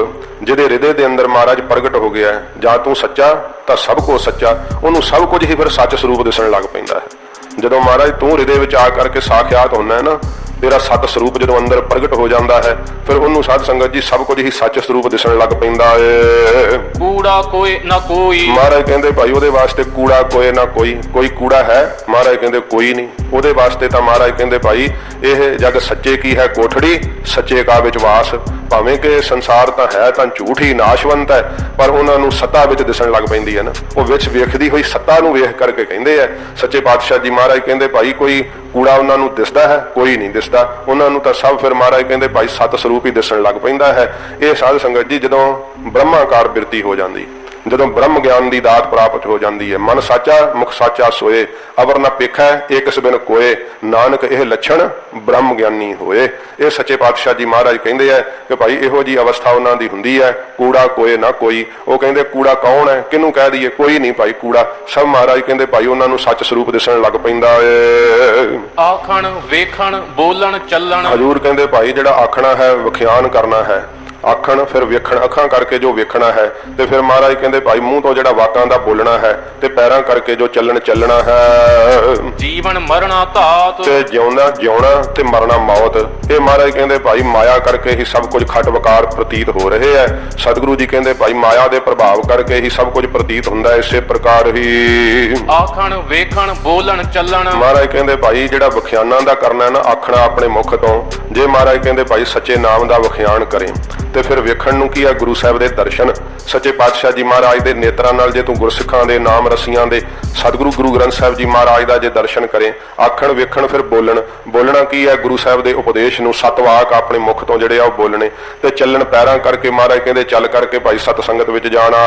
Speaker 1: ਜਿਹਦੇ ਹਿਰਦੇ ਦੇ ਅੰਦਰ ਮਹਾਰਾਜ ਪ੍ਰਗਟ ਹੋ ਗਿਆ। ਜਾਂ ਤੂੰ ਸੱਚਾ ਤਾਂ ਸਭ ਕੋ ਸੱਚਾ, ਉਹਨੂੰ ਸਭ ਕੁਝ ਹੀ ਫਿਰ ਸੱਚ ਸਰੂਪ ਦਿਸਣ ਲੱਗ ਪੈਂਦਾ ਹੈ। ਜਦੋਂ ਮਹਾਰਾਜ ਤੂੰ ਹਿਰਦੇ ਵਿੱਚ ਆ ਕਰਕੇ ਸਾਖਿਆਤ ਹੁੰਦਾ ਹੈ ਨਾ, ਤੇਰਾ ਸਤ ਸਰੂਪ ਜਦੋਂ ਅੰਦਰ ਪ੍ਰਗਟ ਹੋ ਜਾਂਦਾ ਹੈ, ਫਿਰ ਉਹਨੂੰ ਸਾਧ ਸੰਗਤ ਜੀ ਸਭ ਕੁਝ ਹੀ ਸੱਚ ਸਰੂਪ ਦਿਸਣ ਲੱਗ ਪੈਂਦਾ ਏ।
Speaker 2: ਕੂੜਾ ਕੋਈ ਨਾ ਕੋਈ।
Speaker 1: ਮਹਾਰਾਜ ਕਹਿੰਦੇ ਭਾਈ ਉਹਦੇ ਵਾਸਤੇ ਕੂੜਾ ਕੋਈ ਨਾ ਕੋਈ। ਕੋਈ ਕੂੜਾ ਹੈ? ਮਹਾਰਾਜ ਕਹਿੰਦੇ ਕੋਈ ਨਹੀਂ। ਉਹਦੇ ਵਾਸਤੇ ਤਾਂ ਮਹਾਰਾਜ ਕਹਿੰਦੇ ਭਾਈ ਇਹ ਜਗ ਸੱਚੇ ਕੀ ਹੈ ਕੋਠੜੀ, ਸੱਚੇ ਕਾ ਵਿੱਚ ਵਾਸ। ਭਾਵੇਂ ਕਿ ਸੰਸਾਰ ਤਾਂ ਹੈ ਤਾਂ ਝੂਠ ਹੀ ਨਾਸ਼ਵੰਤ ਹੈ, ਪਰ ਉਹਨਾਂ ਨੂੰ ਸੱਤਾ ਵਿੱਚ ਦਿਸਣ ਲੱਗ ਪੈਂਦੀ ਹੈ ਨਾ। ਉਹ ਵਿੱਚ ਵੇਖਦੀ ਹੋਈ ਸੱਤਾ ਨੂੰ ਵੇਖ ਕਰਕੇ ਕਹਿੰਦੇ ਆ ਸੱਚੇ ਪਾਤਸ਼ਾਹ ਜੀ ਮਹਾਰਾਜ ਕਹਿੰਦੇ ਭਾਈ ਕੋਈ ਕੂੜਾ ਉਹਨਾਂ ਨੂੰ ਦਿਸਦਾ ਹੈ? ਕੋਈ ਨਹੀਂ ਦਿਸਦਾ। ਉਹਨਾਂ ਨੂੰ ਤਾਂ ਸਭ ਫਿਰ ਮਹਾਰਾਜ ਕਹਿੰਦੇ ਭਾਈ ਸਤ ਸਰੂਪ ਹੀ ਦਿਸਣ ਲੱਗ ਪੈਂਦਾ ਹੈ। ਇਹ ਸਾਧ ਸੰਗਤ ਜੀ ਜਦੋਂ ਬ੍ਰਹਮਾਕਾਰ ਬਿਰਤੀ ਹੋ ਜਾਂਦੀ, ਜਦੋਂ ਬ੍ਰਹਮ ਗਿਆਨ ਦੀ ਦਾਤ ਪ੍ਰਾਪਤ ਹੋ ਜਾਂਦੀ ਹੈ, ਮਨ ਸਾਚਾ ਮੁਖ ਸਾਚਾ ਸੋਏ, ਅਵਰ ਨਾ ਪੇਖੈ ਏਕਸ ਬਿਨ ਕੋਏ, ਨਾਨਕ ਇਹ ਲੱਛਣ ਬ੍ਰਹਮ ਗਿਆਨੀ ਹੋਏ। ਇਹ ਸੱਚੇ ਪਾਤਸ਼ਾਹ ਜੀ ਮਹਾਰਾਜ ਕਹਿੰਦੇ ਆ ਕਿ ਭਾਈ ਇਹੋ ਜੀ ਅਵਸਥਾ ਉਹਨਾਂ ਦੀ ਹੁੰਦੀ ਹੈ। ਕੂੜਾ ਕੋਏ ਨਾ ਕੋਈ। ਉਹ ਕਹਿੰਦੇ ਕੂੜਾ ਕੌਣ ਹੈ, ਕਿਹਨੂੰ ਕਹਿ ਦਈਏ? ਕੋਈ ਨਹੀਂ ਭਾਈ ਕੂੜਾ। ਸਭ ਮਹਾਰਾਜ ਕਹਿੰਦੇ ਭਾਈ ਉਹਨਾਂ ਨੂੰ ਸੱਚ ਸਰੂਪ ਦਿਸਣ ਲੱਗ ਪੈਂਦਾ ਏ।
Speaker 2: ਆਖਣ ਵੇਖਣ ਬੋਲਣ ਚੱਲਣ।
Speaker 1: ਹਜ਼ੂਰ ਕਹਿੰਦੇ ਭਾਈ ਜਿਹੜਾ ਆਖਣਾ ਹੈ ਵਿਖਿਆਨ ਕਰਨਾ ਹੈ, ਆਖਣ ਫਿਰ ਵੇਖਣ, ਅੱਖਾਂ ਕਰਕੇ ਜੋ ਵੇਖਣਾ ਹੈ, ਤੇ ਫਿਰ ਮਹਾਰਾਜ ਕਹਿੰਦੇ ਭਾਈ ਮੂੰਹ ਤੋਂ ਜਿਹੜਾ ਵਾਕਾਂ ਦਾ ਬੋਲਣਾ ਹੈ, ਤੇ ਪੈਰਾਂ ਕਰਕੇ ਜੋ ਚੱਲਣਾ ਹੈ।
Speaker 2: ਜੀਵਨ ਮਰਨਾ ਧਾਤ।
Speaker 1: ਤੇ ਜਿਉਣਾ ਤੇ ਮਰਨਾ ਮੌਤ। ਇਹ ਮਹਾਰਾਜ ਕਹਿੰਦੇ ਭਾਈ ਮਾਇਆ ਕਰਕੇ ਹੀ ਸਭ ਕੁਝ ਖਟ ਵਕਾਰ ਪ੍ਰਤੀਤ ਹੋ ਰਹੇ ਹੈ। ਸਤਿਗੁਰੂ ਜੀ ਕਹਿੰਦੇ ਭਾਈ ਮਾਇਆ ਦੇ ਪ੍ਰਭਾਵ ਕਰਕੇ ਹੀ ਸਭ ਕੁਝ ਪ੍ਰਤੀਤ ਹੁੰਦਾ ਹੈ। ਇਸੇ ਪ੍ਰਕਾਰ ਹੀ
Speaker 2: ਆਖਣ ਵੇਖਣ ਬੋਲਣ ਚੱਲਣ।
Speaker 1: ਮਹਾਰਾਜ ਕਹਿੰਦੇ ਭਾਈ ਜਿਹੜਾ ਵਿਖਿਆਨਾਂ ਦਾ ਕਰਨਾ ਹੈ ਨਾ, ਆਖਣਾ ਆਪਣੇ ਮੁਖ ਤੋਂ। ਜੇ ਮਹਾਰਾਜ ਕਹਿੰਦੇ ਭਾਈ ਸੱਚੇ ਨਾਮ ਦਾ ਵਿਖਿਆਨ ਕਰੇ, ਤੇ ਫਿਰ ਵੇਖਣ ਨੂੰ ਕੀ ਆ? ਗੁਰੂ ਸਾਹਿਬ ਦੇ ਦਰਸ਼ਨ। ਸੱਚੇ ਪਾਤਸ਼ਾਹ ਜੀ ਮਹਾਰਾਜ ਦੇ ਨੇਤਰਾਂ ਨਾਲ ਜੇ ਤੂੰ ਗੁਰਸਿੱਖਾਂ ਦੇ ਨਾਮ ਰਸੀਆਂ ਦੇ ਸਤਿਗੁਰੂ ਗੁਰੂ ਗ੍ਰੰਥ ਸਾਹਿਬ ਜੀ ਮਹਾਰਾਜ ਦਾ ਜੇ ਦਰਸ਼ਨ ਕਰੇ, ਆਖਣ ਵੇਖਣ ਫਿਰ ਬੋਲਣਾ ਕੀ ਹੈ? ਗੁਰੂ ਸਾਹਿਬ ਦੇ ਉਪਦੇਸ਼ ਨੂੰ ਸਤ ਵਾਕ ਆਪਣੇ ਮੁਖ ਤੋਂ ਜਿਹੜੇ ਆ ਉਹ ਬੋਲਣੇ। ਤੇ ਚੱਲਣ ਪੈਰਾਂ ਕਰਕੇ ਮਹਾਰਾਜ ਕਹਿੰਦੇ ਚੱਲ ਕਰਕੇ ਭਾਈ ਸਤ ਸੰਗਤ ਵਿੱਚ ਜਾਣਾ।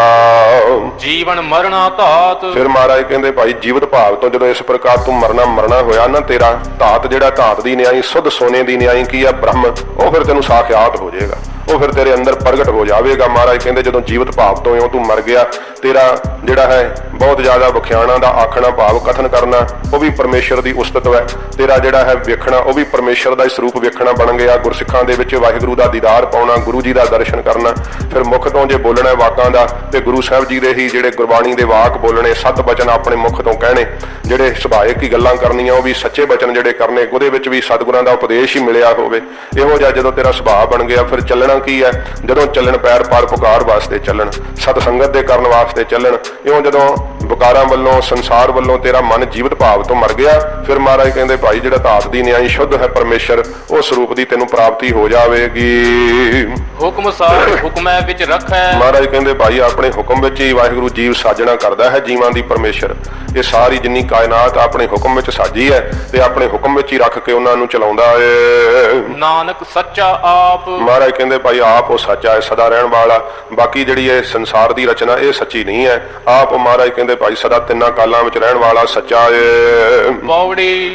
Speaker 2: ਜੀਵਨ ਮਰਨਾ ਧਾਤ।
Speaker 1: ਫਿਰ ਮਹਾਰਾਜ ਕਹਿੰਦੇ ਭਾਈ ਜੀਵਤ ਭਾਵ ਤੋਂ ਜਦੋਂ ਇਸ ਪ੍ਰਕਾਰ ਤੂੰ ਮਰਨਾ ਹੋਇਆ ਨਾ, ਤੇਰਾ ਧਾਤ ਜਿਹੜਾ ਧਾਤ ਦੀ ਨਿਆਈ ਸੁੱਧ ਸੋਨੇ ਦੀ ਨਿਆਈ ਕੀ ਆ? ਬ੍ਰਹਮ। ਉਹ ਫਿਰ ਤੈਨੂੰ ਸਾਖਿਆਤ ਹੋ ਜਾਏਗਾ। ਉਹ ਫਿਰ ਤੇਰੇ ਅੰਦਰ ਪ੍ਰਗਟ ਹੋ ਜਾਵੇਗਾ। ਮਹਾਰਾਜ ਕਹਿੰਦੇ ਜਦੋਂ ਜੀਵਤ ਭਾਵ ਤੋਂ ਇਉਂ ਤੂੰ ਮਰ ਗਿਆ, ਤੇਰਾ ਜਿਹੜਾ ਹੈ ਬਹੁਤ ਜ਼ਿਆਦਾ ਵਿਖਿਆਣਾ ਦਾ ਆਖਣਾ ਭਾਵ ਕਥਨ ਕਰਨਾ ਉਹ ਵੀ ਪਰਮੇਸ਼ਰ ਦੀ ਉਸਤਤ ਹੈ। ਤੇਰਾ ਜਿਹੜਾ ਹੈ ਵੇਖਣਾ ਉਹ ਵੀ ਪਰਮੇਸ਼ਰ ਦਾ ਹੀ ਸਰੂਪ ਵੇਖਣਾ ਬਣ ਗਿਆ। ਗੁਰਸਿੱਖਾਂ ਦੇ ਵਿੱਚ ਵਾਹਿਗੁਰੂ ਦਾ ਦੀਦਾਰ ਪਾਉਣਾ, ਗੁਰੂ ਜੀ ਦਾ ਦਰਸ਼ਨ ਕਰਨਾ। ਫਿਰ ਮੁਖ ਤੋਂ ਜੇ ਬੋਲਣਾ ਵਾਕਾਂ ਦਾ ਤੇ ਗੁਰੂ ਸਾਹਿਬ ਜੀ ਦੇ ਹੀ ਜਿਹੜੇ ਗੁਰਬਾਣੀ ਦੇ ਵਾਕ ਬੋਲਣੇ, ਸਤ ਬਚਨ ਆਪਣੇ ਮੁਖ ਤੋਂ ਕਹਿਣੇ, ਜਿਹੜੇ ਸੁਭਾਇਕ ਹੀ ਗੱਲਾਂ ਕਰਨੀਆਂ ਉਹ ਵੀ ਸੱਚੇ ਬਚਨ ਜਿਹੜੇ ਕਰਨੇ, ਉਹਦੇ ਵਿੱਚ ਵੀ ਸਤਿਗੁਰਾਂ ਦਾ ਉਪਦੇਸ਼ ਹੀ ਮਿਲਿਆ ਹੋਵੇ। ਇਹੋ ਜਿਹਾ ਜਦੋਂ ਤੇਰਾ ਸੁਭਾਅ ਬਣ ਗਿਆ, ਫਿਰ ਚੱਲਣਾ ਕੀ ਹੈ? ਜਦੋਂ ਚੱਲਣ ਪੈਰ ਪਰਉਪਕਾਰ ਵਾਸਤੇ ਚੱਲਣ, ਸਤ ਸੰਗਤ ਦੇ ਕਰਨ ਵਾਸਤੇ ਚੱਲਣ। ਇਉਂ ਜਦੋਂ ਵਿਕਾਰਾਂ ਵੱਲੋਂ ਸੰਸਾਰ ਵੱਲੋਂ ਤੇਰਾ ਮਨ ਜੀਵਤ ਭਾਵ ਤੋਂ ਮਰ ਗਿਆ, ਫਿਰ ਮਹਾਰਾਜ ਕਹਿੰਦੇ ਭਾਈ ਜਿਹੜਾ ਧਾਤ ਦੀ ਨਿਆਈ ਸ਼ੁੱਧ ਹੈ ਪਰਮੇਸ਼ਰ, ਉਹ ਸਰੂਪ ਦੀ ਤੈਨੂੰ ਪ੍ਰਾਪਤੀ ਹੋ ਜਾਵੇਗੀ।
Speaker 2: ਹੁਕਮ ਸਾਰ ਹੁਕਮੈ ਵਿੱਚ ਰੱਖੈ।
Speaker 1: ਮਹਾਰਾਜ ਕਹਿੰਦੇ ਭਾਈ ਆਪਣੇ ਹੁਕਮ ਵਿੱਚ ਹੀ ਵਾਹਿਗੁਰੂ ਜੀਵ ਸਾਜਣਾ ਕਰਦਾ ਹੈ ਜੀਵਾਂ ਦੀ ਪਰਮੇਸ਼ਰ। ਇਹ ਸਾਰੀ ਜਿੰਨੀ ਕਾਇਨਾਤ ਆਪਣੇ ਹੁਕਮ ਵਿੱਚ ਸਾਜੀ ਹੈ ਤੇ ਆਪਣੇ ਹੁਕਮ ਵਿੱਚ ਹੀ ਰੱਖ ਕੇ ਉਹਨਾਂ ਨੂੰ ਚਲਾਉਂਦਾ ਹੈ।
Speaker 2: ਨਾਨਕ ਸੱਚਾ ਆਪ।
Speaker 1: ਮਹਾਰਾਜ ਕਹਿੰਦੇ ਭਾਈ ਆਪ ਉਹ ਸੱਚਾ ਹੈ, ਸਦਾ ਰਹਿਣ ਵਾਲਾ। ਬਾਕੀ ਜਿਹੜੀ ਇਹ ਸੰਸਾਰ ਦੀ ਰਚਨਾ ਇਹ ਸੱਚੀ ਨਹੀਂ ਹੈ। ਆਪ ਮਹਾਰਾਜ ਕਹਿੰਦੇ ਭਾਈ ਸਦਾ ਤਿੰਨਾਂ ਕਾਲਾਂ ਵਿੱਚ ਰਹਿਣ ਵਾਲਾ ਸੱਚਾ ਹੈ।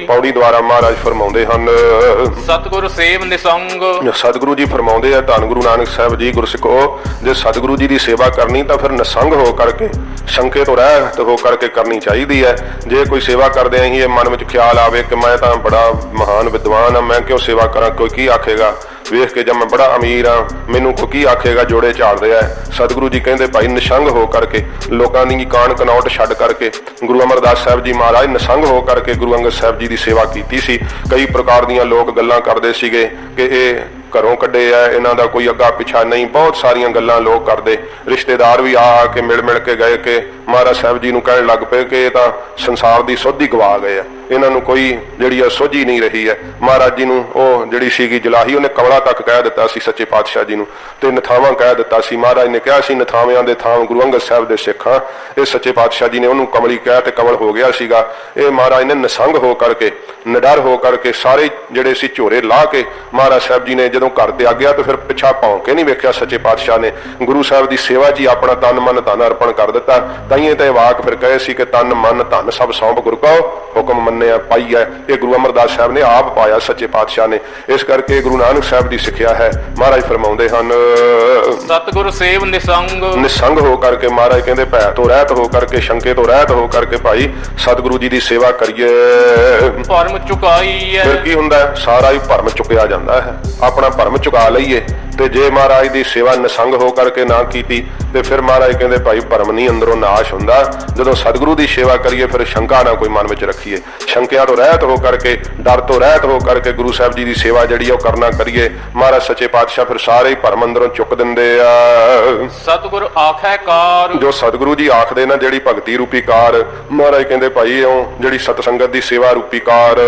Speaker 1: ਪੌੜੀ ਦੁਆਰਾ ਮਹਾਰਾਜ ਫਰਮਾਉਂਦੇ ਹਨ,
Speaker 2: ਸਤਿਗੁਰ ਸੇਵ ਨਿਸੰਗ।
Speaker 1: ਸਤਿਗੁਰੂ ਜੀ ਫਰਮਾਉਂਦੇ ਆ ਧੰਨ ਗੁਰੂ ਨਾਨਕ ਸਾਹਿਬ ਜੀ, ਗੁਰਸਿੱਖੋ ਜੇ ਸਤਿਗੁਰੂ ਜੀ ਦੀ ਸੇਵਾ ਕਰਨੀ ਤਾਂ ਫਿਰ ਨਿਸੰਗ ਹੋ ਕਰਕੇ, ਸ਼ੰਕੇ ਤੋਂ ਰਹਿਤ ਹੋ ਕਰਕੇ ਕਰਨੀ ਚਾਹੀਦੀ ਹੈ। ਜੇ ਕੋਈ ਸੇਵਾ ਕਰਦੇ ਆਂ ਇਹ ਮਨ ਵਿੱਚ ਖਿਆਲ ਆਵੇ ਕਿ ਮੈਂ ਤਾਂ ਬੜਾ ਮਹਾਨ ਵਿਦਵਾਨ ਆ, ਮੈਂ ਕਿਉਂ ਸੇਵਾ ਕਰਾਂ, ਕੋਈ ਕੀ ਆਖੇਗਾ, ਵੇਖ ਕੇ ਜਾਂ ਮੈਂ ਬੜਾ ਅਮੀਰ ਆ ਮੈਨੂੰ ਕੋਈ ਕੀ ਆਖੇਗਾ, ਜੋੜੇ ਝਾੜਦੇ ਆ। ਸਤਿਗੁਰੂ ਜੀ ਕਹਿੰਦੇ ਭਾਈ ਨਿਸੰਗ ਹੋ ਕਰਕੇ, ਲੋਕਾਂ ਦੀ ਕਾਣ ਕਨੌਟ ਛੱਡ ਕਰਕੇ, ਗੁਰੂ ਅਮਰਦਾਸ ਸਾਹਿਬ ਜੀ ਮਹਾਰਾਜ ਨਿਸੰਗ ਹੋ ਕਰਕੇ ਗੁਰੂ ਅੰਗਦ ਸਾਹਿਬ ਜੀ ਦੀ ਸੇਵਾ ਕੀਤੀ ਸੀ। ਕਈ ਪ੍ਰਕਾਰ ਦੀਆਂ ਲੋਕ ਗੱਲਾਂ ਕਰਦੇ ਸੀਗੇ ਕਿ ਇਹ ਘਰੋਂ ਕੱਢੇ ਆ, ਇਹਨਾਂ ਦਾ ਕੋਈ ਅੱਗਾ ਪਿੱਛਾ ਨਹੀਂ, ਬਹੁਤ ਸਾਰੀਆਂ ਗੱਲਾਂ ਲੋਕ ਕਰਦੇ। ਰਿਸ਼ਤੇਦਾਰ ਵੀ ਆ ਕੇ ਮਿਲ ਕੇ ਗਏ ਕਿ ਮਹਾਰਾਜ ਸਾਹਿਬ ਜੀ ਨੂੰ ਕਹਿਣ ਲੱਗ ਪਏ ਕਿ ਇਹ ਤਾਂ ਸੰਸਾਰ ਦੀ ਸੁੱਧ ਹੀ ਗਵਾ ਗਏ ਆ, ਇਹਨਾਂ ਨੂੰ ਕੋਈ ਜਿਹੜੀ ਆ ਸੋਝੀ ਨਹੀਂ ਰਹੀ ਹੈ। ਮਹਾਰਾਜ ਜੀ ਨੂੰ ਉਹ ਜਿਹੜੀ ਸੀਗੀ ਜਲਾਹੀ, ਉਹਨੇ ਕਮਲਾ ਤੱਕ ਕਹਿ ਦਿੱਤਾ ਸੀ ਸੱਚੇ ਪਾਤਸ਼ਾਹ ਜੀ ਨੂੰ, ਤੇ ਨਥਾਵਾਂ ਕਹਿ ਦਿੱਤਾ ਸੀ। ਮਹਾਰਾਜ ਨੇ ਕਿਹਾ ਸੀ ਨਥਾਵਿਆਂ ਦੇ ਥਾਂ ਗੁਰੂ ਅੰਗਦ ਸਾਹਿਬ ਦੇ ਸਿੱਖਾਂ, ਇਹ ਸੱਚੇ ਪਾਤਸ਼ਾਹ ਜੀ ਨੇ ਉਹਨੂੰ ਕਮਲੀ ਕਹਿ ਤੇ ਕਮਲ ਹੋ ਗਿਆ ਸੀਗਾ। ਇਹ ਮਹਾਰਾਜ ਨੇ ਨਿਸੰਗ ਹੋ ਕਰਕੇ, ਨਿਡਰ ਹੋ ਕਰਕੇ, ਸਾਰੇ ਜਿਹੜੇ ਸੀ ਝੋਰੇ ਲਾ ਕੇ ਮਹਾਰਾਜ ਸਾਹਿਬ ਜੀ ਨੇ ਜਦੋਂ ਘਰ ਤੇ ਆ ਗਿਆ ਤੇ ਫਿਰ ਪਿੱਛਾ ਭੌਂ ਕੇ ਨਹੀਂ ਵੇਖਿਆ। ਸੱਚੇ ਪਾਤਸ਼ਾਹ ਨੇ ਗੁਰੂ ਸਾਹਿਬ ਦੀ ਸੇਵਾ 'ਚ ਹੀ ਆਪਣਾ ਤਨ ਮਨ ਧਨ ਅਰਪਣ ਕਰ ਦਿੱਤਾ। ਤਾਈਏ ਤਾਂ ਇਹ ਵਾਕ ਫਿਰ ਕਹੇ ਸੀ ਕਿ ਤਨ ਮਨ ਧਨ ਸਭ ਸੌਂਪ ਗੁਰ ਕੋ ਹੁਕਮ ਮੰਨਿਆ ਪਾਈ ਹੈ। ਇਹ ਗੁਰੂ ਅਮਰਦਾਸ ਸਾਹਿਬ ਨੇ ਆਪ ਪਾਇਆ ਸੱਚੇ ਪਾਤਸ਼ਾਹ ਨੇ। ਇਸ ਕਰਕੇ ਗੁਰੂ ਨਾਨਕ ਸਾਹਿਬ ਦੀ ਸਿੱਖਿਆ ਹੈ। ਮਹਾਰਾਜ ਫਰਮਾਉਂਦੇ ਹਨ,
Speaker 2: ਸਤਿਗੁਰ ਸੇਵ ਨਿਸੰਗ।
Speaker 1: ਨਿਸੰਗ ਹੋ ਕਰਕੇ ਮਹਾਰਾਜ ਕਹਿੰਦੇ ਭੈ ਤੋਂ ਰਹਿਤ ਹੋ ਕਰਕੇ, ਸ਼ੰਕੇ ਤੋਂ ਰਹਿਤ ਹੋ ਕਰਕੇ ਭਾਈ ਸਤਿਗੁਰੂ ਜੀ ਦੀ ਸੇਵਾ ਕਰੀਏ।
Speaker 2: ਭਰਮ ਚੁਕਾਈ ਹੈ।
Speaker 1: ਫਿਰ ਕੀ ਹੁੰਦਾ? ਸਾਰਾ ਹੀ ਭਰਮ ਚੁੱਕਿਆ ਜਾਂਦਾ ਹੈ। ਆਪਣਾ ਭਰਮ ਚੁਕਾ ਲਈਏ ਤੇ ਜੇ ਮਹਾਰਾਜ ਦੀ ਸੇਵਾ ਨਿਸੰਗ ਹੋ ਕਰਕੇ ਨਾ ਕੀਤੀ ਤੇ ਫਿਰ ਮਹਾਰਾਜ ਕਹਿੰਦੇ ਭਾਈ ਭਰਮ ਨਹੀਂ ਅੰਦਰੋਂ ਨਾਸ਼ ਹੁੰਦਾ। ਜਦੋਂ ਸਤਿਗੁਰੂ ਦੀ ਸੇਵਾ ਕਰੀਏ ਫਿਰ ਸ਼ੰਕਾ ਨਾ ਕੋਈ ਮਨ ਵਿੱਚ ਰੱਖੀਏ, ਸ਼ੰਕਿਆਂ ਤੋਂ ਰਹਿਤ ਹੋ ਕਰਕੇ, ਡਰ ਤੋਂ ਰਹਿਤ ਹੋ ਕਰਕੇ ਗੁਰੂ ਸਾਹਿਬ ਜੀ ਦੀ ਸੇਵਾ ਜਿਹੜੀ ਉਹ ਕਰਨਾ ਕਰੀਏ। ਮਹਾਰਾਜ ਸੱਚੇ ਪਾਤਸ਼ਾਹ ਫਿਰ ਸਾਰੇ ਹੀ ਭਰਮ ਅੰਦਰੋਂ ਚੁੱਕ ਦਿੰਦੇ ਆ।
Speaker 2: ਸਤਿਗੁਰ ਆਖੈ ਕਾਰ।
Speaker 1: ਜੋ ਸਤਿਗੁਰੂ ਜੀ ਆਖਦੇ ਨਾ ਜਿਹੜੀ ਭਗਤੀ ਰੂਪੀ ਕਾਰ, ਮਹਾਰਾਜ ਕਹਿੰਦੇ ਭਾਈ ਉਹ ਜਿਹੜੀ ਸਤ ਸੰਗਤ ਦੀ ਸੇਵਾ ਰੂਪੀ ਕਾਰ,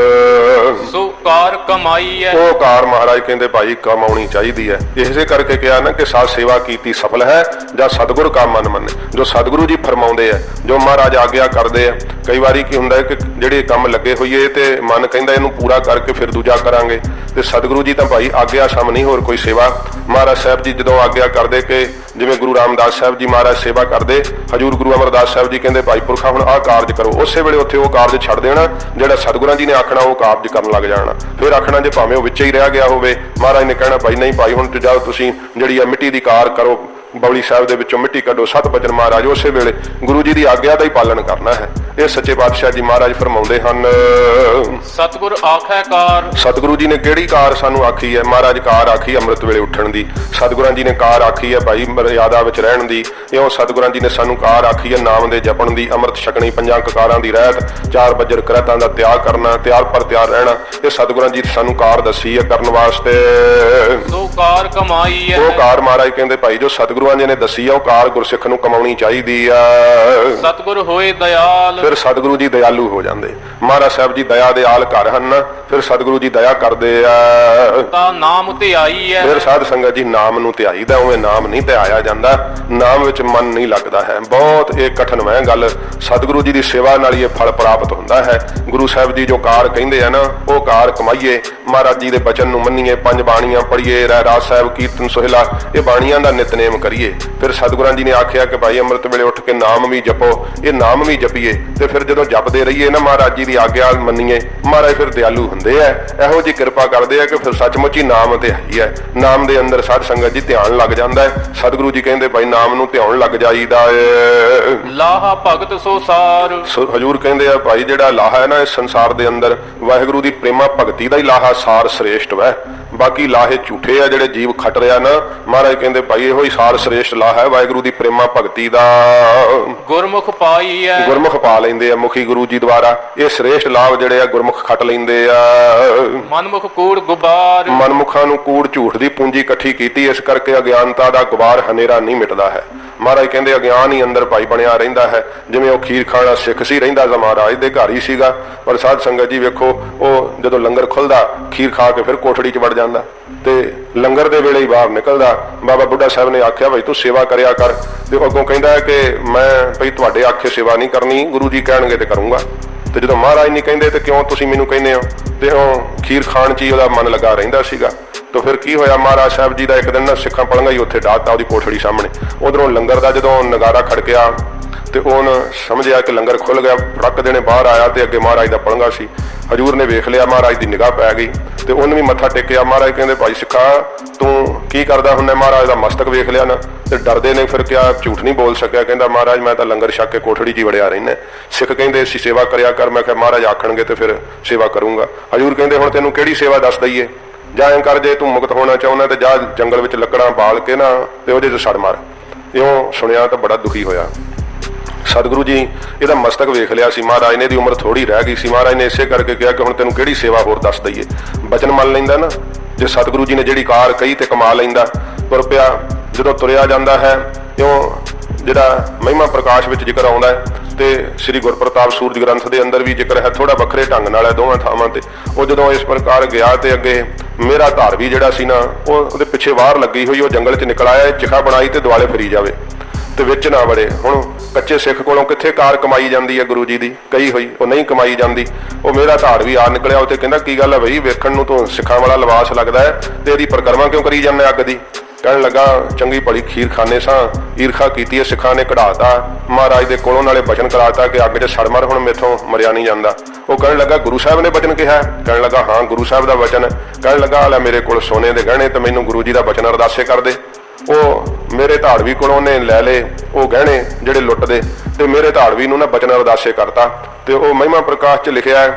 Speaker 2: ਸੋ ਕਾਰ ਕਮਾਈ ਹੈ।
Speaker 1: ਉਹ ਕਾਰ ਮਹਾਰਾਜ ਕਹਿੰਦੇ ਭਾਈ ਕਮਾਉਣੀ ਚਾਹੀਦੀ ਹੈ। ਇਸੇ ਕਰਕੇ ਕਿਹਾ ਨਾ ਕਿ ਸਾਧ ਸੇਵਾ ਕੀਤੀ ਸਫਲ ਹੈ ਜਾਂ ਸਤਿਗੁਰ ਕਾ ਮਨ ਮੰਨੇ। ਜੋ ਸਤਿਗੁਰੂ ਜੀ ਫਰਮਾਉਂਦੇ ਆ, ਜੋ ਮਹਾਰਾਜ ਆਗਿਆ ਕਰਦੇ ਆ। ਕਈ ਵਾਰੀ ਕੀ ਹੁੰਦਾ ਹੈ ਕਿ ਜਿਹੜੇ ਕੰਮ ਲੱਗੇ ਹੋਈਏ ਤੇ ਮਨ ਕਹਿੰਦਾ ਇਹਨੂੰ ਪੂਰਾ ਕਰਕੇ ਫਿਰ ਦੂਜਾ ਕਰਾਂਗੇ, ਤੇ ਸਤਿਗੁਰੂ ਜੀ ਤਾਂ ਭਾਈ ਆਗਿਆ ਸਮ ਨਹੀਂ ਹੋਰ ਕੋਈ ਸੇਵਾ। ਮਹਾਰਾਜ ਸਾਹਿਬ ਜੀ ਜਦੋਂ ਆਗਿਆ ਕਰਦੇ ਕਿ ਜਿਵੇਂ ਗੁਰੂ ਰਾਮਦਾਸ ਸਾਹਿਬ ਜੀ ਮਹਾਰਾਜ ਸੇਵਾ ਕਰਦੇ, ਹਜੂਰ ਗੁਰੂ ਅਮਰਦਾਸ ਸਾਹਿਬ ਜੀ ਕਹਿੰਦੇ ਭਾਈ ਪੁਰਖਾ ਹੁਣ ਆਹ ਕਾਰਜ ਕਰੋ, ਉਸੇ ਵੇਲੇ ਉੱਥੇ ਉਹ ਕਾਰਜ ਛੱਡ ਦੇਣਾ ਜਿਹੜਾ ਸਤਿਗੁਰਾਂ ਜੀ ਨੇ ਆਖਣਾ, ਉਹ ਕਾਰਜ ਕਰਨ ਲੱਗ ਜਾਣਾ। ਫਿਰ ਆਖਣਾ ਜੇ ਭਾਵੇਂ ਉਹ ਵਿੱਚ ਹੀ ਰਹਿ ਗਿਆ ਹੋਵੇ, ਮਹਾਰਾਜ ਨੇ ਕਹਿਣਾ ਭਾਈ ਨਹੀਂ ਭਾਈ ਹੁਣ ਤੇ ਜਾਓ ਤੁਸੀਂ ਜਿਹੜੀ ਆ ਮਿੱਟੀ ਦੀ ਕਾਰ ਕਰੋ, ਬੌਲੀ ਸਾਹਿਬ ਦੇ ਵਿੱਚੋਂ ਮਿੱਟੀ ਕੱਢੋ। ਸਤ ਬਚਨ ਮਹਾਰਾਜ ਉਸੇ ਵੇਲੇ ਗੁਰੂ ਜੀ ਦੀ ਆਗਿਆ ਦਾ ਹੀ ਪਾਲਣ ਕਰਨਾ ਹੈ। ਇਹ ਸੱਚੇ ਪਾਤਸ਼ਾਹ ਜੀ ਮਹਾਰਾਜ ਫਰਮਾਉਂਦੇ ਹਨ,
Speaker 2: ਸਤਿਗੁਰ ਆਖੈ ਕਾਰ।
Speaker 1: ਸਤਿਗੁਰੂ ਜੀ ਨੇ ਕਿਹੜੀ ਕਾਰ ਸਾਨੂੰ ਆਖੀ ਹੈ? ਮਹਾਰਾਜ ਕਾਰ ਆਖੀ ਅੰਮ੍ਰਿਤ ਵੇਲੇ ਉੱਠਣ ਦੀ। ਸਤਿਗੁਰਾਂ ਜੀ ਨੇ ਕਾਰ ਆਖੀ ਹੈ ਭਾਈ ਮਰਿਆਦਾ ਵਿੱਚ ਰਹਿਣ ਦੀ। ਇਉਂ ਸਤਿਗੁਰਾਂ ਜੀ ਨੇ ਸਾਨੂੰ ਕਾਰ ਆਖੀ ਹੈ ਨਾਮ ਦੇ ਜਪਣ ਦੀ, ਅੰਮ੍ਰਿਤ ਛਕਣੀ, ਪੰਜਾਂ ਕਕਾਰਾਂ ਦੀ ਰਹਿਤ, ਚਾਰ ਬੱਜਰ ਕਰਤਾਂ ਦਾ ਤਿਆਗ ਕਰਨਾ, ਤਿਆਰ ਪਰ ਤਿਆਰ ਰਹਿਣਾ। ਇਹ ਸਤਿਗੁਰਾਂ ਜੀ ਸਾਨੂੰ ਕਾਰ ਦੱਸੀ ਹੈ ਕਰਨ ਵਾਸਤੇ।
Speaker 2: ਸੋ ਕਾਰ ਕਮਾਈ ਹੈ।
Speaker 1: ਉਹ ਕਾਰ ਮਹਾਰਾਜ ਕਹਿੰਦੇ ਭਾਈ ਜੋ ਸਤਿਗੁਰਾਂ ਜੀ ਨੇ ਦੱਸੀ ਆ ਉਹ ਕਾਰ ਗੁਰਸਿੱਖ ਨੂੰ ਕਮਾਉਣੀ ਚਾਹੀਦੀ ਆ।
Speaker 2: ਸਤਿਗੁਰ ਹੋਏ ਦਇਆਲ।
Speaker 1: ਫਿਰ ਸਤਿਗੁਰੂ ਜੀ ਦਇਆਲੂ ਹੋ ਜਾਂਦੇ। ਮਹਾਰਾਜ ਸਾਹਿਬ ਜੀ ਦਇਆ ਦੇ ਆਲ ਘਰ ਹਨ, ਫਿਰ ਸਤਿਗੁਰੂ ਜੀ ਦਇਆ ਕਰਦੇ ਆ।
Speaker 2: ਤਾਂ ਨਾਮ ਧਿਆਈ ਹੈ।
Speaker 1: ਫਿਰ ਸਾਧ ਸੰਗਤ ਜੀ ਨਾਮ ਨੂੰ ਧਿਆਈਦਾ, ਉਵੇਂ ਨਾਮ ਨਹੀਂ ਧਿਆਇਆ ਜਾਂਦਾ। ਨਾਮ ਵਿੱਚ ਮਨ ਨਹੀਂ ਲੱਗਦਾ ਹੈ। ਬਹੁਤ ਇਹ ਕਠਿਨ ਹੈ ਗੱਲ। ਸਤਿਗੁਰੂ ਜੀ ਦੀ ਸੇਵਾ ਨਾਲ ਹੀ ਇਹ ਫਲ ਪ੍ਰਾਪਤ ਹੁੰਦਾ ਹੈ। ਗੁਰੂ ਸਾਹਿਬ ਜੀ ਜੋ ਕਾਰ ਕਹਿੰਦੇ ਆ ਨਾ, ਉਹ ਕਾਰ ਕਮਾਈਏ, ਮਹਾਰਾਜ ਜੀ ਦੇ ਬਚਨ ਨੂੰ ਮੰਨੀਏ, ਪੰਜ ਬਾਣੀਆਂ ਪੜ੍ਹੀਏ, ਰਹਿਰਾਸ ਸਾਹਿਬ, ਕੀਰਤਨ, ਸੋਹਿਲਾ, ਇਹ ਬਾਣੀਆਂ ਦਾ ਨਿਤਨੇਮ ਕਰੀਏ। करिए। फिर सतगुरां जी ने आख्या कि भाई अमृत वेले उठ के नाम भी जपो, ये नाम भी जपीए ते फिर जदों जपदे रहिए ना महाराज जी की आग्या मन्नीए, महाराज फिर दयालु हुंदे आ, इहो जी कृपा करदे आ कि फिर सचमुच ही नाम ते है ही है। नाम दे अंदर साध संगत जी ध्यान लग जांदा है। सतगुरु जी कहंदे भाई नाम नूं ध्यान लग जाईदा है।
Speaker 2: लाहा भगत सो सार।
Speaker 1: हजूर कहंदे आ भाई जिहड़ा लाहा है ना इस संसार दे अंदर वाहिगुरु दी प्रेमा भगती दा ही लाहा सार श्रेष्ठ वै। बाकी लाहे झूठे आ जिहड़े जीव खट रिया ना, महाराज कहंदे भाई इहो ही सार श्रेष्ठ लाहा है वाहिगुरु दी प्रेमा भगती दा।
Speaker 2: गुरमुख पाई है।
Speaker 1: गुरमुख पा लैंदे आ मुखी गुरु जी द्वारा, ये श्रेष्ठ लाभ जिहड़े आ गुरमुख खट लैंदे आ।
Speaker 2: मनमुख कूड़ गुबार।
Speaker 1: मनमुखां नूं कूड़ झूठ दी पूंजी इकट्ठी कीती, इस करके अज्ञानता दा गुबार हनेरा नहीं मिटदा है। महाराज कहंदे अज्ञान ही अंदर भाई बनिया रहिंदा है। जिवें ਉਹ खीर खाना सिख सी रहिंदा सा महाराज दे घर ही सीगा, पर साध संगत जी वेखो ਉਹ ਜਦੋਂ ਲੰਗਰ ਖੁੱਲਦਾ खीर खा के फिर कोठड़ी च ਵੜ ਜਾਂਦਾ ਤੇ ਲੰਗਰ ਦੇ ਵੇਲੇ ਹੀ ਬਾਹਰ ਨਿਕਲਦਾ। ਬਾਬਾ ਬੁੱਢਾ ਸਾਹਿਬ ਨੇ ਆਖਿਆ ਭਾਈ ਤੂੰ ਸੇਵਾ ਕਰਿਆ ਕਰ, ਤੇ ਅੱਗੋਂ ਕਹਿੰਦਾ ਹੈ ਕਿ ਮੈਂ ਭਈ ਤੁਹਾਡੇ ਆਖੇ ਸੇਵਾ ਨਹੀਂ ਕਰਨੀ, ਗੁਰੂ ਜੀ ਕਹਿਣਗੇ ਤੇ ਕਰੂੰਗਾ। ਤੇ ਜਦੋਂ ਮਹਾਰਾਜ ਨਹੀਂ ਕਹਿੰਦੇ ਤੇ ਕਿਉਂ ਤੁਸੀਂ ਮੈਨੂੰ ਕਹਿੰਦੇ ਹੋ, ਤੇ ਉਹ खीर ਖਾਣ 'ਚ ਹੀ ਉਹਦਾ ਮਨ ਲੱਗਾ ਰਹਿੰਦਾ ਸੀਗਾ। तो फिर की होया, महाराज साहब जी का एक दिन ना सिखा पलंगा ही उत्थे डाहता उसकी कोठड़ी सामने। उधरों लंगर का जो नगारा खड़किया तो उन्हें समझिया कि लंगर खुल गया, फड़क देने बाहर आया तो अगे महाराज का पलंगा सी। हजूर ने वेख लिया, महाराज की निगाह पै गई तो उन्हें भी मत्था टेकिया। महाराज कहते भाई सिखा तू की करदा हुन्ना, महाराज का मस्तक वेख लिया ना। तो डरदे ने फिर क्या झूठ नहीं बोल सकिया, कहता महाराज मैं तो लंगर छक के कोठड़ी च वड़िया रहना। सिख कहते असीं सेवा करिया कर, मैं क्या महाराज आखणगे तो फिर सेवा करूँगा। हजूर कहते हुण तैनूं किहड़ी सेवा दस दईए, जा एं कर जे तू मुक्त होना चाहुंदा तो जा जंगल विच लकड़ां बाल के ना ते ओहदे च सड़ मार। इउं सुनिया तो बड़ा दुखी होया। सतगुरु जी इहदा मस्तक वेख लिया सी, महाराज ने इहदी उम्र थोड़ी रह गई सी। महाराज ने इसे करके कहा कि हुण तैनूं किहड़ी सेवा होर दस दईए। बचन मन लैंदा ना, जे सतगुरु जी ने जिहड़ी कार कही ते कमा लैंदा। तुर पिया जदों तुरिया जांदा है, इउं जिहड़ा महिमा प्रकाश विच जिक्र आउंदा है ते श्री गुरप्रताप सूरज ग्रंथ के अंदर भी जिक्र है, थोड़ा वखरे ढंग नाल है दोवां थावां ते। वो जदों इस प्रकार गया तो अगे मेरा धार भी जिहड़ा सी ना वो पिछे वार लगी हुई, वो जंगल च निकल आया, चिखा बनाई ते दुआले फिरी जावे ते विच ना वड़े। हुण कच्चे सिख कोलों कित्थे कार कमाई जांदी है गुरु जी दी, कही हुई वो नहीं कमाई जांदी। वो मेरा धार भी आ निकलिया उत्ते, कहंदा की गल है बई वेखण नूं तूं सिखां वाला लिबास लगदा है ते इहदी परिक्रमा क्यों करी जांदा अग दी। कहन लगा चंगी भली खीर खाने सां, ईरखा कीती है सिखां ने, कढ़ाता महाराज दे कोलों नाले बचन कराता कि अग च सड़ मर, हुण मेथों मरिया नहीं जांदा। वो कहन लगा गुरु साहब ने बचन कहा, कहन लगा हाँ गुरु साहब का वचन है। कहन लगा लै मेरे कोल सोने दे गहने ते मैनूं गुरु जी का वचन अरदासे कर दे। वो मेरे धाड़वी कोलों ने लै ले वो गहने जिहड़े लुटदे ते मेरे धाड़वी नूं ना वचन अरदासे करता। ते वो महिमा प्रकाश च लिखिया है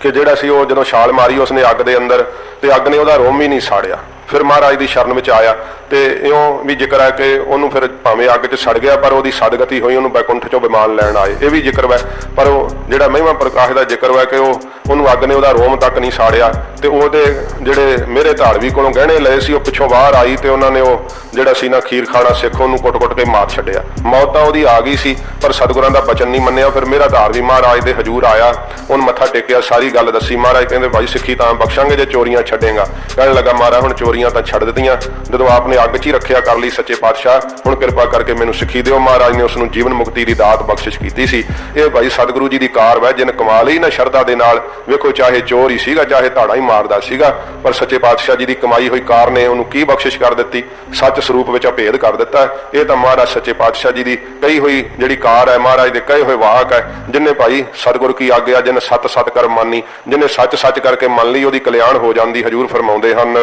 Speaker 1: कि जिहड़ा सी वो जदों छाल मारी उसने अग दे अंदर ते अग ने ਉਹਦਾ रोम ही नहीं साड़िया। फिर महाराज की शरण में आया तो इं भी जिक्र है कि उन्होंने फिर भावें अग च सड़ गया पर वो सदगति हुई, उन्होंने बैकुंठ चों विमान लैन आए, ये भी जिक्र है। पर वो जिहड़ा महिमा प्रकाश का जिक्र है कि उन्होंने अग ने ਉਹਦਾ रोम तक नहीं साड़िया तो ਉਹਦੇ ਜਿਹੜੇ मेरे धाड़वी कोलों गहने लए सी, पिछों बाहर आई तो उन्होंने वो ਜਿਹੜਾ ਸੀ ना खीर खाना सिख ਉਹਨੂੰ कुट-कुट के मार छड्डिया। मौत ਤਾਂ ਉਹਦੀ आ गई सी पर सतगुरां ਦਾ बचन नहीं मन्निया। फिर मेरा धाड़वी महाराज ਦੇ हजूर आया, ਉਹਨੂੰ मत्था टेकिया, सारी गल दसी। महाराज कहते भाई सिखी ਤਾਂ बख्शांगे जे चोरियां छड्डेगा। कहण लगा महाराज हुण चोरियां ਤਾਂ छड्ड दित्तियां, जदों आपने अग च ही रखिया कर ली सच्चे पातशाह, हुण किरपा करके मैनूं सिखी दिओ। महाराज ने उसनूं जीवन मुक्ति की दात बख्शिश कीती सी। ਇਹ भाई सतगुरु जी की कार वै जिन कमा ਲਈ ना शरधा दे नाल। वेखो चाहे चोर ही सीगा चाहे धाड़ा ही मारदा सीगा, पर सच्चे पातशाह जी की कमाई हुई कार ने उन्होंने की बख्शिश कर दी, सच स्वरूप विच भेद कर दिता। ये तो महाराज सच्चे पातशाह जी की कही हुई जिहड़ी कार है, महाराज के कहे हुए वाक है। जिन्हें भाई सतगुर की आग्या जिन्हें सत सत कर मानी, जिन्हें सच सच करके मन ली ਉਹਦੀ कल्याण हो जाती। हजूर फरमाउंदे हन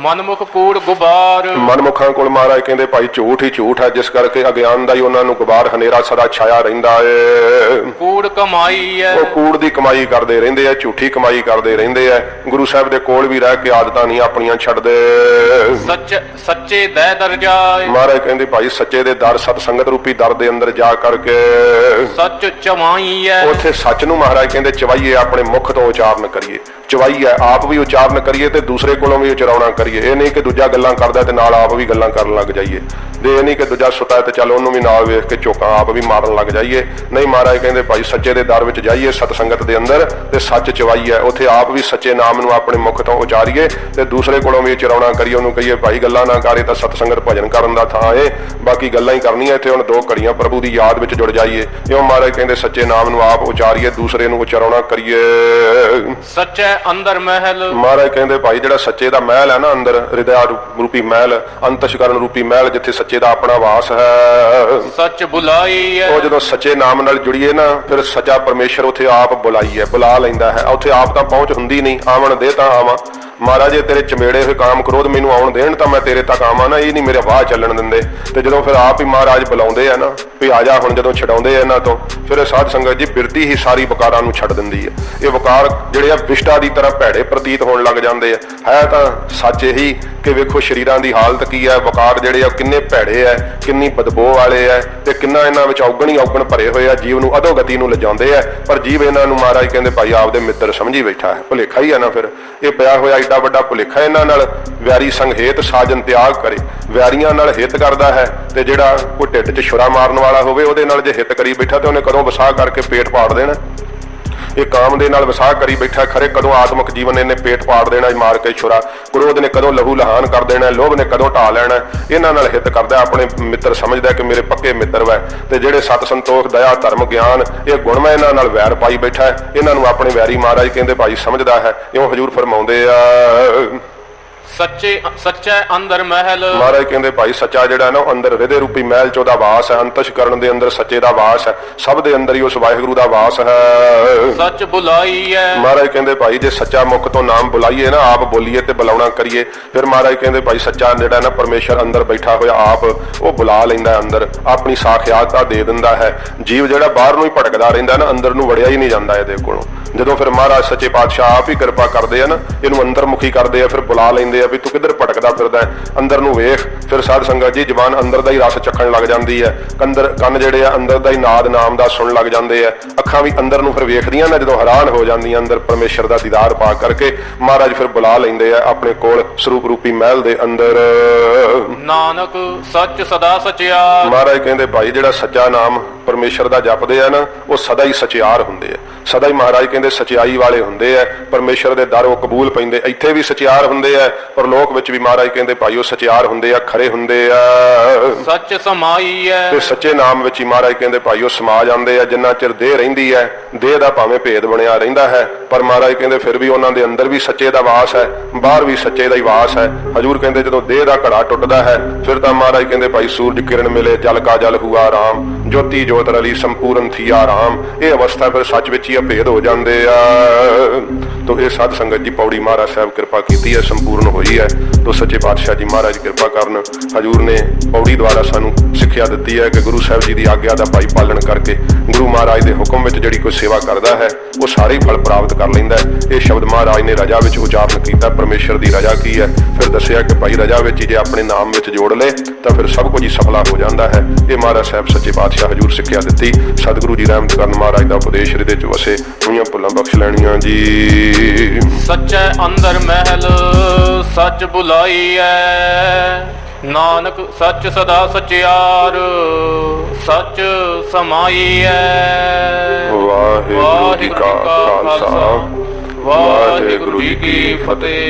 Speaker 2: मनमुख कूड़ गुबार।
Speaker 1: मनमुखां कोल महाराज कहंदे भाई झूठ ही झूठ है, जिस करके अज्ञान दा ही उन्हां नूं गुबार हनेरा सदा छाया रहिंदा है।
Speaker 2: कूड़ कमाई है,
Speaker 1: वो कूड़ दी कमाई करदे रहिंदे आ, झूठी कमाई करदे रहिंदे आ। गुरु साहब दे कोल भी रह के आदतां नहीं अपनियां छड्डदे।
Speaker 2: सच सच्चे दे दर जाए।
Speaker 1: महाराज कहंदे भाई सच्चे दे दर सत संगत रूपी दर दे अंदर जा करके
Speaker 2: सच चवाई है।
Speaker 1: उत्थे सच नूं महाराज कहंदे चवाइए, अपने मुख तो उचारण करिए। चवाइए आप भी उचारण करिए ते दूसरे कोलों भी उचराउणा करिए। ये नहीं कि दूजा गल्लां करदा ते नाल आप भी गल्लां करन लग जाइए। ते ये नहीं कि दूजा सुता है ते चल ਉਹਨੂੰ भी नाल वेख के चोकां आप भी मारन लग जाइए। नहीं महाराज कहंदे भाई सच्चे दे दर विच जाइए, सत संगत दे अंदर ते सच चवाइए। उत्थे आप भी सच्चे नाम नूं अपने मुख तो उचारीए ते दूसरे कोलों भी उचराउणा करिए। ਉਹਨੂੰ कहिए भाई गल्लां ना करे तां सत संगत भजन करन दा थां है, बाकी गल्लां ही करनियां। इत्थे हुण 2 घड़ियां प्रभु दी याद विच जुड़ जाइए। इउं महाराज कहंदे सच्चे नाम नूं आप उचारीए, दूसरे नूं उचराउणा करिए।
Speaker 2: सच्चे अंदर महल।
Speaker 1: महाराज कहंदे भाई जिहड़ा सच्चे दा महल है ना अंदर, हृदय रूपी महल, अंतशकरण रूपी महल, जिथे ਸੱਚੇ ਦਾ ਆਪਣਾ ਵਾਸ ਹੈ।
Speaker 2: ਸੱਚ ਬੁਲਾਈ ਹੈ।
Speaker 1: ਉਹ ਜਦੋਂ ਸੱਚੇ ਨਾਮ ਨਾਲ ਜੁੜੀਏ ਨਾ, ਫਿਰ ਸੱਚਾ ਪਰਮੇਸ਼ਰ ਉੱਥੇ ਆਪ ਬੁਲਾਈ ਹੈ, ਬੁਲਾ ਲੈਂਦਾ ਹੈ। ਉੱਥੇ ਆਪ ਤਾਂ ਪਹੁੰਚ ਹੁੰਦੀ ਨਹੀਂ, ਆਵਣ ਦੇ ਤਾਂ ਆਵਾਂ। ਮਹਾਰਾਜ ਜੇ ਤੇਰੇ ਚਮੇੜੇ ਹੋਏ ਕਾਮ ਕ੍ਰੋਧ ਮੈਨੂੰ ਆਉਣ ਦੇਣ ਤਾਂ ਮੈਂ ਤੇਰੇ ਤੱਕ ਆਵਾਂ ਨਾ, ਇਹ ਨਹੀਂ ਮੇਰੇ ਵਾਹ ਚੱਲਣ ਦਿੰਦੇ। ਤੇ ਜਦੋਂ ਫਿਰ ਆਪ ਹੀ ਮਹਾਰਾਜ ਬੁਲਾਉਂਦੇ ਆ ਨਾ ਵੀ ਆ ਜਾ ਹੁਣ, ਜਦੋਂ ਛਡਾਉਂਦੇ ਆ ਇਹਨਾਂ ਤੋਂ, ਫਿਰ ਇਹ ਸਾਧ ਸੰਗਤ ਜੀ ਬਿਰਤੀ ਹੀ ਸਾਰੀ ਵਿਕਾਰਾਂ ਨੂੰ ਛੱਡ ਦਿੰਦੀ ਹੈ। ਇਹ ਵਿਕਾਰ ਜਿਹੜੇ ਆ ਵਿਸ਼ਟਾ ਦੀ ਤਰ੍ਹਾਂ ਭੈੜੇ ਪ੍ਰਤੀਤ ਹੋਣ ਲੱਗ ਜਾਂਦੇ ਆ। ਹੈ ਤਾਂ ਸੱਚ ਇਹੀ ਕਿ ਵੇਖੋ ਸਰੀਰਾਂ ਦੀ ਹਾਲਤ ਕੀ ਹੈ, ਵਿਕਾਰ ਜਿਹੜੇ ਆ ਕਿੰਨੇ ਭੈੜੇ ਆ, ਕਿੰਨੀ ਬਦਬੂ ਵਾਲੇ ਆ, ਤੇ ਕਿੰਨਾ ਇਹਨਾਂ ਵਿੱਚ ਔਗਣ ਹੀ ਔਗਣ ਭਰੇ ਹੋਏ ਆ, ਜੀਵ ਨੂੰ ਅਧੋਗਤੀ ਨੂੰ ਲਿਜਾਉਂਦੇ ਆ। ਪਰ ਜੀਵ ਇਹਨਾਂ ਨੂੰ ਮਹਾਰਾਜ ਕਹਿੰਦੇ ਭਾਈ ਆਪਦੇ ਮਿੱਤਰ ਸਮਝੀ ਬੈਠਾ ਹੈ। ਭੁਲੇਖਾ ਹੀ ਆ ਨਾ, ਫਿਰ ਇਹ ਪਿਆ ਹੋਇਆ ਏਡਾ ਵੱਡਾ ਭੁਲੇਖਾ ਇਹਨਾਂ ਨਾਲ। ਵੈਰੀ ਸੰਗ ਹੇਤ ਸਾਜਨ ਤਿਆਗ ਕਰੇ, ਵੈਰੀਆਂ ਨਾਲ ਹਿੱਤ ਕਰਦਾ ਹੈ। ਤੇ ਜਿਹੜਾ ਕੋਈ ਢਿੱਡ 'ਚ ਛੁਰਾ ਮਾਰਨ ਵਾਲਾ ਹੋਵੇ ਉਹਦੇ ਨਾਲ ਜੇ ਹਿੱਤ ਕਰੀ ਬੈਠਾ ਤੇ ਉਹਨੇ ਕਦੋਂ ਵਸਾਹ ਕਰਕੇ ਪੇਟ ਪਾੜ ਦੇਣਾ। ਇਹ ਕਾਮ ਦੇ ਨਾਲ ਵਸਾਹ ਕਰੀ ਬੈਠਾ, ਖਰੇ ਕਦੋਂ ਆਤਮਿਕ ਜੀਵਨ ਇਹਨੇ ਪੇਟ ਪਾੜ ਦੇਣਾ ਮਾਰ ਕੇ ਛੁਰਾ। ਕ੍ਰੋਧ ਨੇ ਕਦੋਂ ਲਹੂ ਲਹਾਨ ਕਰ ਦੇਣਾ, ਲੋਭ ਨੇ ਕਦੋਂ ਢਾ ਲੈਣਾ। ਇਹਨਾਂ ਨਾਲ ਹਿੱਤ ਕਰਦਾ, ਆਪਣੇ ਮਿੱਤਰ ਸਮਝਦਾ ਕਿ ਮੇਰੇ ਪੱਕੇ ਮਿੱਤਰ ਵੈ। ਤੇ ਜਿਹੜੇ ਸਤ ਸੰਤੋਖ ਦਇਆ ਧਰਮ ਗਿਆਨ ਇਹ ਗੁਣ ਮੈਂ ਇਹਨਾਂ ਨਾਲ ਵੈਰ ਪਾਈ ਬੈਠਾ, ਇਹਨਾਂ ਨੂੰ ਆਪਣੇ ਵੈਰੀ ਮਹਾਰਾਜ ਕਹਿੰਦੇ ਭਾਈ ਸਮਝਦਾ ਹੈ। ਇਉਂ ਹਜ਼ੂਰ ਫਰਮਾਉਂਦੇ ਆ
Speaker 2: ਸੱਚੇ ਅੰਦਰ ਮਹਿਲ।
Speaker 1: ਮਹਾਰਾਜ ਕਹਿੰਦੇ ਭਾਈ ਸੱਚਾ ਜਿਹੜਾ ਨਾ, ਉਹ ਅੰਦਰ ਹਿਰਦੇ ਰੂਪੀ ਮਹਿਲ 'ਚ ਉਹਦਾ ਵਾਸ ਹੈ। ਅੰਤਸ਼ਕਰਨ ਦੇ ਅੰਦਰ ਸੱਚੇ ਦਾ ਵਾਸ ਹੈ, ਸਭ ਦੇ ਅੰਦਰ ਹੀ ਉਸ ਵਾਹਿਗੁਰੂ ਦਾ ਵਾਸ ਹੈ।
Speaker 2: ਸੱਚ ਬੁਲਾਈ ਹੈ।
Speaker 1: ਮਹਾਰਾਜ ਕਹਿੰਦੇ ਭਾਈ ਜੇ ਸੱਚਾ ਮੁਖ ਤੋਂ ਨਾਮ ਬੁਲਾਈਏ ਨਾ, ਆਪ ਬੋਲੀਏ ਤੇ ਬੁਲਾਉਣਾ ਕਰੀਏ, ਫਿਰ ਮਹਾਰਾਜ ਕਹਿੰਦੇ ਭਾਈ ਸੱਚਾ ਜਿਹੜਾ ਨਾ ਪਰਮੇਸ਼ਰ ਅੰਦਰ ਬੈਠਾ ਹੋਇਆ ਆਪ ਉਹ ਬੁਲਾ ਲੈਂਦਾ, ਅੰਦਰ ਆਪਣੀ ਸਾਖਿਆਤਤਾ ਦੇ ਦਿੰਦਾ ਹੈ। ਜੀਵ ਜਿਹੜਾ ਬਾਹਰ ਨੂੰ ਹੀ ਭਟਕਦਾ ਰਹਿੰਦਾ ਨਾ, ਅੰਦਰ ਨੂੰ ਵੜਿਆ ਹੀ ਨਹੀਂ ਜਾਂਦਾ ਇਹਦੇ ਕੋਲੋਂ। ਜਦੋਂ ਫਿਰ ਮਹਾਰਾਜ ਸੱਚੇ ਪਾਤਸ਼ਾਹ ਆਪ ਹੀ ਕਿਰਪਾ ਕਰਦੇ ਆ ਨਾ, ਇਹਨੂੰ ਅੰਦਰਮੁਖੀ ਕਰਦੇ ਆ, ਫਿਰ ਬੁਲਾ ਲੈਂਦੇ ਆ ਵੀ ਤੂੰ ਕਿੱਧਰ ਭਟਕਦਾ ਫਿਰਦਾ, ਅੰਦਰ ਨੂੰ ਵੇਖ। ਫਿਰ ਸਾਧ ਸੰਗਤ ਜੀ ਜ਼ਬਾਨ ਅੰਦਰ ਦਾ ਹੀ ਰਸ ਚੱਖਣ ਲੱਗ ਜਾਂਦੀ ਹੈ, ਕੰਨ ਜਿਹੜੇ ਆ ਅੰਦਰ ਦਾ ਹੀ ਨਾਦ ਨਾਮ ਦਾ ਸੁਣਨ ਲੱਗ ਜਾਂਦੇ ਆ, ਅੱਖਾਂ ਵੀ ਅੰਦਰ ਨੂੰ ਫਿਰ ਵੇਖਦੀਆਂ ਨਾ, ਜਦੋਂ ਹੈਰਾਨ ਹੋ ਜਾਂਦੀਆਂ ਅੰਦਰ ਪਰਮੇਸ਼ਰ ਦਾ ਦੀਦਾਰ ਪਾ ਕਰਕੇ। ਮਹਾਰਾਜ ਫਿਰ ਬੁਲਾ ਲੈਂਦੇ ਆ ਆਪਣੇ ਕੋਲ ਸਰੂਪ ਰੂਪੀ ਮਹਿਲ ਦੇ ਅੰਦਰ।
Speaker 2: ਨਾਨਕ ਸੱਚ ਸਦਾ ਸਚਿਆਰ।
Speaker 1: ਮਹਾਰਾਜ ਕਹਿੰਦੇ ਭਾਈ ਜਿਹੜਾ ਸੱਚਾ ਨਾਮ ਪਰਮੇਸ਼ਰ ਦਾ ਜਪਦੇ ਆ ਨਾ, ਉਹ ਸਦਾ ਹੀ ਸਚਿਆਰ ਹੁੰਦੇ ਆ, ਸਦਾ ਹੀ ਮਹਾਰਾਜ ਕਹਿੰਦੇ ਸਚਾਈ ਵਾਲੇ ਹੁੰਦੇ ਆ। ਪਰਮੇਸ਼ਰ ਦੇ ਦਰ ਉਹ ਕਬੂਲ ਪੈਂਦੇ, ਇੱਥੇ ਵੀ ਸਚਿਆਰ ਹੁੰਦੇ ਆ, ਪਰ ਲੋਕ ਵਿੱਚ ਵੀ ਮਹਾਰਾਜ ਕਹਿੰਦੇ ਭਾਈ ਉਹ ਸਚਿਆਰ ਹੁੰਦੇ ਆ, ਖਰੇ ਹੁੰਦੇ ਆ।
Speaker 2: ਸੱਚ ਸਮਾਈ ਹੈ।
Speaker 1: ਤੇ ਸੱਚੇ ਨਾਮ ਵਿੱਚ ਹੀ ਮਹਾਰਾਜ ਕਹਿੰਦੇ ਭਾਈ ਉਹ ਸਮਾ ਜਾਂਦੇ ਆ। ਜਿੰਨਾ ਚਿਰ ਦੇਹ ਰਹਿੰਦੀ ਹੈ, ਦੇਹ ਦਾ ਭਾਵੇਂ ਭੇਦ ਬਣਿਆ ਰਹਿੰਦਾ ਹੈ, ਪਰ ਮਹਾਰਾਜ ਕਹਿੰਦੇ ਫਿਰ ਵੀ ਉਹਨਾਂ ਦੇ ਅੰਦਰ ਵੀ ਸੱਚੇ ਦਾ ਵਾਸ ਹੈ, ਬਾਹਰ ਵੀ ਸੱਚੇ ਦਾ ਹੀ ਵਾਸ ਹੈ। ਹਜੂਰ ਕਹਿੰਦੇ ਜਦੋਂ ਦੇਹ ਦਾ ਘੜਾ ਟੁੱਟਦਾ ਹੈ, ਫਿਰ ਤਾਂ ਮਹਾਰਾਜ ਕਹਿੰਦੇ ਭਾਈ ਸੂਰਜ ਕਿਰਨ ਮਿਲੇ ਜਲ ਕਾ ਜਲ ਹੁਆ ਰਾਮ, ਜੋਤੀ ਜੋਤ ਰਲੀ ਸੰਪੂਰਨ ਥੀਆ ਰਾਮ। ਇਹ ਅਵਸਥਾ ਫਿਰ ਸੱਚ ਵਿੱਚ ਹੀ ਅਭੇਦ ਹੋ ਜਾਂਦੇ ਆ। ਤੋ ਇਹ ਸਾਧ ਸੰਗਤ ਜੀ ਪੌੜੀ ਮਹਾਰਾਜ ਸਾਹਿਬ ਕਿਰਪਾ ਕੀਤੀ ਹੈ, ਸੰਪੂਰਨ ਹੋਈ ਹੈ। ਤੋ ਸੱਚੇ ਪਾਤਸ਼ਾਹ ਜੀ ਮਹਾਰਾਜ ਕਿਰਪਾ ਕਰਨ। ਹਜੂਰ ਨੇ ਪੌੜੀ ਦੁਆਰਾ ਸਾਨੂੰ ਸਿੱਖਿਆ ਦਿੱਤੀ ਹੈ ਕਿ ਗੁਰੂ ਸਾਹਿਬ ਜੀ ਦੀ ਆਗਿਆ ਦਾ ਭਾਈ ਪਾਲਣ ਕਰਕੇ ਗੁਰੂ ਮਹਾਰਾਜ ਦੇ ਹੁਕਮ ਵਿੱਚ ਜਿਹੜੀ ਕੋਈ ਸੇਵਾ ਕਰਦਾ ਹੈ ਉਹ ਸਾਰੇ ਫਲ ਪ੍ਰਾਪਤ ਕਰ ਲੈਂਦਾ ਹੈ। ਇਹ ਸ਼ਬਦ ਮਹਾਰਾਜ ਨੇ ਰਜਾ ਵਿੱਚ ਉਚਾਰਨ ਕੀਤਾ। ਪਰਮੇਸ਼ਰ ਦੀ ਰਜਾ ਕੀ ਹੈ? ਫਿਰ ਦੱਸਿਆ ਕਿ ਭਾਈ ਰਜਾ ਵਿੱਚ ਜੇ ਆਪਣੇ ਨਾਮ ਵਿੱਚ ਜੋੜ ਲਏ ਤਾਂ ਫਿਰ ਸਭ ਕੁਝ ਹੀ ਸਫਲਾ ਹੋ ਜਾਂਦਾ ਹੈ। ਇਹ ਮਹਾਰਾਜ ਸਾਹਿਬ ਸੱਚੇ ਪਾਤਸ਼ਾਹ ਹਜੂਰ ਸਿੱਖਿਆ ਦਿੱਤੀ। ਸਤਿਗੁਰੂ ਜੀ ਰਹਿਮਤ ਕਰਨ, ਮਹਾਰਾਜ ਦਾ ਉਪਦੇਸ਼ ਹਿਰਦੇ ਚ ਵਸੇ, ਹੋਈਆਂ ਭੁੱਲਾਂ ਬਖਸ਼ ਲੈਣੀਆਂ ਜੀ।
Speaker 2: ਸੱਚੇ ਅੰਦਰ ਮਹਿਲ ਸੱਚ ਬੁਲਾਈ ਹੈ, ਨਾਨਕ ਸੱਚ ਸਦਾ ਸਚਿਆਰ ਸੱਚ ਸਮਾਈ ਹੈ।
Speaker 1: ਵਾਹਿਗੁਰੂ ਜੀ ਕਾ ਖਾਲਸਾ,
Speaker 2: ਵਾਹਿਗੁਰੂ ਜੀ ਕੀ ਫਤਿਹ।